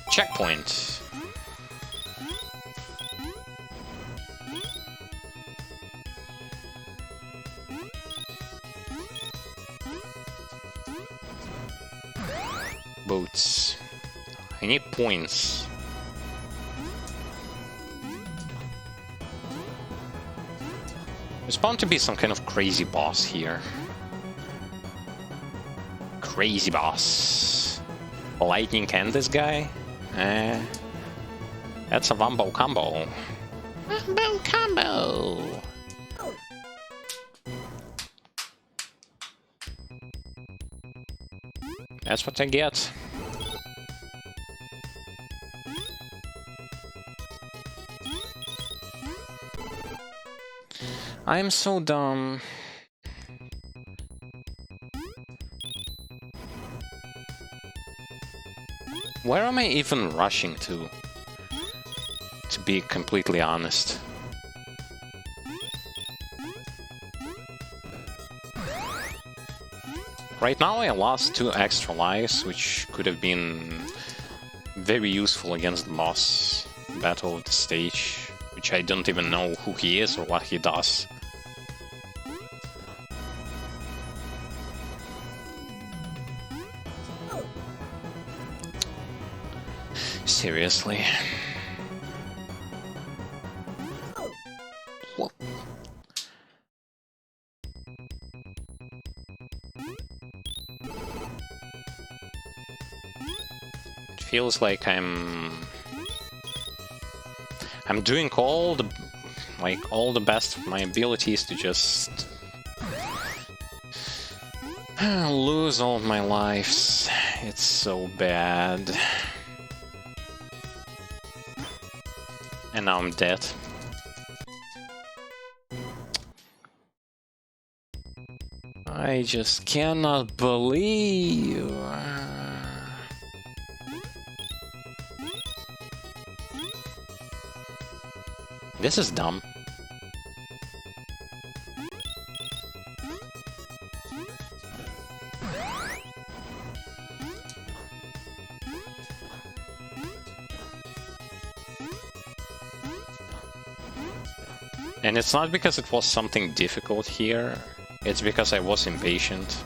Checkpoint. Boots. I need points. There's bound to be some kind of crazy boss here. Crazy boss. Lightning and this guy? That's a wombo combo. Wombo combo! That's what I get. I'm so dumb. Where am I even rushing to be completely honest? Right now I lost 2 extra lives, which could have been very useful against the boss battle of the stage, which I don't even know who he is or what he does. Seriously. What? It feels like I'm doing all the best of my abilities to just lose all of my lives. It's so bad. And now I'm dead. I just cannot believe. This is dumb. And it's not because it was something difficult here, it's because I was impatient.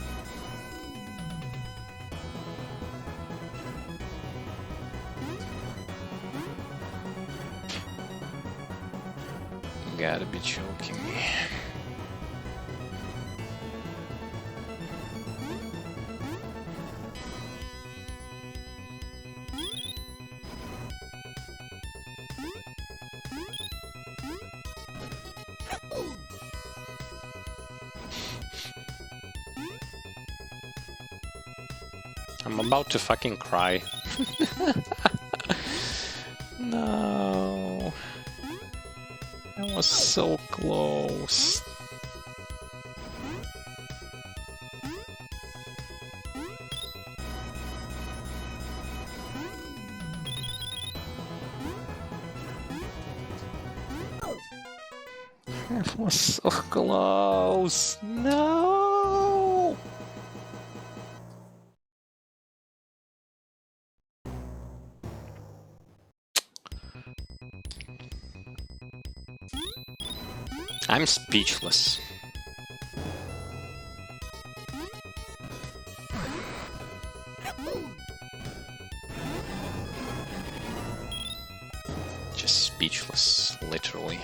Gotta be joking me. I'm about to fucking cry. No. That was so close. That was so close. No. I'm speechless. Just speechless, literally.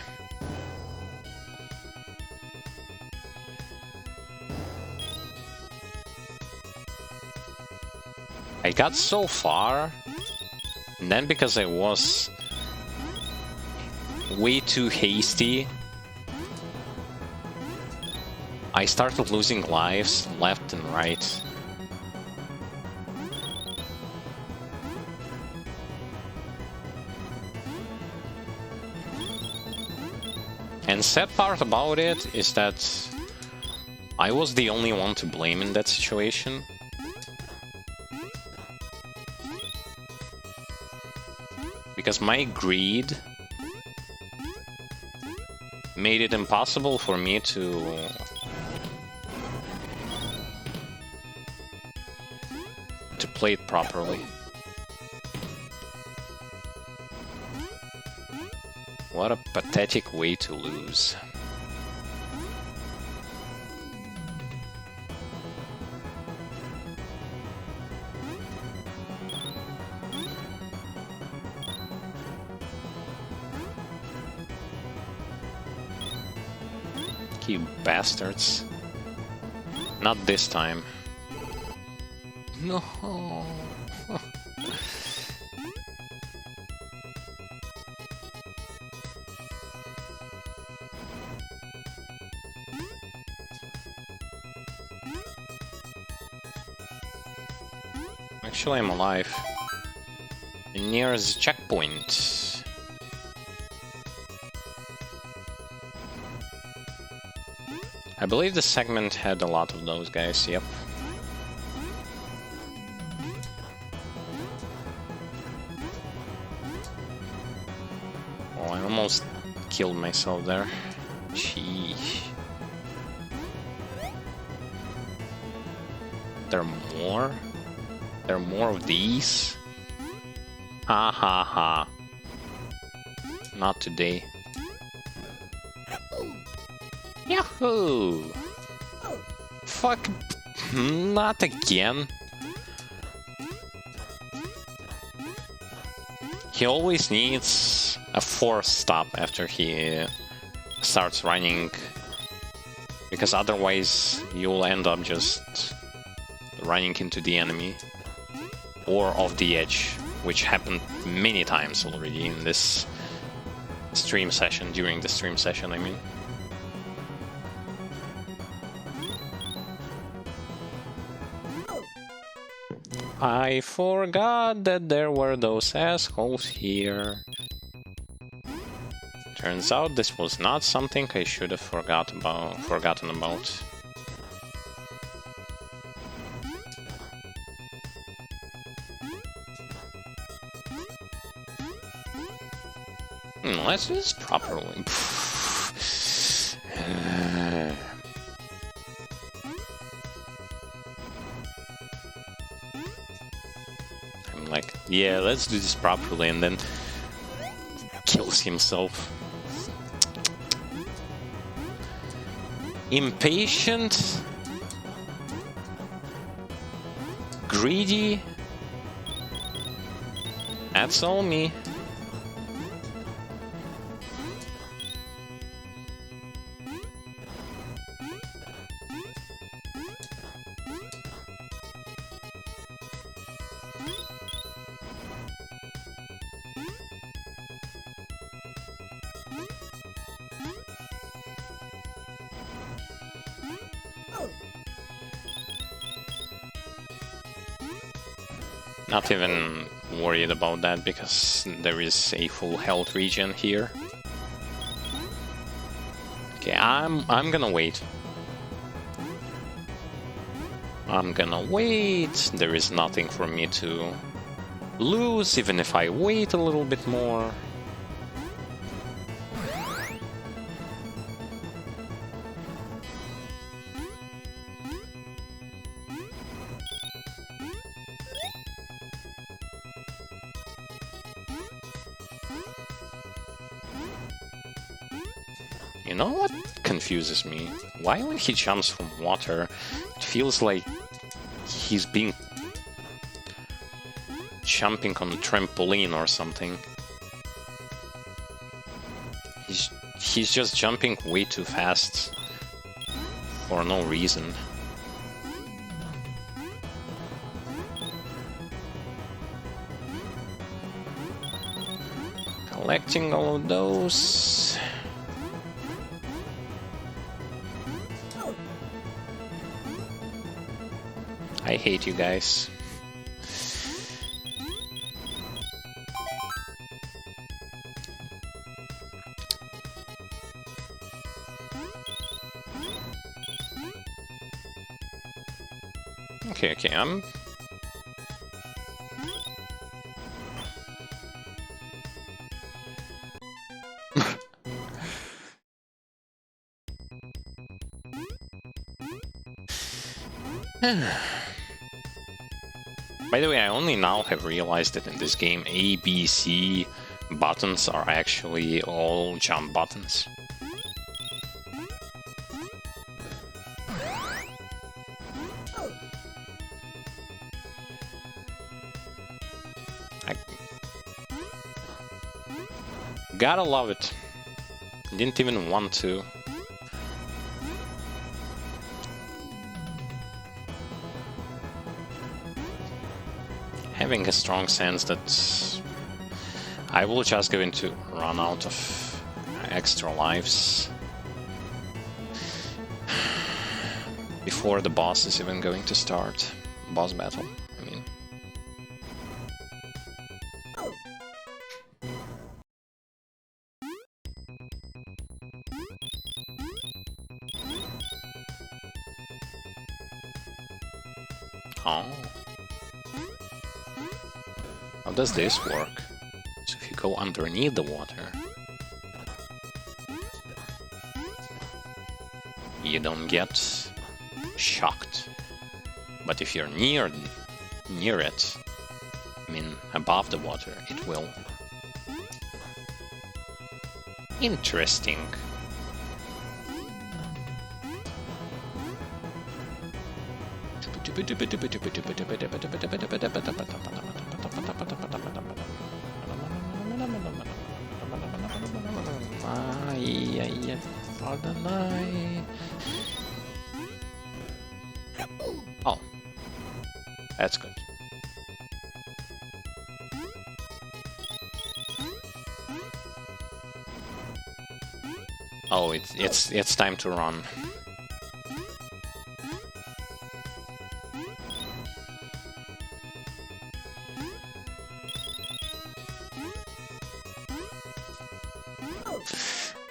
I got so far, and then because I was way too hasty, I started losing lives left and right. And sad part about it is that I was the only one to blame in that situation. Because my greed made it impossible for me to play it properly. What a pathetic way to lose. You bastards. Not this time. No. Actually, I'm alive. Nearest checkpoint. I believe the segment had a lot of those guys, yep. I almost killed myself there. Sheesh. There are more? There are more of these? Ha ha ha. Not today. Yahoo! Fuck. Not again. He always needs a forced stop after he starts running, because otherwise you'll end up just running into the enemy or off the edge, which happened many times already in this stream session, during the stream session, I mean. I forgot that there were those assholes here. Turns out this was not something I should have forgotten about. Let's do this properly. I'm like, yeah, let's do this properly, and then kills himself. Impatient, greedy, that's all me. Not even worried about that, because there is a full health regen here. Okay, I'm gonna wait. I'm gonna wait. There is nothing for me to lose, even if I wait a little bit more. You know what confuses me? Why when he jumps from water, it feels like he's being jumping on a trampoline or something. He's just jumping way too fast for no reason. Collecting all of those. I hate you guys. Okay, I'm... By the way, I only now have realized that in this game A, B, C buttons are actually all jump buttons. I gotta love it. Didn't even want to. Having a strong sense that I will just going to run out of extra lives before the boss is even going to start. Boss battle, I mean. Oh. How does this work? So if you go underneath the water... you don't get shocked. But if you're near it, I mean above the water, it will. Interesting. Oh, that's good. Oh, it's time to run.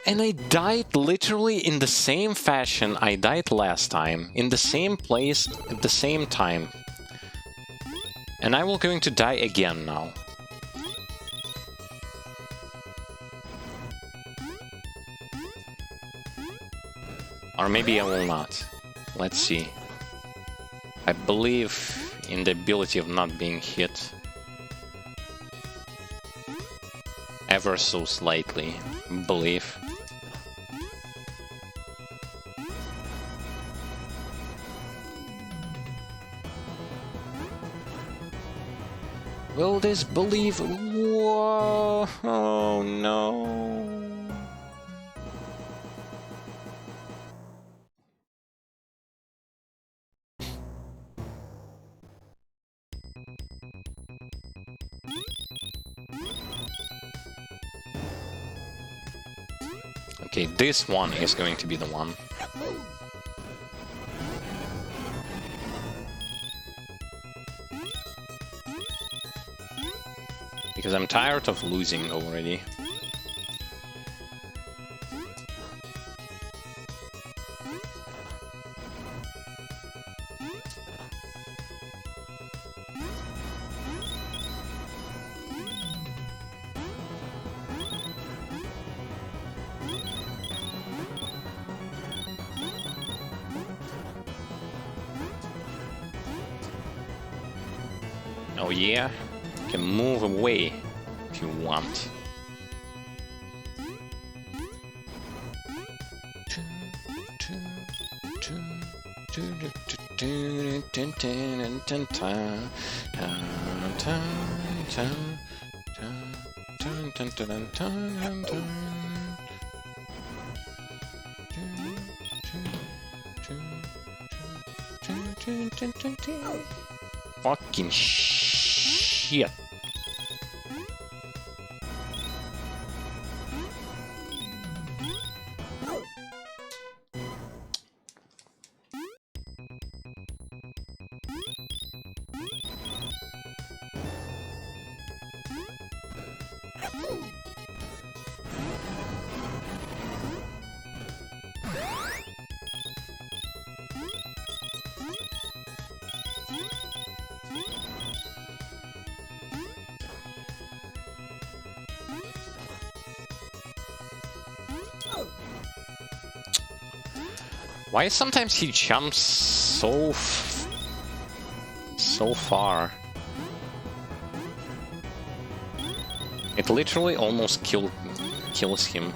And I died literally in the same fashion I died last time, in the same place at the same time. And I will going to die again now. Or maybe I will not. Let's see. I believe in the ability of not being hit. Ever so slightly. Believe. Will this believe? Whoa! Oh no! Okay, this one is going to be the one. Because I'm tired of losing already. Oh yeah? You can move away if you want. Fucking shit. Why sometimes he jumps so far? It literally almost kills him.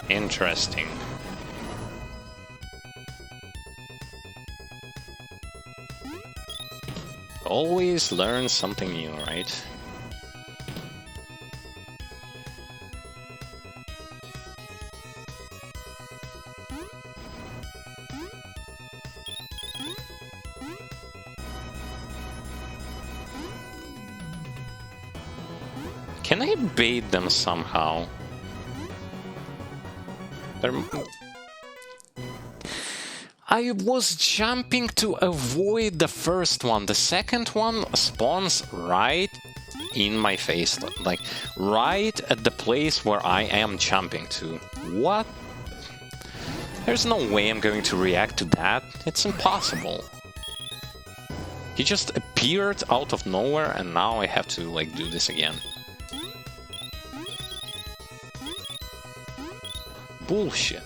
Interesting. Always learn something new, right? Can I bait them somehow? I was jumping to avoid the first one. The second one spawns right in my face, like right at the place where I am jumping to. What? There's no way I'm going to react to that. It's impossible. He just appeared out of nowhere and now I have to, like, do this again. Bullshit.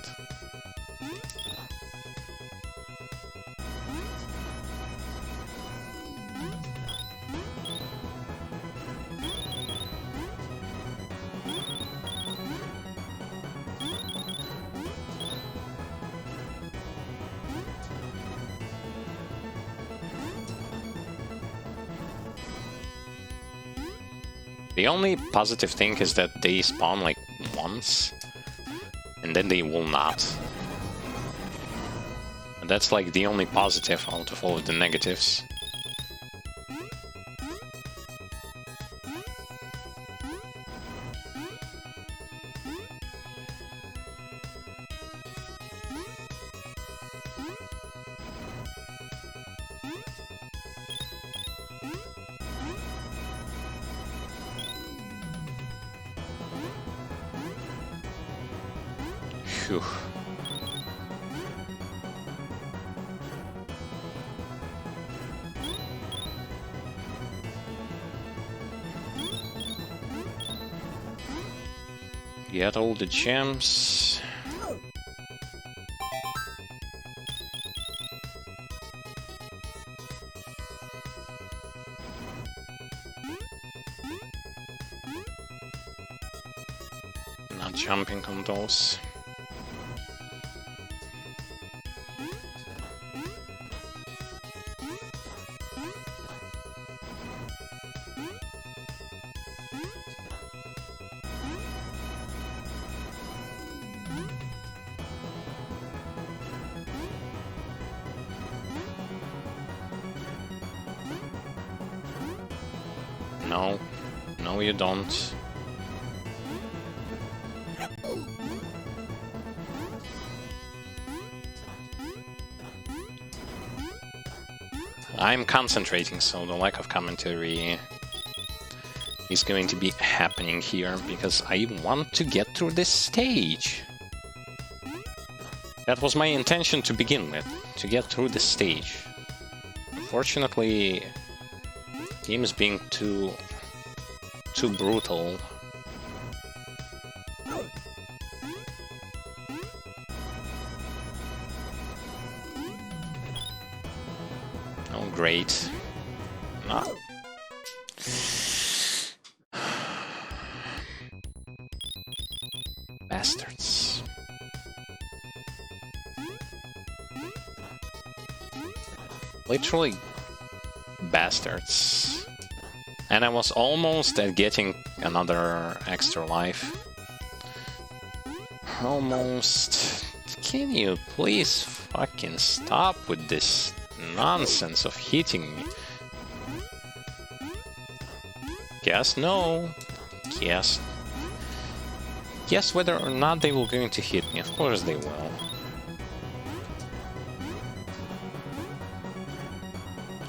The only positive thing is that they spawn like once, and then they will not. And that's like the only positive out of all of the negatives. Phew. Get all the gems. Not jumping on those. No, no you don't. I'm concentrating, so the lack of commentary is going to be happening here, because I want to get through this stage. That was my intention to begin with, to get through this stage. Unfortunately, the game is being too brutal. Oh, great. No. Bastards. Literally bastards. And I was almost at getting another extra life. Almost. Can you please fucking stop with this nonsense of hitting me? Guess no. Guess. Guess whether or not they were going to hit me. Of course they will.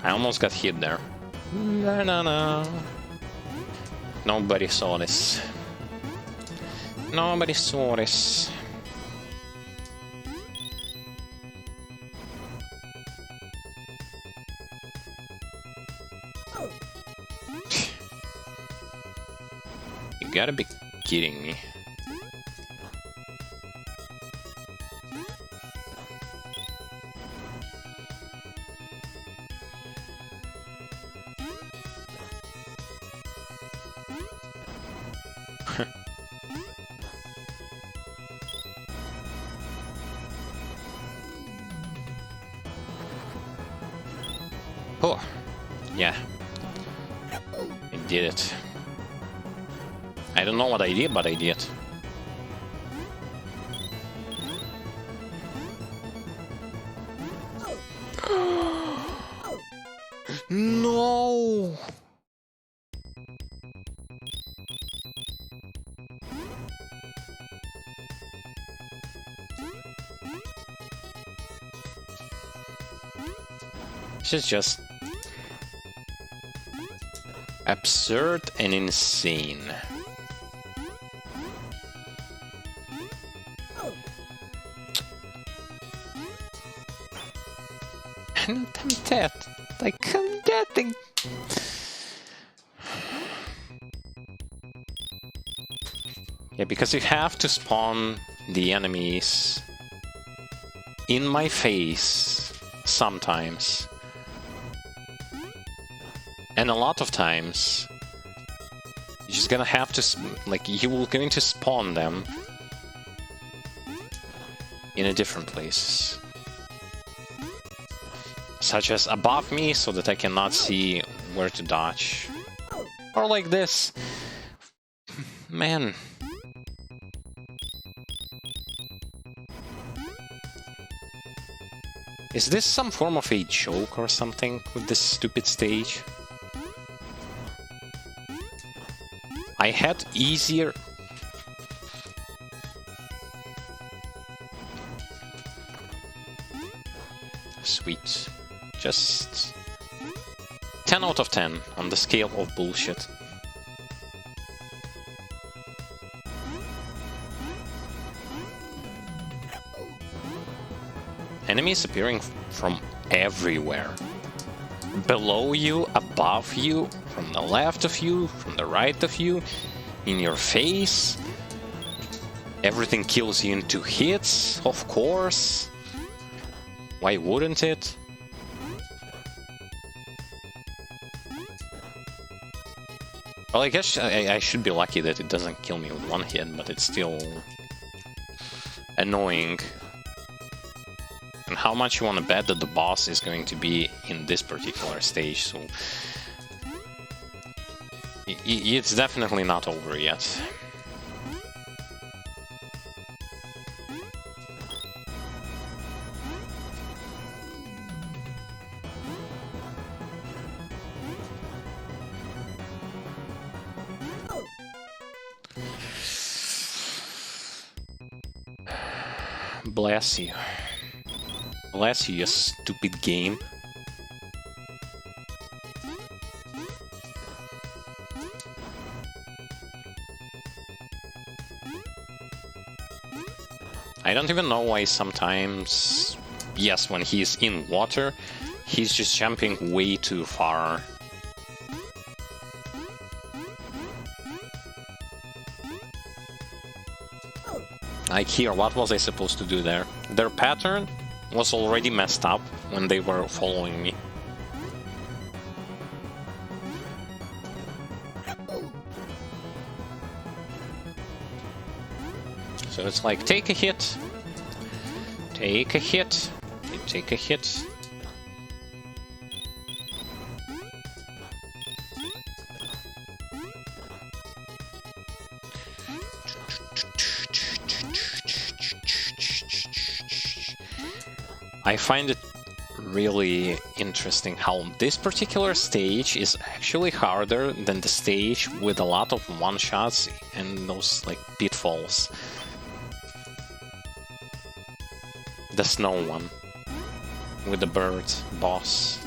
I almost got hit there. No. Nobody saw this. Nobody saw this. You gotta be kidding me. Oh, yeah, I did it. I don't know what I did, but I did. No! This is just absurd and insane. I'm dead. Like, I'm getting... Yeah, because you have to spawn the enemies in my face sometimes. And a lot of times, you're just gonna have to, like, you will going to spawn them in a different places. Such as above me, so that I cannot see where to dodge. Or like this. Man. Is this some form of a joke or something with this stupid stage? I had easier... Sweet. Just... 10 out of 10 on the scale of bullshit. Enemies appearing from everywhere. Below you, above you, from the left of you, from the right of you, in your face. Everything kills you in 2 hits, of course. Why wouldn't it? Well, I guess I should be lucky that it doesn't kill me with 1 hit, but it's still annoying. And how much you want to bet that the boss is going to be in this particular stage, so... It's definitely not over yet. Bless you. Bless you, you stupid game. I don't even know why sometimes... Yes, when he's in water, he's just jumping way too far. Like here, what was I supposed to do there? Their pattern was already messed up when they were following me. So it's like, take a hit, take a hit, take a hit. I find it really interesting how this particular stage is actually harder than the stage with a lot of one-shots and those like pitfalls. The snow one with the bird boss.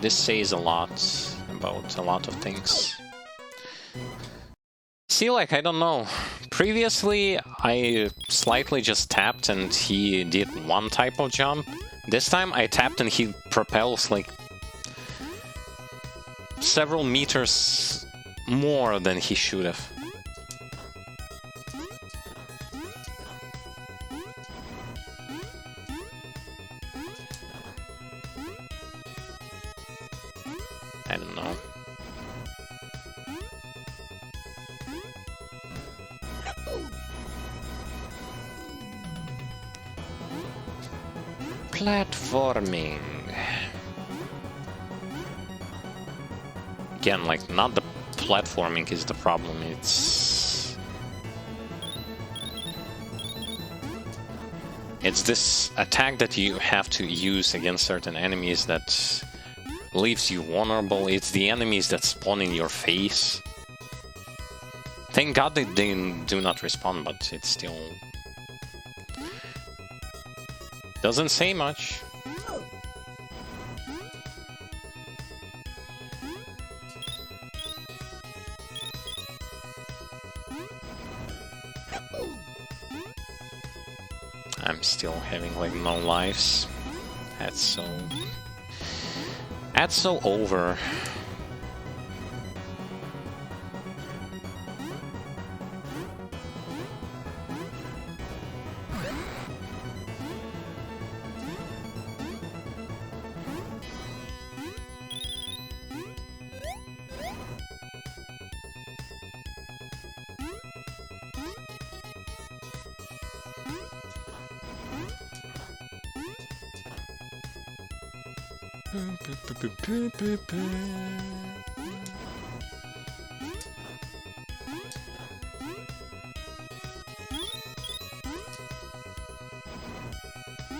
This says a lot about a lot of things. See, like, I don't know. Previously, I slightly just tapped and he did one type of jump. This time I tapped and he propels like several meters more than he should have. I don't know. Platforming. Again, like, not the platforming is the problem, it's this attack that you have to use against certain enemies that leaves you vulnerable. It's the enemies that spawn in your face. Thank God they do not respawn, but it's still... doesn't say much. still having like no lives. That's so over.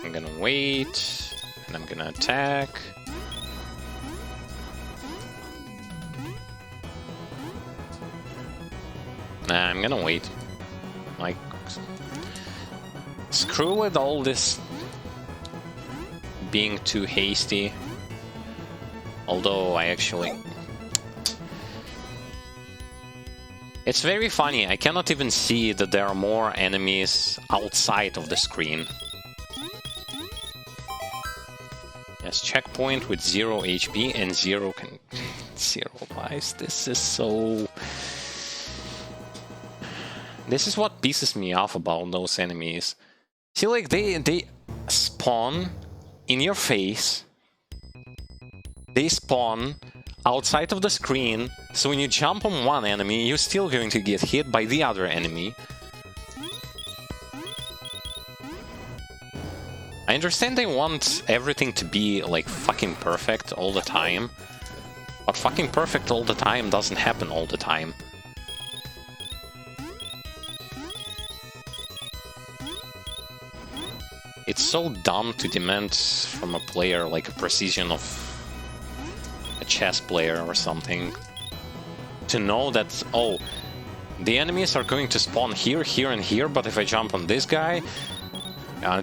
I'm gonna wait, and I'm gonna attack. Nah, I'm gonna wait. Like, screw with all this being too hasty. Although I actually... It's very funny, I cannot even see that there are more enemies outside of the screen. Yes, checkpoint with 0 HP and 0 lives. This is so... This is what pisses me off about those enemies. See, like, they spawn in your face. They spawn outside of the screen, so when you jump on one enemy, you're still going to get hit by the other enemy. I understand they want everything to be, like, fucking perfect all the time, but fucking perfect all the time doesn't happen all the time. It's so dumb to demand from a player, like, a precision of a chess player or something. To know that, oh, the enemies are going to spawn here, here, and here, but if I jump on this guy,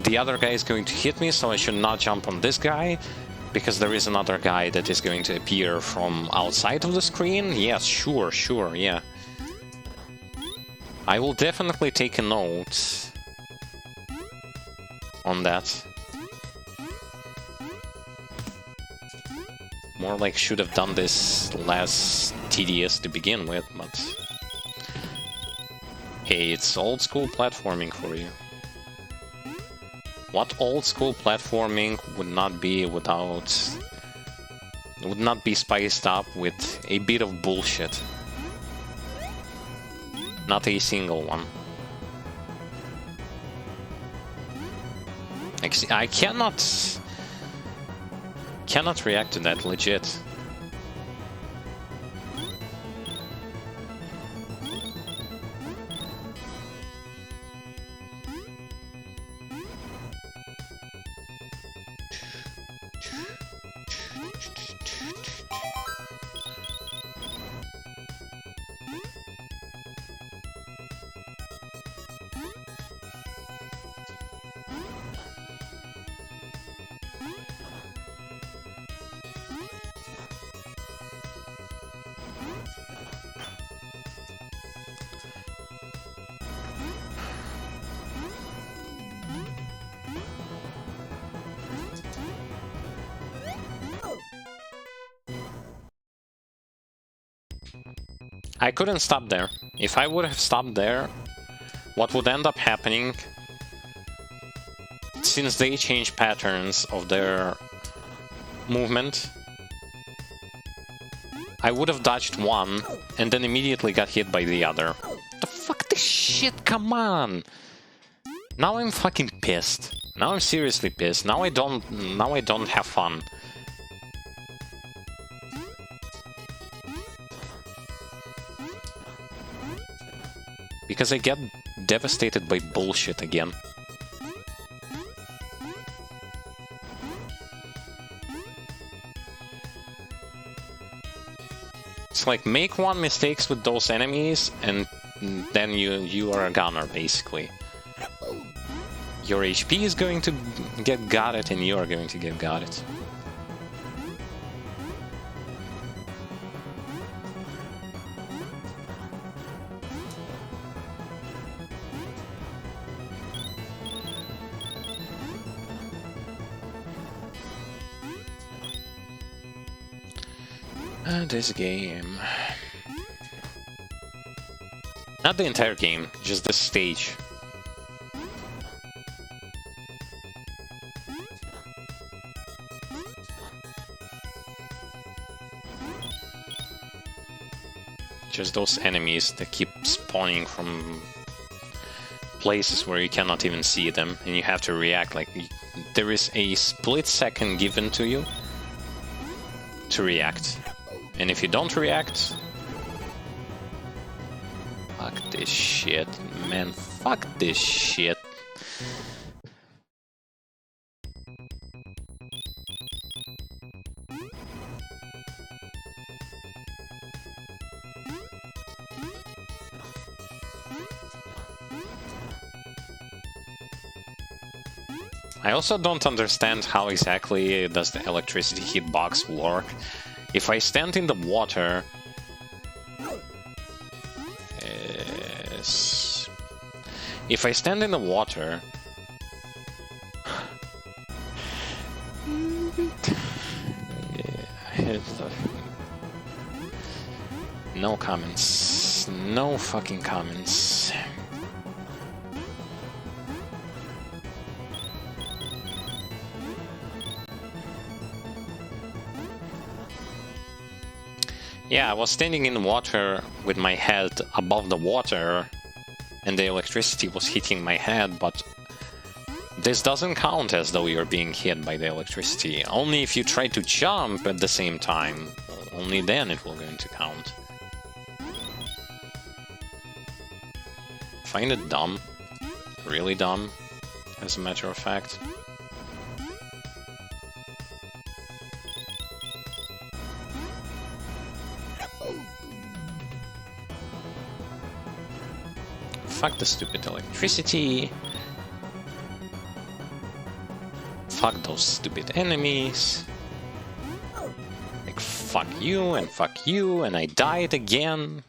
the other guy is going to hit me, so I should not jump on this guy, because there is another guy that is going to appear from outside of the screen? Yes, sure, yeah. I will definitely take a note on that. More like should have done this less tedious to begin with, but... Hey, it's old school platforming for you. What old school platforming would not be without... would not be spiced up with a bit of bullshit. Not a single one. I cannot react to that, legit. I couldn't stop there. If I would have stopped there, what would end up happening, since they changed patterns of their movement, I would have dodged one and then immediately got hit by the other. The fuck this shit, come on! Now I'm fucking pissed. Now I'm seriously pissed. Now I don't have fun. Because I get devastated by bullshit again. It's like, make one mistakes with those enemies, and then you are a gunner, basically. Your HP is going to get gutted, and you are going to get gutted. This game. Not the entire game, just the stage. Just those enemies that keep spawning from places where you cannot even see them, and you have to react. Like, there is a split second given to you to react, and if you don't react, fuck this shit, man, fuck this shit. I also don't understand how exactly does the electricity hitbox work. If I stand in the water... If I stand in the water... No comments. No fucking comments. Yeah, I was standing in the water with my head above the water, and the electricity was hitting my head, but this doesn't count as though you're being hit by the electricity. Only if you try to jump at the same time, only then it will going to count. Find it dumb. Really dumb, as a matter of fact. Fuck the stupid electricity. Fuck those stupid enemies. Like, fuck you, and I died again.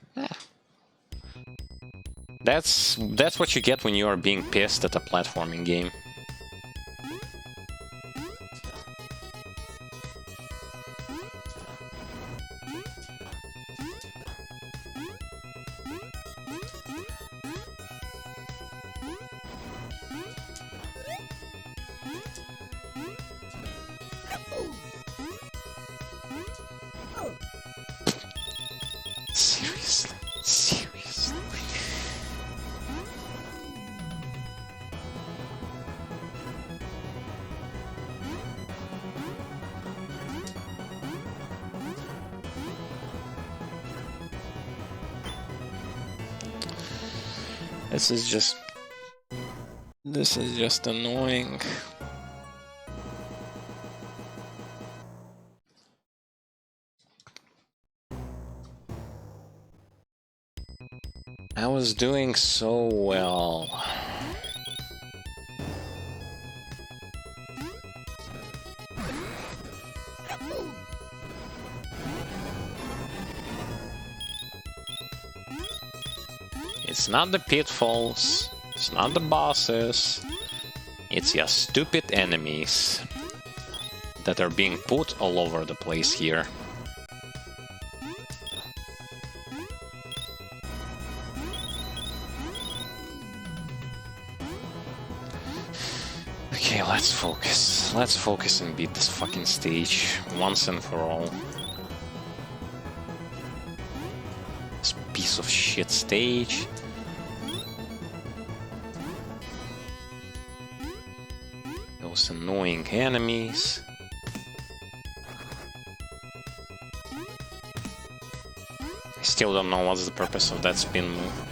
That's what you get when you are being pissed at a platforming game. Seriously. This is just annoying. I was doing so well. It's not the pitfalls, it's not the bosses, it's your stupid enemies that are being put all over the place here. Okay, let's focus. Let's focus and beat this fucking stage once and for all. This piece of shit stage. Those annoying enemies. I still don't know what's the purpose of that spin move.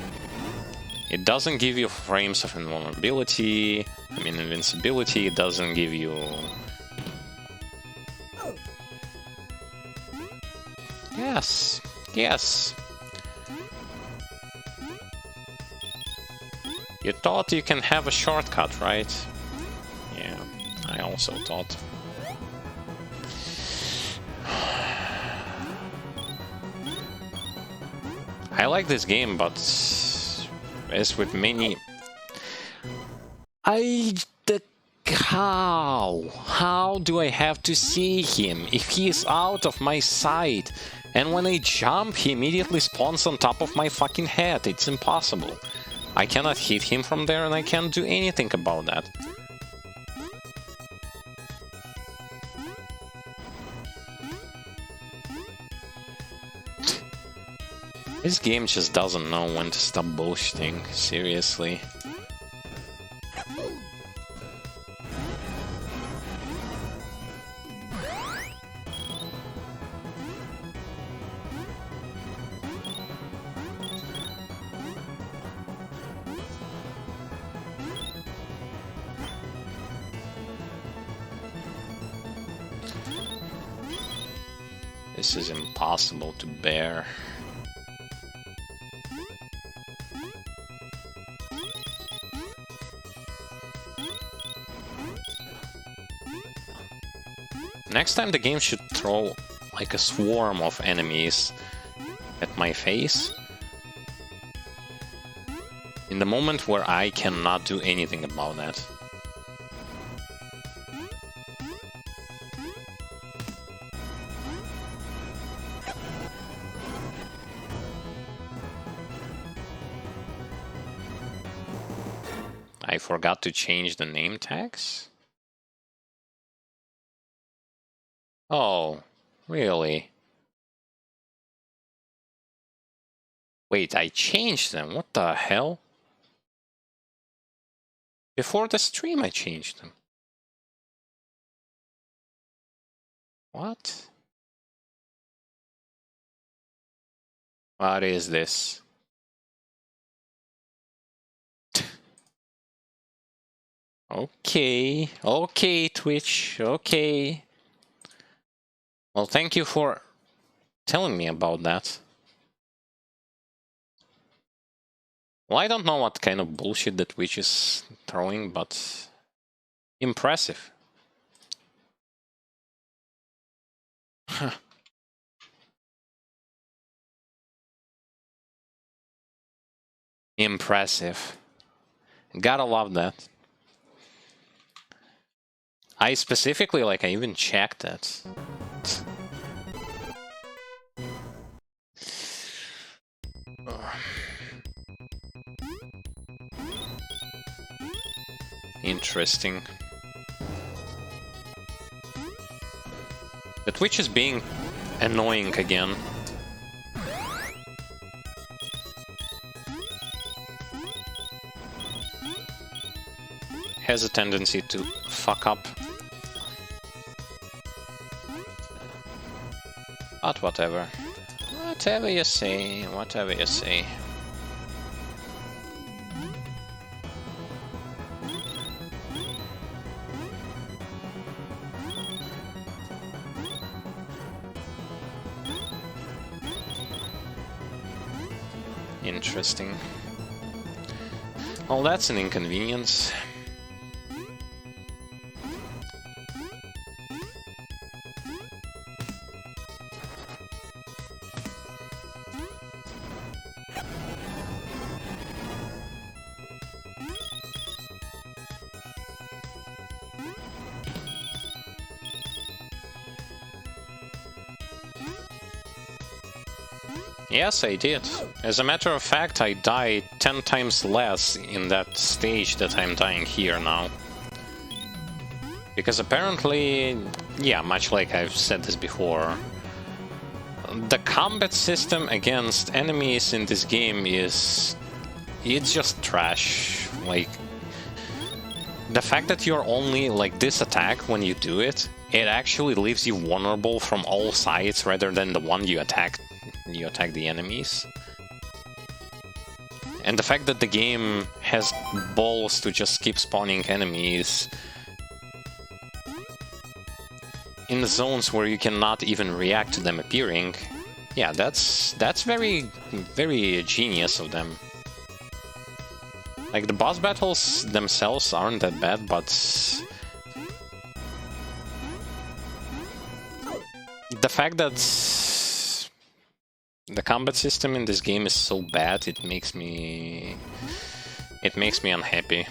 It doesn't give you frames of invulnerability, invincibility, it doesn't give you... Yes, yes. You thought you can have a shortcut, right? Yeah, I also thought. I like this game, but as with many... How do I have to see him if he is out of my sight? And when I jump, he immediately spawns on top of my fucking head. It's impossible. I cannot hit him from there, and I can't do anything about that. This game just doesn't know when to stop bullshitting, seriously. This is impossible to bear. Next time the game should throw like a swarm of enemies at my face in the moment where I cannot do anything about that. I forgot to change the name tags? Oh, really? Wait, I changed them? What the hell? Before the stream I changed them. What? What is this? Okay, okay, Twitch, okay. Well, thank you for telling me about that. Well, I don't know what kind of bullshit that Twitch is throwing, but impressive. Impressive. Gotta love that. I specifically, like, I even checked that. Interesting. The Twitch is being annoying again. Has a tendency to fuck up. But whatever. Whatever you say, whatever you say. Interesting. Well, that's an inconvenience. Yes, I did. As a matter of fact, I died 10 times less in that stage that I'm dying here now. Because apparently, yeah, much like I've said this before, the combat system against enemies in this game is... it's just trash. Like, the fact that you're only like this attack when you do it, it actually leaves you vulnerable from all sides rather than the one you attack the enemies. And the fact that the game has balls to just keep spawning enemies in the zones where you cannot even react to them appearing, yeah, that's very, very genius of them. Like, the boss battles themselves aren't that bad, but the fact that the combat system in this game is so bad, it makes me unhappy.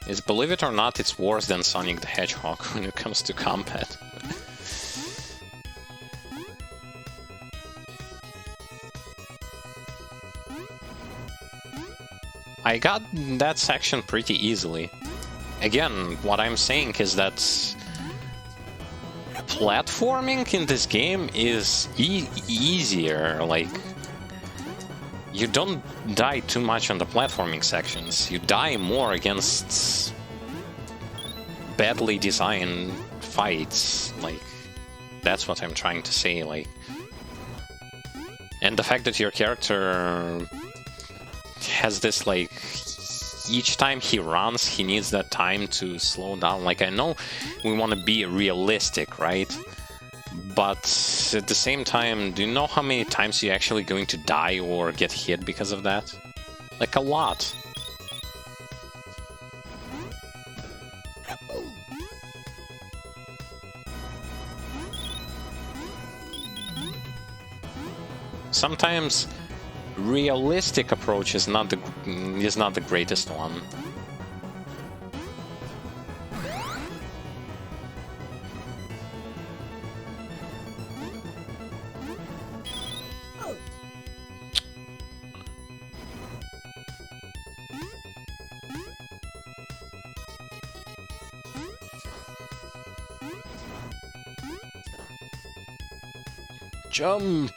is, believe it or not, it's worse than Sonic the Hedgehog when it comes to combat. I got that section pretty easily. Again, what I'm saying is that platforming in this game is easier. Like, you don't die too much on the platforming sections. You die more against badly designed fights. Like, that's what I'm trying to say. Like, and the fact that your character has this, like, each time he runs, he needs that time to slow down. Like, I know we want to be realistic, right? But at the same time, do you know how many times you're actually going to die or get hit because of that? Like, a lot. Sometimes realistic approach is not the greatest one. Jump!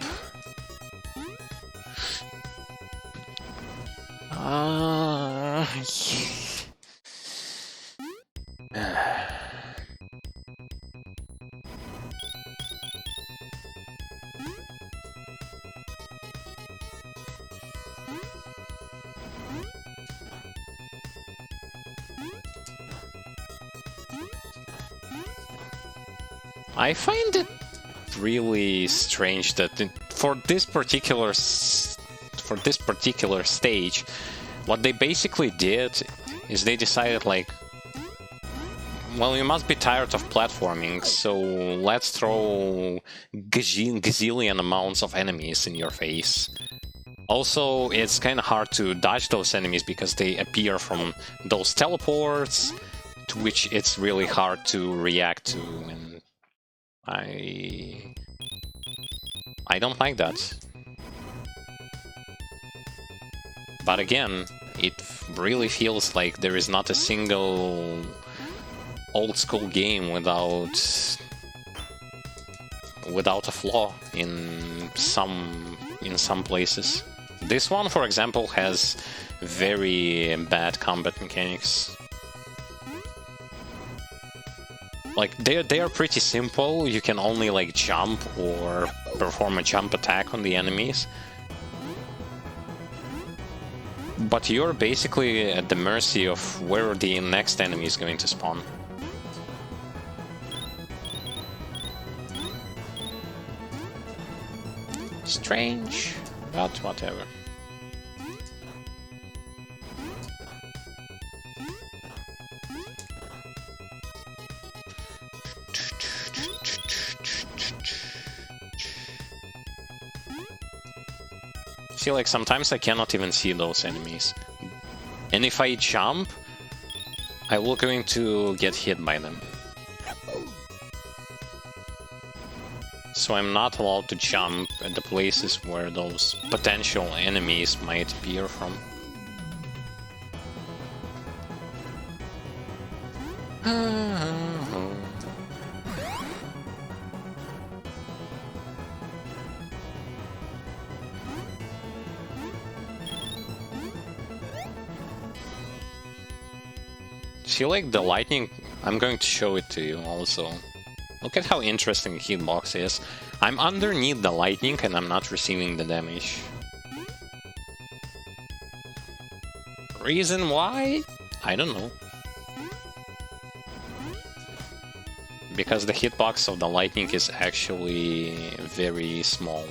I find it really strange that for this particular stage, what they basically did is they decided, like, well, you must be tired of platforming, so let's throw gazillion amounts of enemies in your face. Also, it's kind of hard to dodge those enemies because they appear from those teleports, to which it's really hard to react to, and I don't like that. But again, it really feels like there is not a single old-school game without a flaw in some places. This one, for example, has very bad combat mechanics. Like, they are pretty simple. You can only, like, jump or perform a jump attack on the enemies. But you're basically at the mercy of where the next enemy is going to spawn. Strange, but whatever. See, like, sometimes I cannot even see those enemies. And if I jump, I will going to get hit by them. So I'm not allowed to jump at the places where those potential enemies might appear from. See, like, the lightning, I'm going to show it to you also. Look at how interesting the hitbox is. I'm underneath the lightning and I'm not receiving the damage. Reason why? I don't know. Because the hitbox of the lightning is actually very small.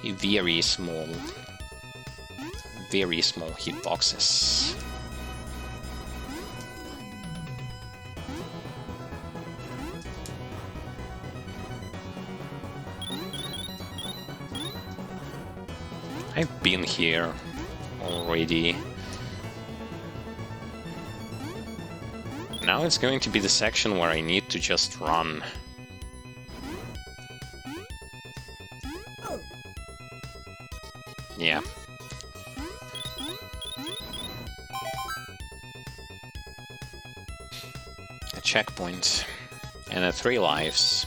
Very small. Very small hitboxes. I've been here already. Now it's going to be the section where I need to just run. Yeah. A checkpoint. And 3 lives.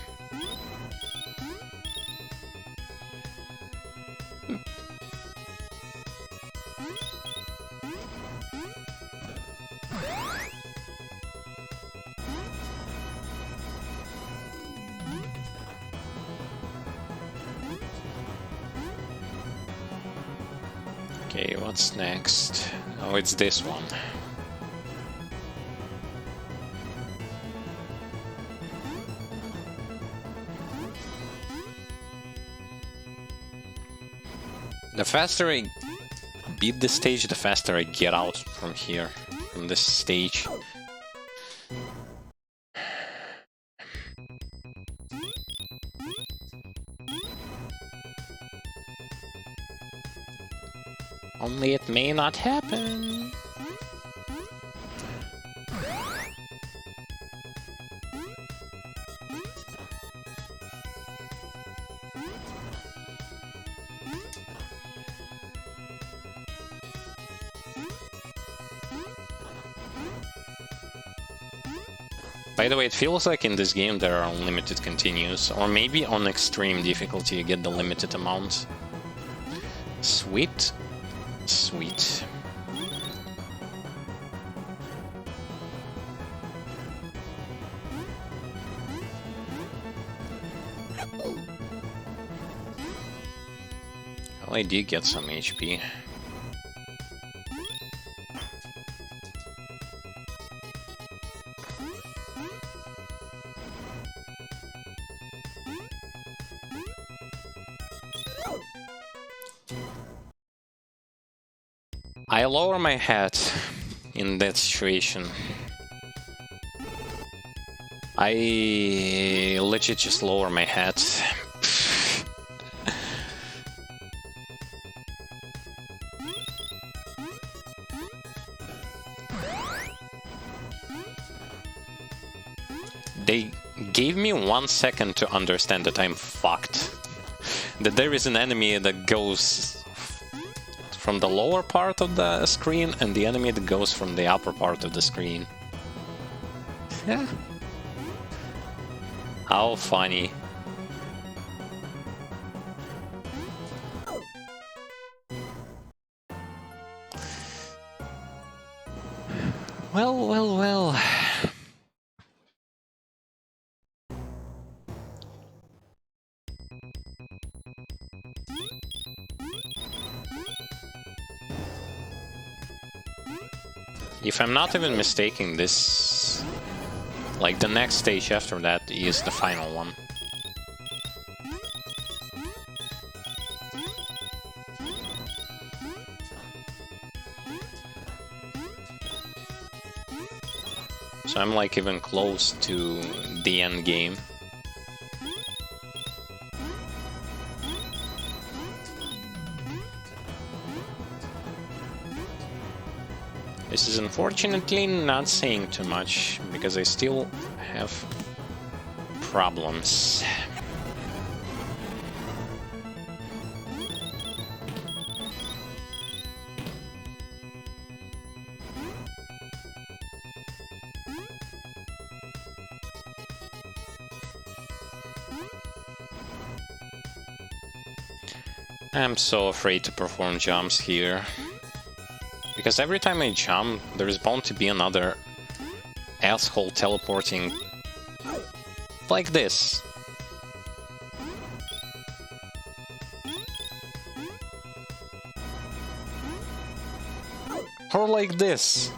Okay, what's next? Oh, it's this one. The faster I beat this stage, the faster I get out from here, from this stage. Only it may not happen. By the way, it feels like in this game there are unlimited continues, or maybe on extreme difficulty you get the limited amount. Sweet. Sweet. Well, I did get some HP. I lower my head in that situation. I legit just lower my head. They gave me 1 second to understand that I'm fucked. That there is an enemy that goes from the lower part of the screen and the enemy that goes from the upper part of the screen. Yeah. How funny. Well, well, well. If I'm not even mistaken, this... like, the next stage after that is the final one. So I'm, like, even close to the end game. This is unfortunately not saying too much, because I still have problems. I'm so afraid to perform jumps here. Because every time I jump, there is bound to be another asshole teleporting like this. Or like this.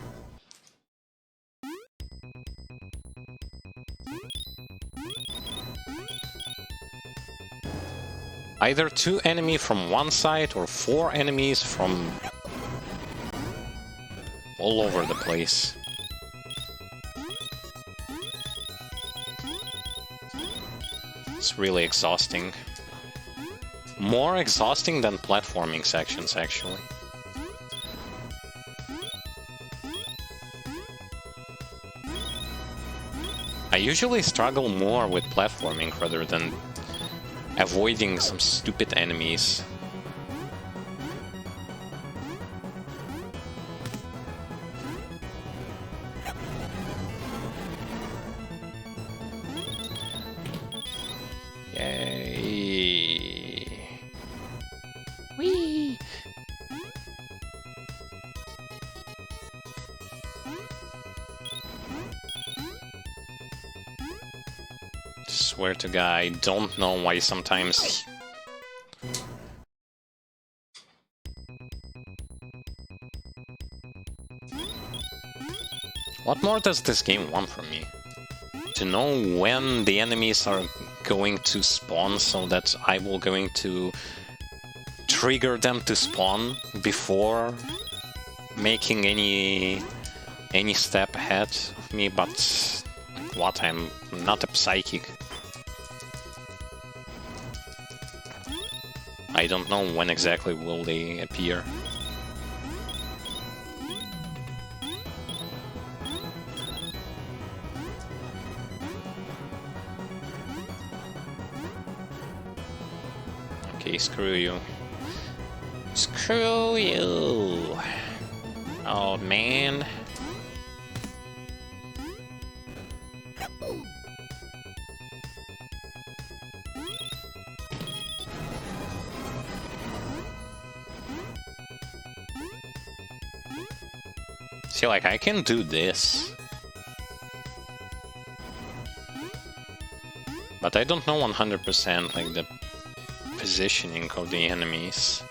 Either 2 enemies from one side or 4 enemies from all over the place. It's really exhausting. More exhausting than platforming sections, actually. I usually struggle more with platforming rather than avoiding some stupid enemies. Yay! Whee! Swear to God, I don't know why sometimes... What more does this game want from me? To know when the enemies are going to spawn so that I will going to trigger them to spawn before making any step ahead of me, but what, I'm not a psychic. I don't know when exactly will they appear. Okay, screw you. Screw you! Oh man. See, like, I can do this. But I don't know 100% like the positioning of the enemies.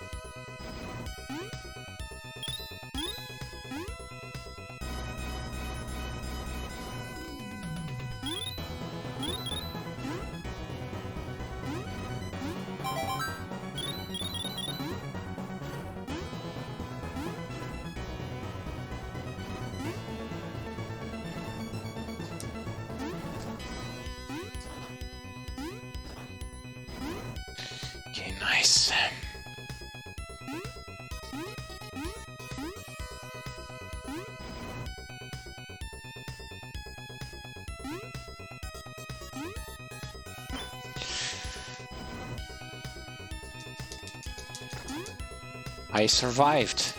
Okay, nice. I survived.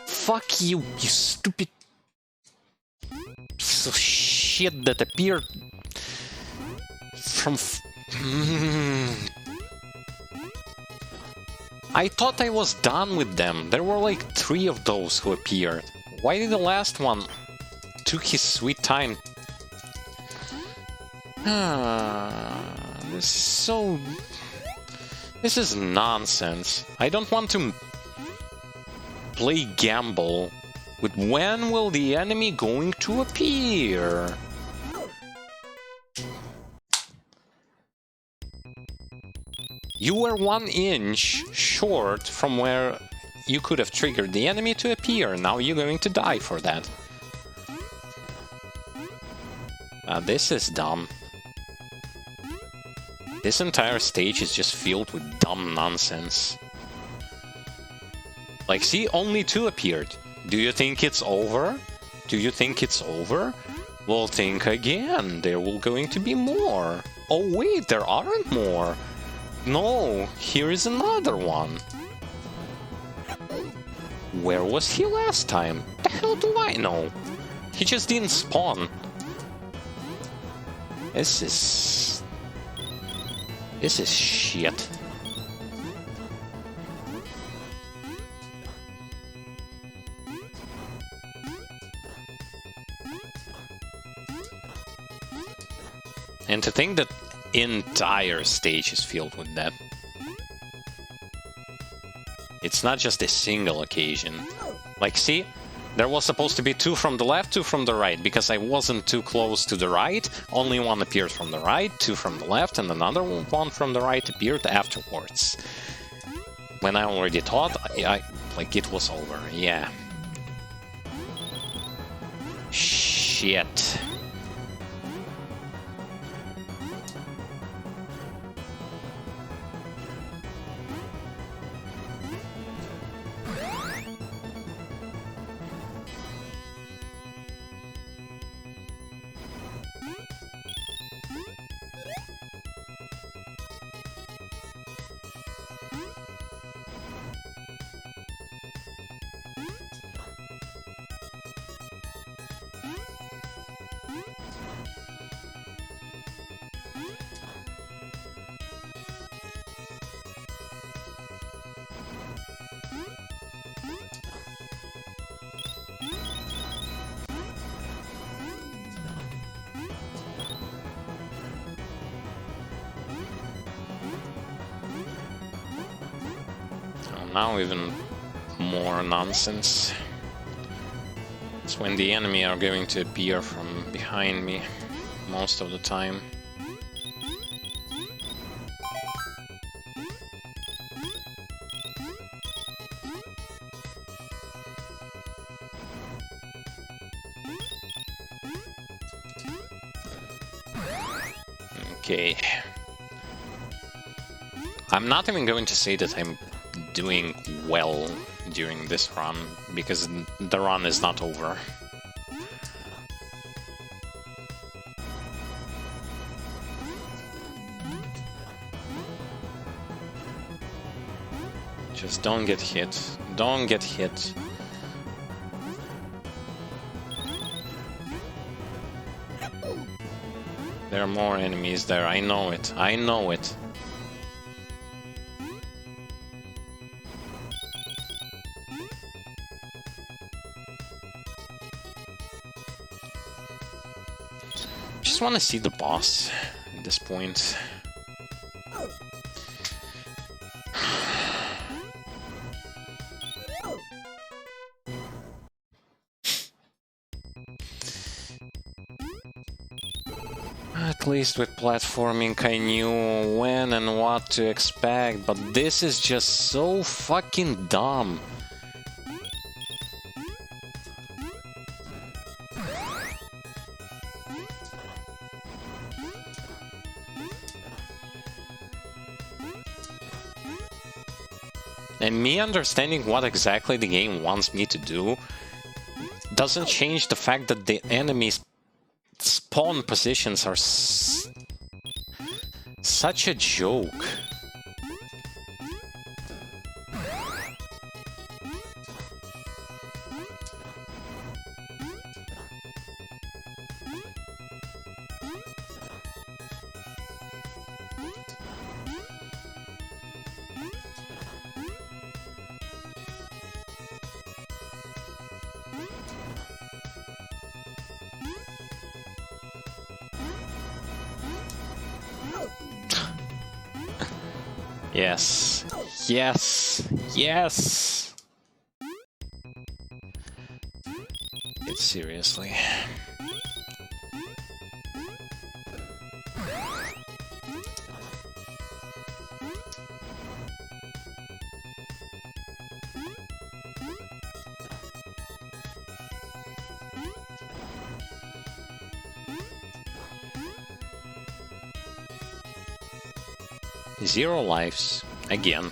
Fuck you, you stupid piece of shit that appeared from... I thought I was done with them. There were like 3 of those who appeared. Why did the last one took his sweet time? This is so... This is nonsense. I don't want to play gamble with when will the enemy going to appear. You were 1 inch short from where you could have triggered the enemy to appear. Now you're going to die for that. This is dumb. This entire stage is just filled with dumb nonsense. Like, see, only 2 appeared. Do you think it's over? Do you think it's over? Well, think again. There will going to be more. Oh wait, there aren't more. No, here is another one. Where was he last time? The hell do I know? He just didn't spawn. This is shit. And to think that entire stage is filled with that. It's not just a single occasion. Like, see? There was supposed to be 2 from the left, 2 from the right, because I wasn't too close to the right. Only 1 appeared from the right, 2 from the left, and another 1 from the right appeared afterwards. When I already thought, like, it was over, yeah. Shit. now even more nonsense. It's when the enemy are going to appear from behind me most of the time. Okay. I'm not even going to say that I'm doing well during this run, because the run is not over. Just don't get hit. Don't get hit. There are more enemies there, I know it. I know it. Just want to see the boss at this point. At least with platforming I knew when and what to expect, but this is just so fucking dumb. And me understanding what exactly the game wants me to do doesn't change the fact that the enemies' spawn positions are such a joke. Yes. Yes. Yes. It's seriously. Zero lives, again.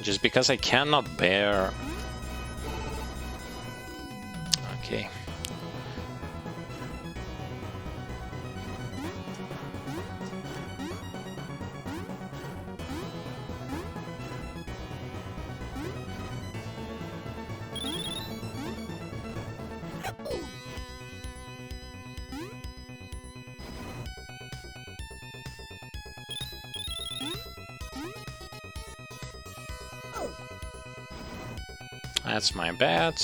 Just because I cannot bear... Okay. That's my bad.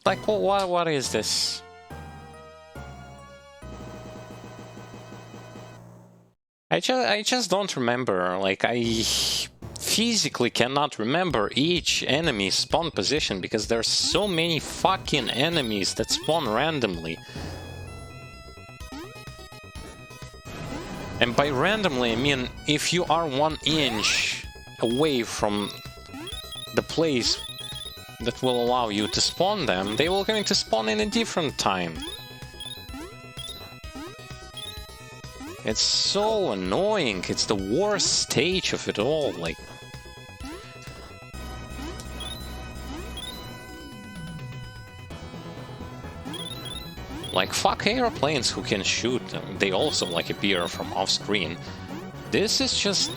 Like, what is this? I just don't remember. Like, I physically cannot remember each enemy's spawn position because there's so many fucking enemies that spawn randomly. And by randomly, I mean if you are 1 inch away from the place that will allow you to spawn them, they will going to spawn in a different time. It's so annoying. It's the worst stage of it all. Like fuck airplanes who can shoot. They also like appear from off screen. This is just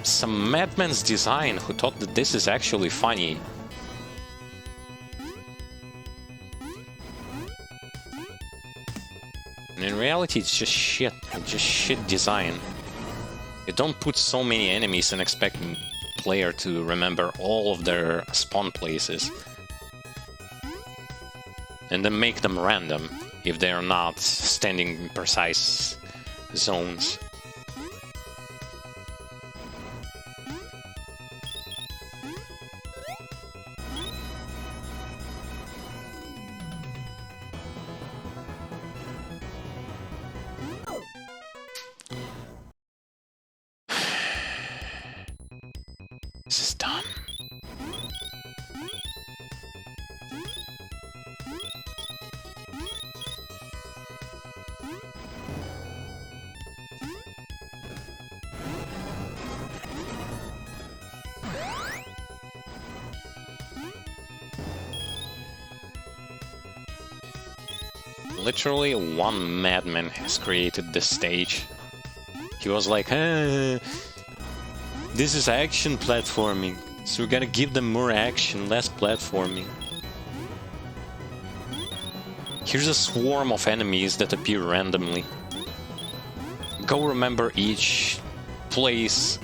some madman's design who thought that this is actually funny. And in reality, it's just shit. It's just shit design. You don't put so many enemies and expect player to remember all of their spawn places. And then make them random, if they are not standing in precise zones. This is done. Literally one madman has created this stage. He was like, this is action platforming, so we gotta give them more action, less platforming. Here's a swarm of enemies that appear randomly. Go remember each place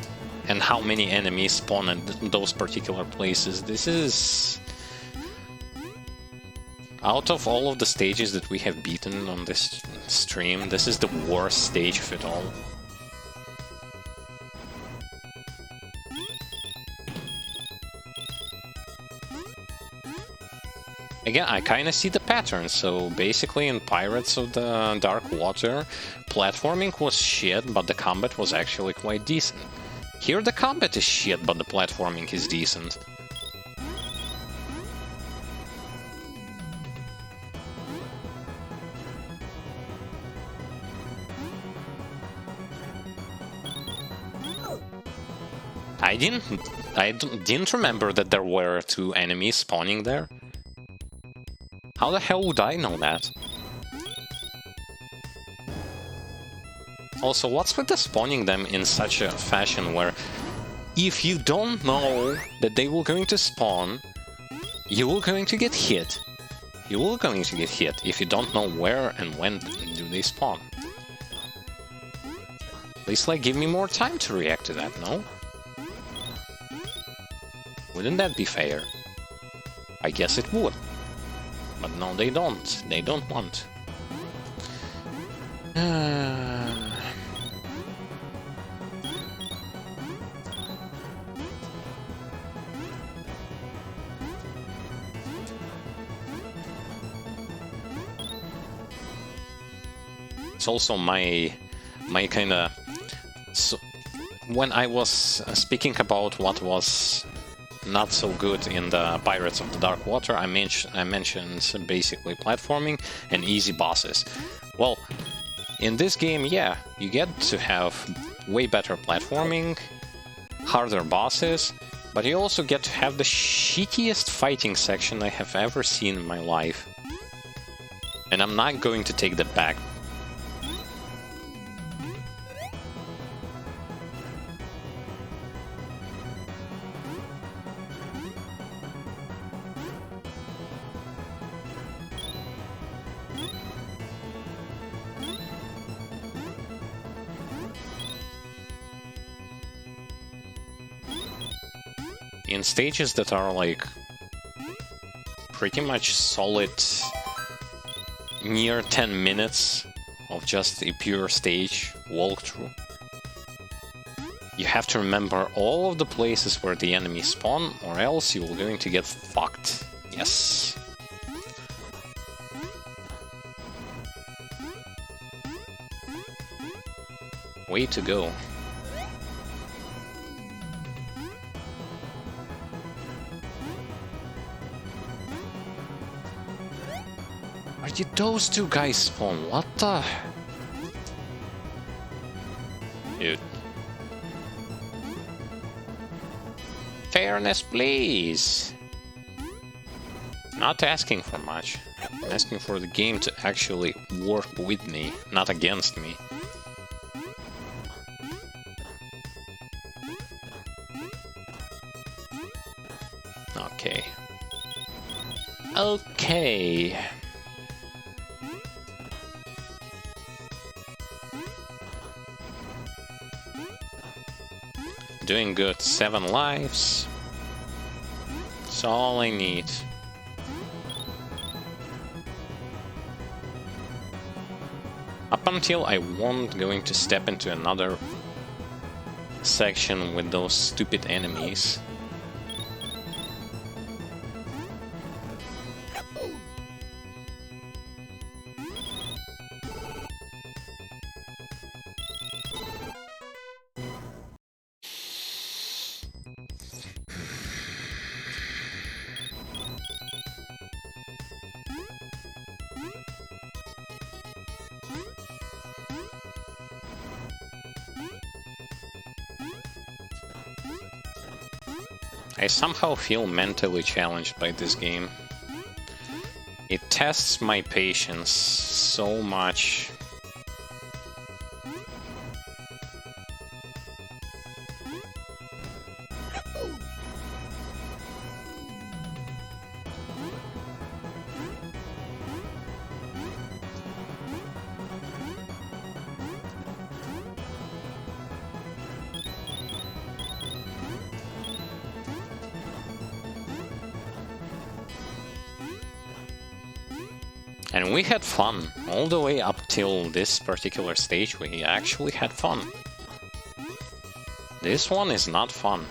and how many enemies spawn in those particular places. This is... Out of all of the stages that we have beaten on this stream, this is the worst stage of it all. Again, I kinda see the pattern, so basically in Pirates of the Dark Water, platforming was shit, but the combat was actually quite decent. Here the combat is shit, but the platforming is decent. I didn't remember that there were two enemies spawning there. How the hell would I know that? Also, what's with the spawning them in such a fashion where if you don't know that they will going to spawn, you will going to get hit. You will going to get hit if you don't know where and when do they spawn. At least, like, give me more time to react to that, no? Wouldn't that be fair? I guess it would. But no, they don't. They don't want. It's also my kinda... So, when I was speaking about what was not so good in the Pirates of the Dark Water, I mentioned basically platforming and easy bosses. Well, in this game, yeah, you get to have way better platforming, harder bosses, but you also get to have the shittiest fighting section I have ever seen in my life. And I'm not going to take that back. In stages that are like pretty much solid near 10 minutes of just a pure stage walkthrough, you have to remember all of the places where the enemies spawn, or else you will going to get fucked. Yes. Way to go. Where did those two guys spawn? What the? Dude. Fairness, please. Not asking for much. I'm asking for the game to actually work with me, not against me. Okay. Okay. Doing good. 7 lives. That's all I need. Up until I won't going to step into another section with those stupid enemies. I somehow feel mentally challenged by this game. It tests my patience so much. And we had fun. All the way up till this particular stage, we actually had fun. This one is not fun.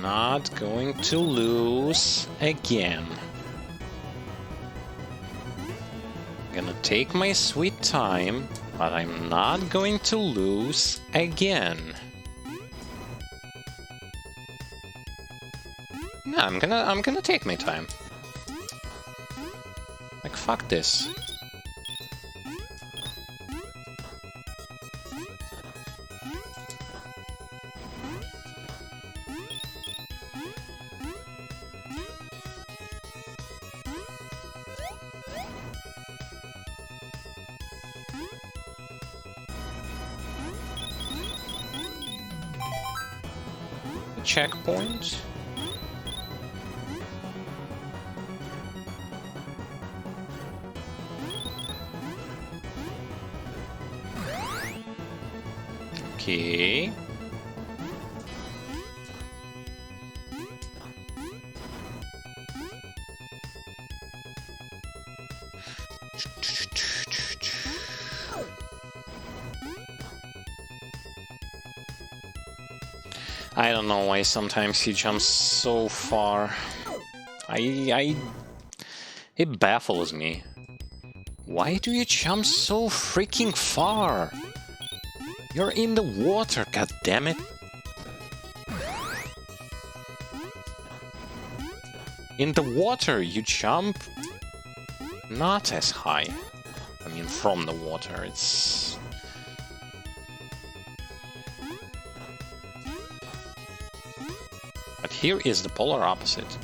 Not going to lose again. Gonna take my sweet time, but I'm not going to lose again. No, I'm gonna take my time. Like, fuck this. Checkpoint. Okay. I don't know why sometimes he jumps so far. It baffles me. Why do you jump so freaking far? You're in the water, goddammit! In the water, you jump not as high. I mean, from the water, it's... But here is the polar opposite.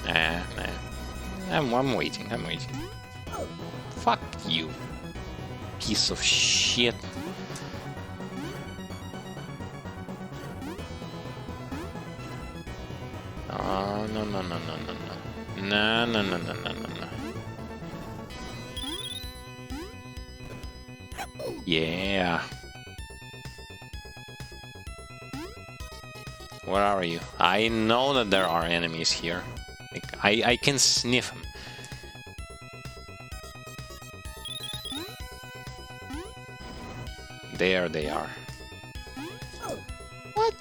Nah. I'm waiting. Fuck you, piece of shit. Oh, no. No. Yeah. Where are you? I know that there are enemies here. Like, I can sniff them. There they are. What?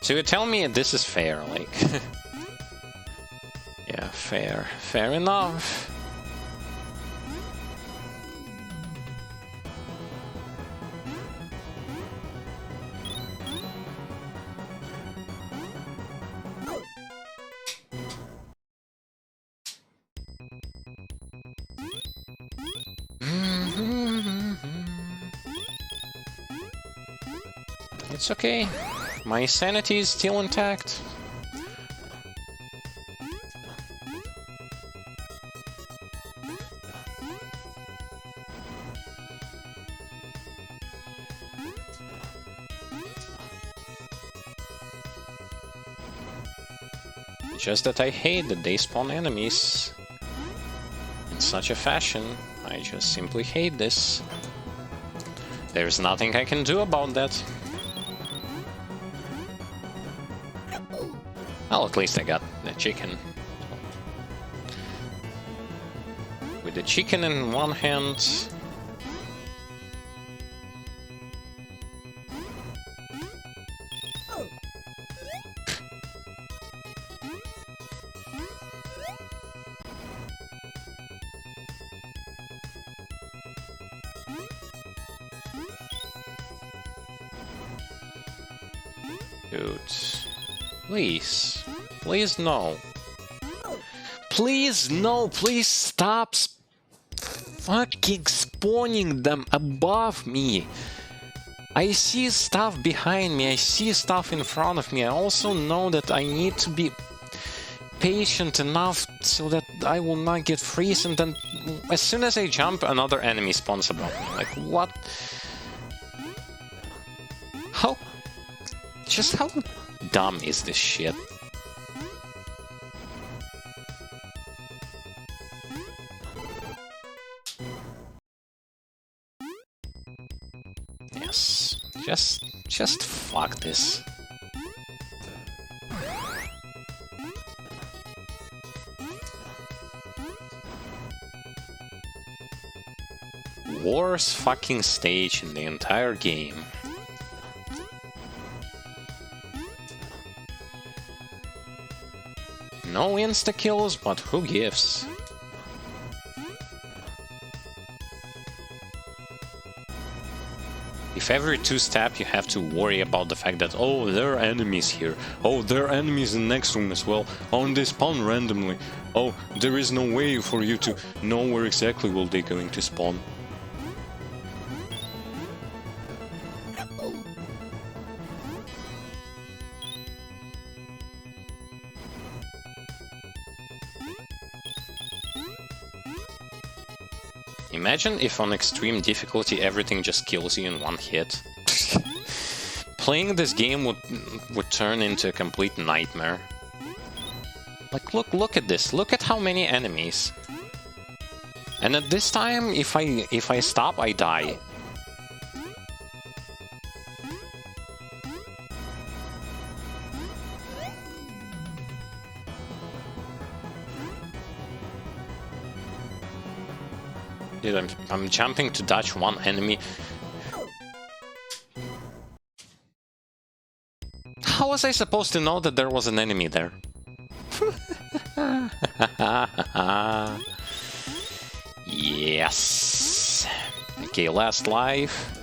So you tell me this is fair, like... Yeah, fair. Fair enough. It's okay. My sanity is still intact. Just that I hate that they spawn enemies in such a fashion. I just simply hate this. There's nothing I can do about that. Well, at least I got the chicken. With the chicken in one hand... Dude, please, please no. Please no, please stop fucking spawning them above me. I see stuff behind me, I see stuff in front of me. I also know that I need to be patient enough so that I will not get freeze, and then as soon as I jump, another enemy spawns above me. Like, what? How? Just how dumb is this shit? Yes, just fuck this. Worst fucking stage in the entire game. No insta-kills, but who gives? If every two-step you have to worry about the fact that, oh, there are enemies here, oh, there are enemies in the next room as well, oh, and they spawn randomly, oh, there is no way for you to know where exactly will they going to spawn. Imagine if on extreme difficulty everything just kills you in one hit. Playing this game would turn into a complete nightmare. Like, look at this. Look at how many enemies. And at this time, if I stop, I die. Dude, I'm jumping to dodge one enemy. How was I supposed to know that there was an enemy there? Yes. Okay, last life.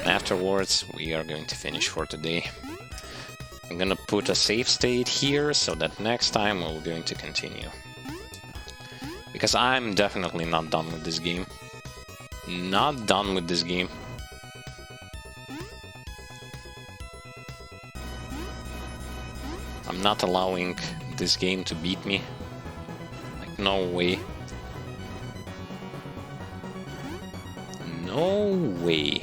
Afterwards, we are going to finish for today. I'm gonna put a save state here so that next time we're going to continue. Because I'm definitely not done with this game. Not done with this game. I'm not allowing this game to beat me. Like, no way. No way.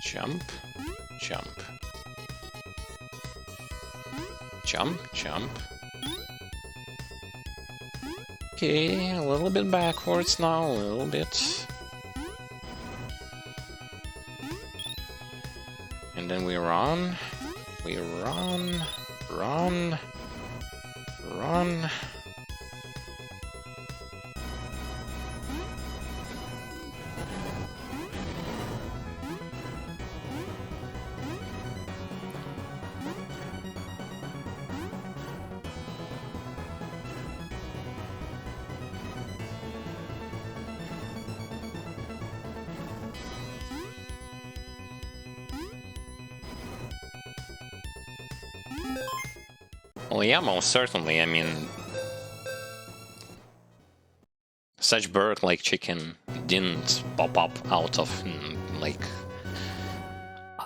Jump, jump. Jump, jump. Okay, a little bit backwards now, a little bit. And then we run. We run, run, run. Well, yeah, most certainly. I mean, such bird like chicken didn't pop up out of,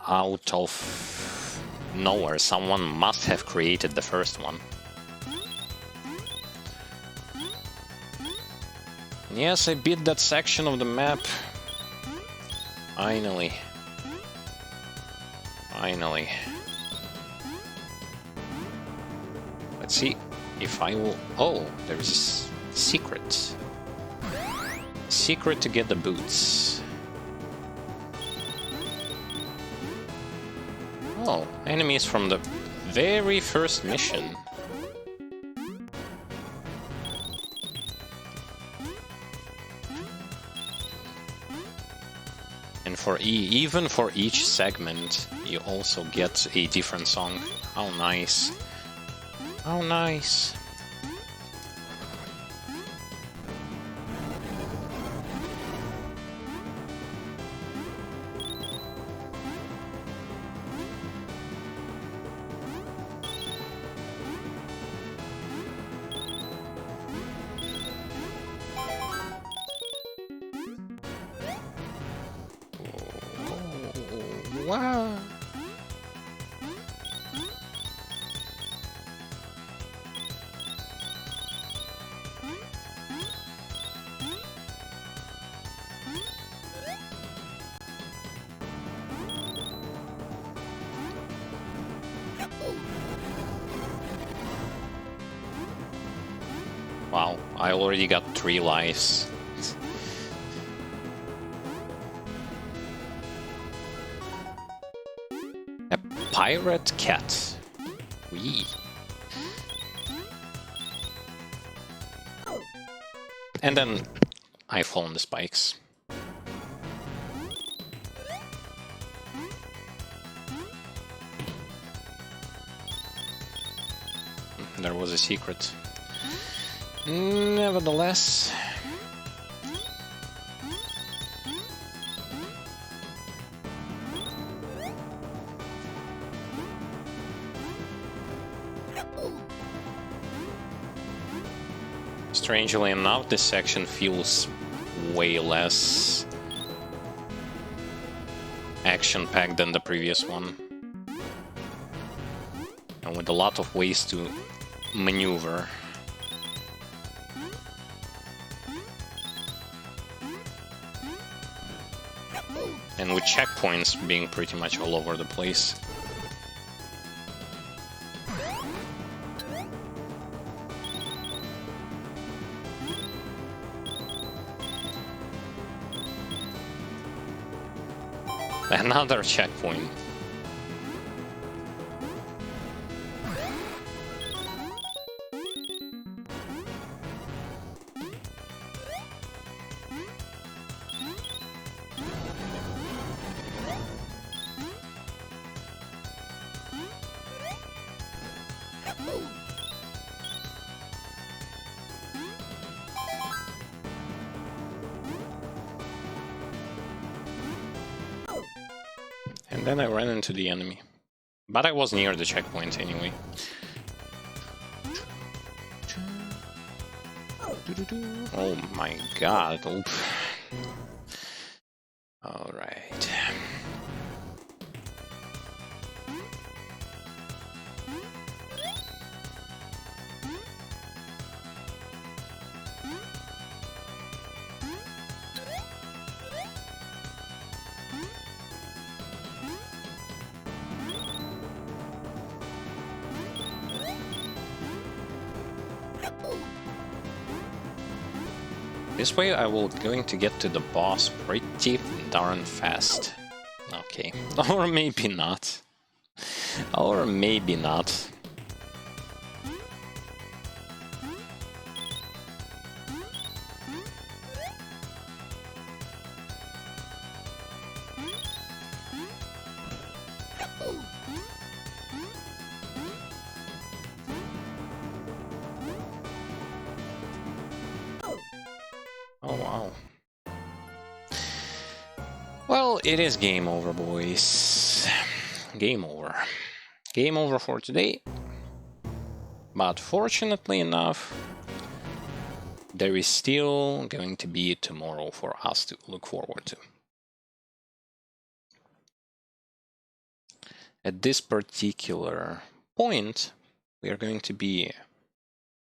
out of nowhere. Someone must have created the first one. Yes, I beat that section of the map. Finally. Finally. Let's see if I will... Oh, there's a secret. Secret to get the boots. Oh, enemies from the very first mission. And for even for each segment, you also get a different song. How nice. How nice. Wow. Wow, I already got 3 lives. A pirate cat. Wee. And then I fall on the spikes. There was a secret. Nevertheless... Strangely enough, this section feels way less action-packed than the previous one. And with a lot of ways to maneuver. And with checkpoints being pretty much all over the place. Another checkpoint. And then I ran into the enemy. But I was near the checkpoint anyway. Oh my god. Alright. This way I will going to get to the boss pretty darn fast. Okay. Or maybe not. Or maybe not. Oh, wow. Well, it is game over, boys. Game over. Game over for today. But fortunately enough, there is still going to be tomorrow for us to look forward to. At this particular point, we are going to be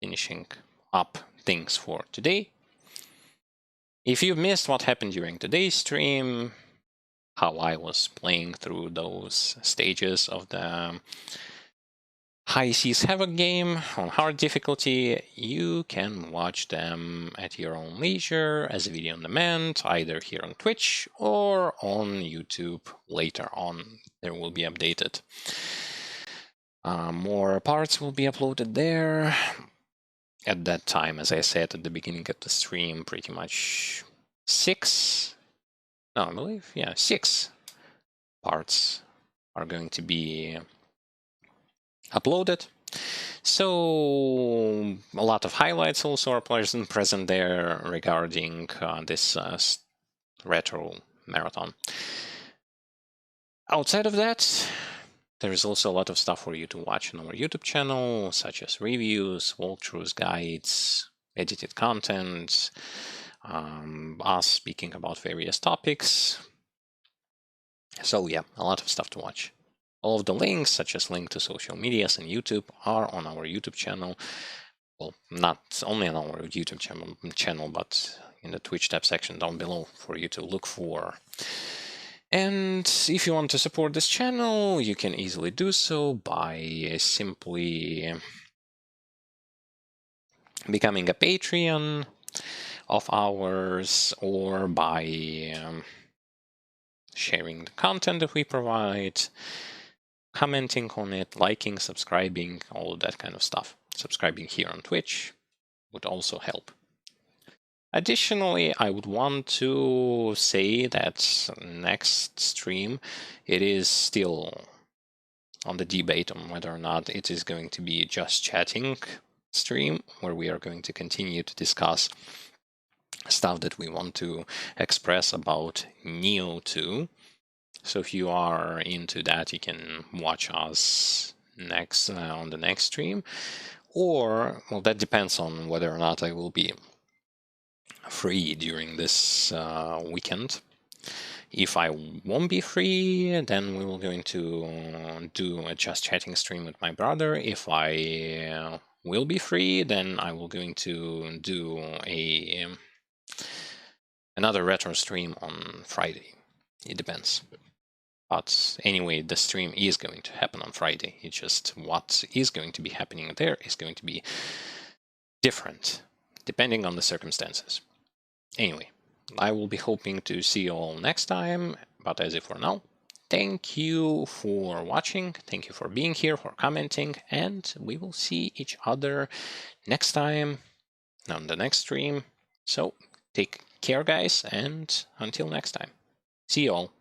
finishing up things for today. If you missed what happened during today's stream, how I was playing through those stages of the High Seas Havoc game on hard difficulty, you can watch them at your own leisure as a video on demand, either here on Twitch or on YouTube later on. There will be updated. More parts will be uploaded there. At that time, as I said at the beginning of the stream, pretty much 6 parts are going to be uploaded. So a lot of highlights also are present there regarding this retro marathon. Outside of that, there is also a lot of stuff for you to watch on our YouTube channel, such as reviews, walkthroughs, guides, edited content, us speaking about various topics. So yeah, a lot of stuff to watch. All of the links, such as link to social medias and YouTube, are on our YouTube channel. Well, not only on our YouTube channel, but in the Twitch tab section down below for you to look for. And if you want to support this channel, you can easily do so by simply becoming a Patreon of ours, or by sharing the content that we provide, commenting on it, liking, subscribing, all of that kind of stuff. Subscribing here on Twitch would also help. Additionally, I would want to say that next stream, it is still on the debate on whether or not it is going to be just chatting stream, where we are going to continue to discuss stuff that we want to express about Neo 2. So if you are into that, you can watch us next on the next stream. Or, well, that depends on whether or not I will be free during this weekend. If I won't be free, then we will going to do a just chatting stream with my brother. If I will be free, then I will going to do another retro stream on Friday. It depends. But anyway, the stream is going to happen on Friday. It's just what is going to be happening there is going to be different, depending on the circumstances. Anyway, I will be hoping to see you all next time, but as if for now, thank you for watching, thank you for being here, for commenting, and we will see each other next time on the next stream. So take care, guys, and until next time, see you all.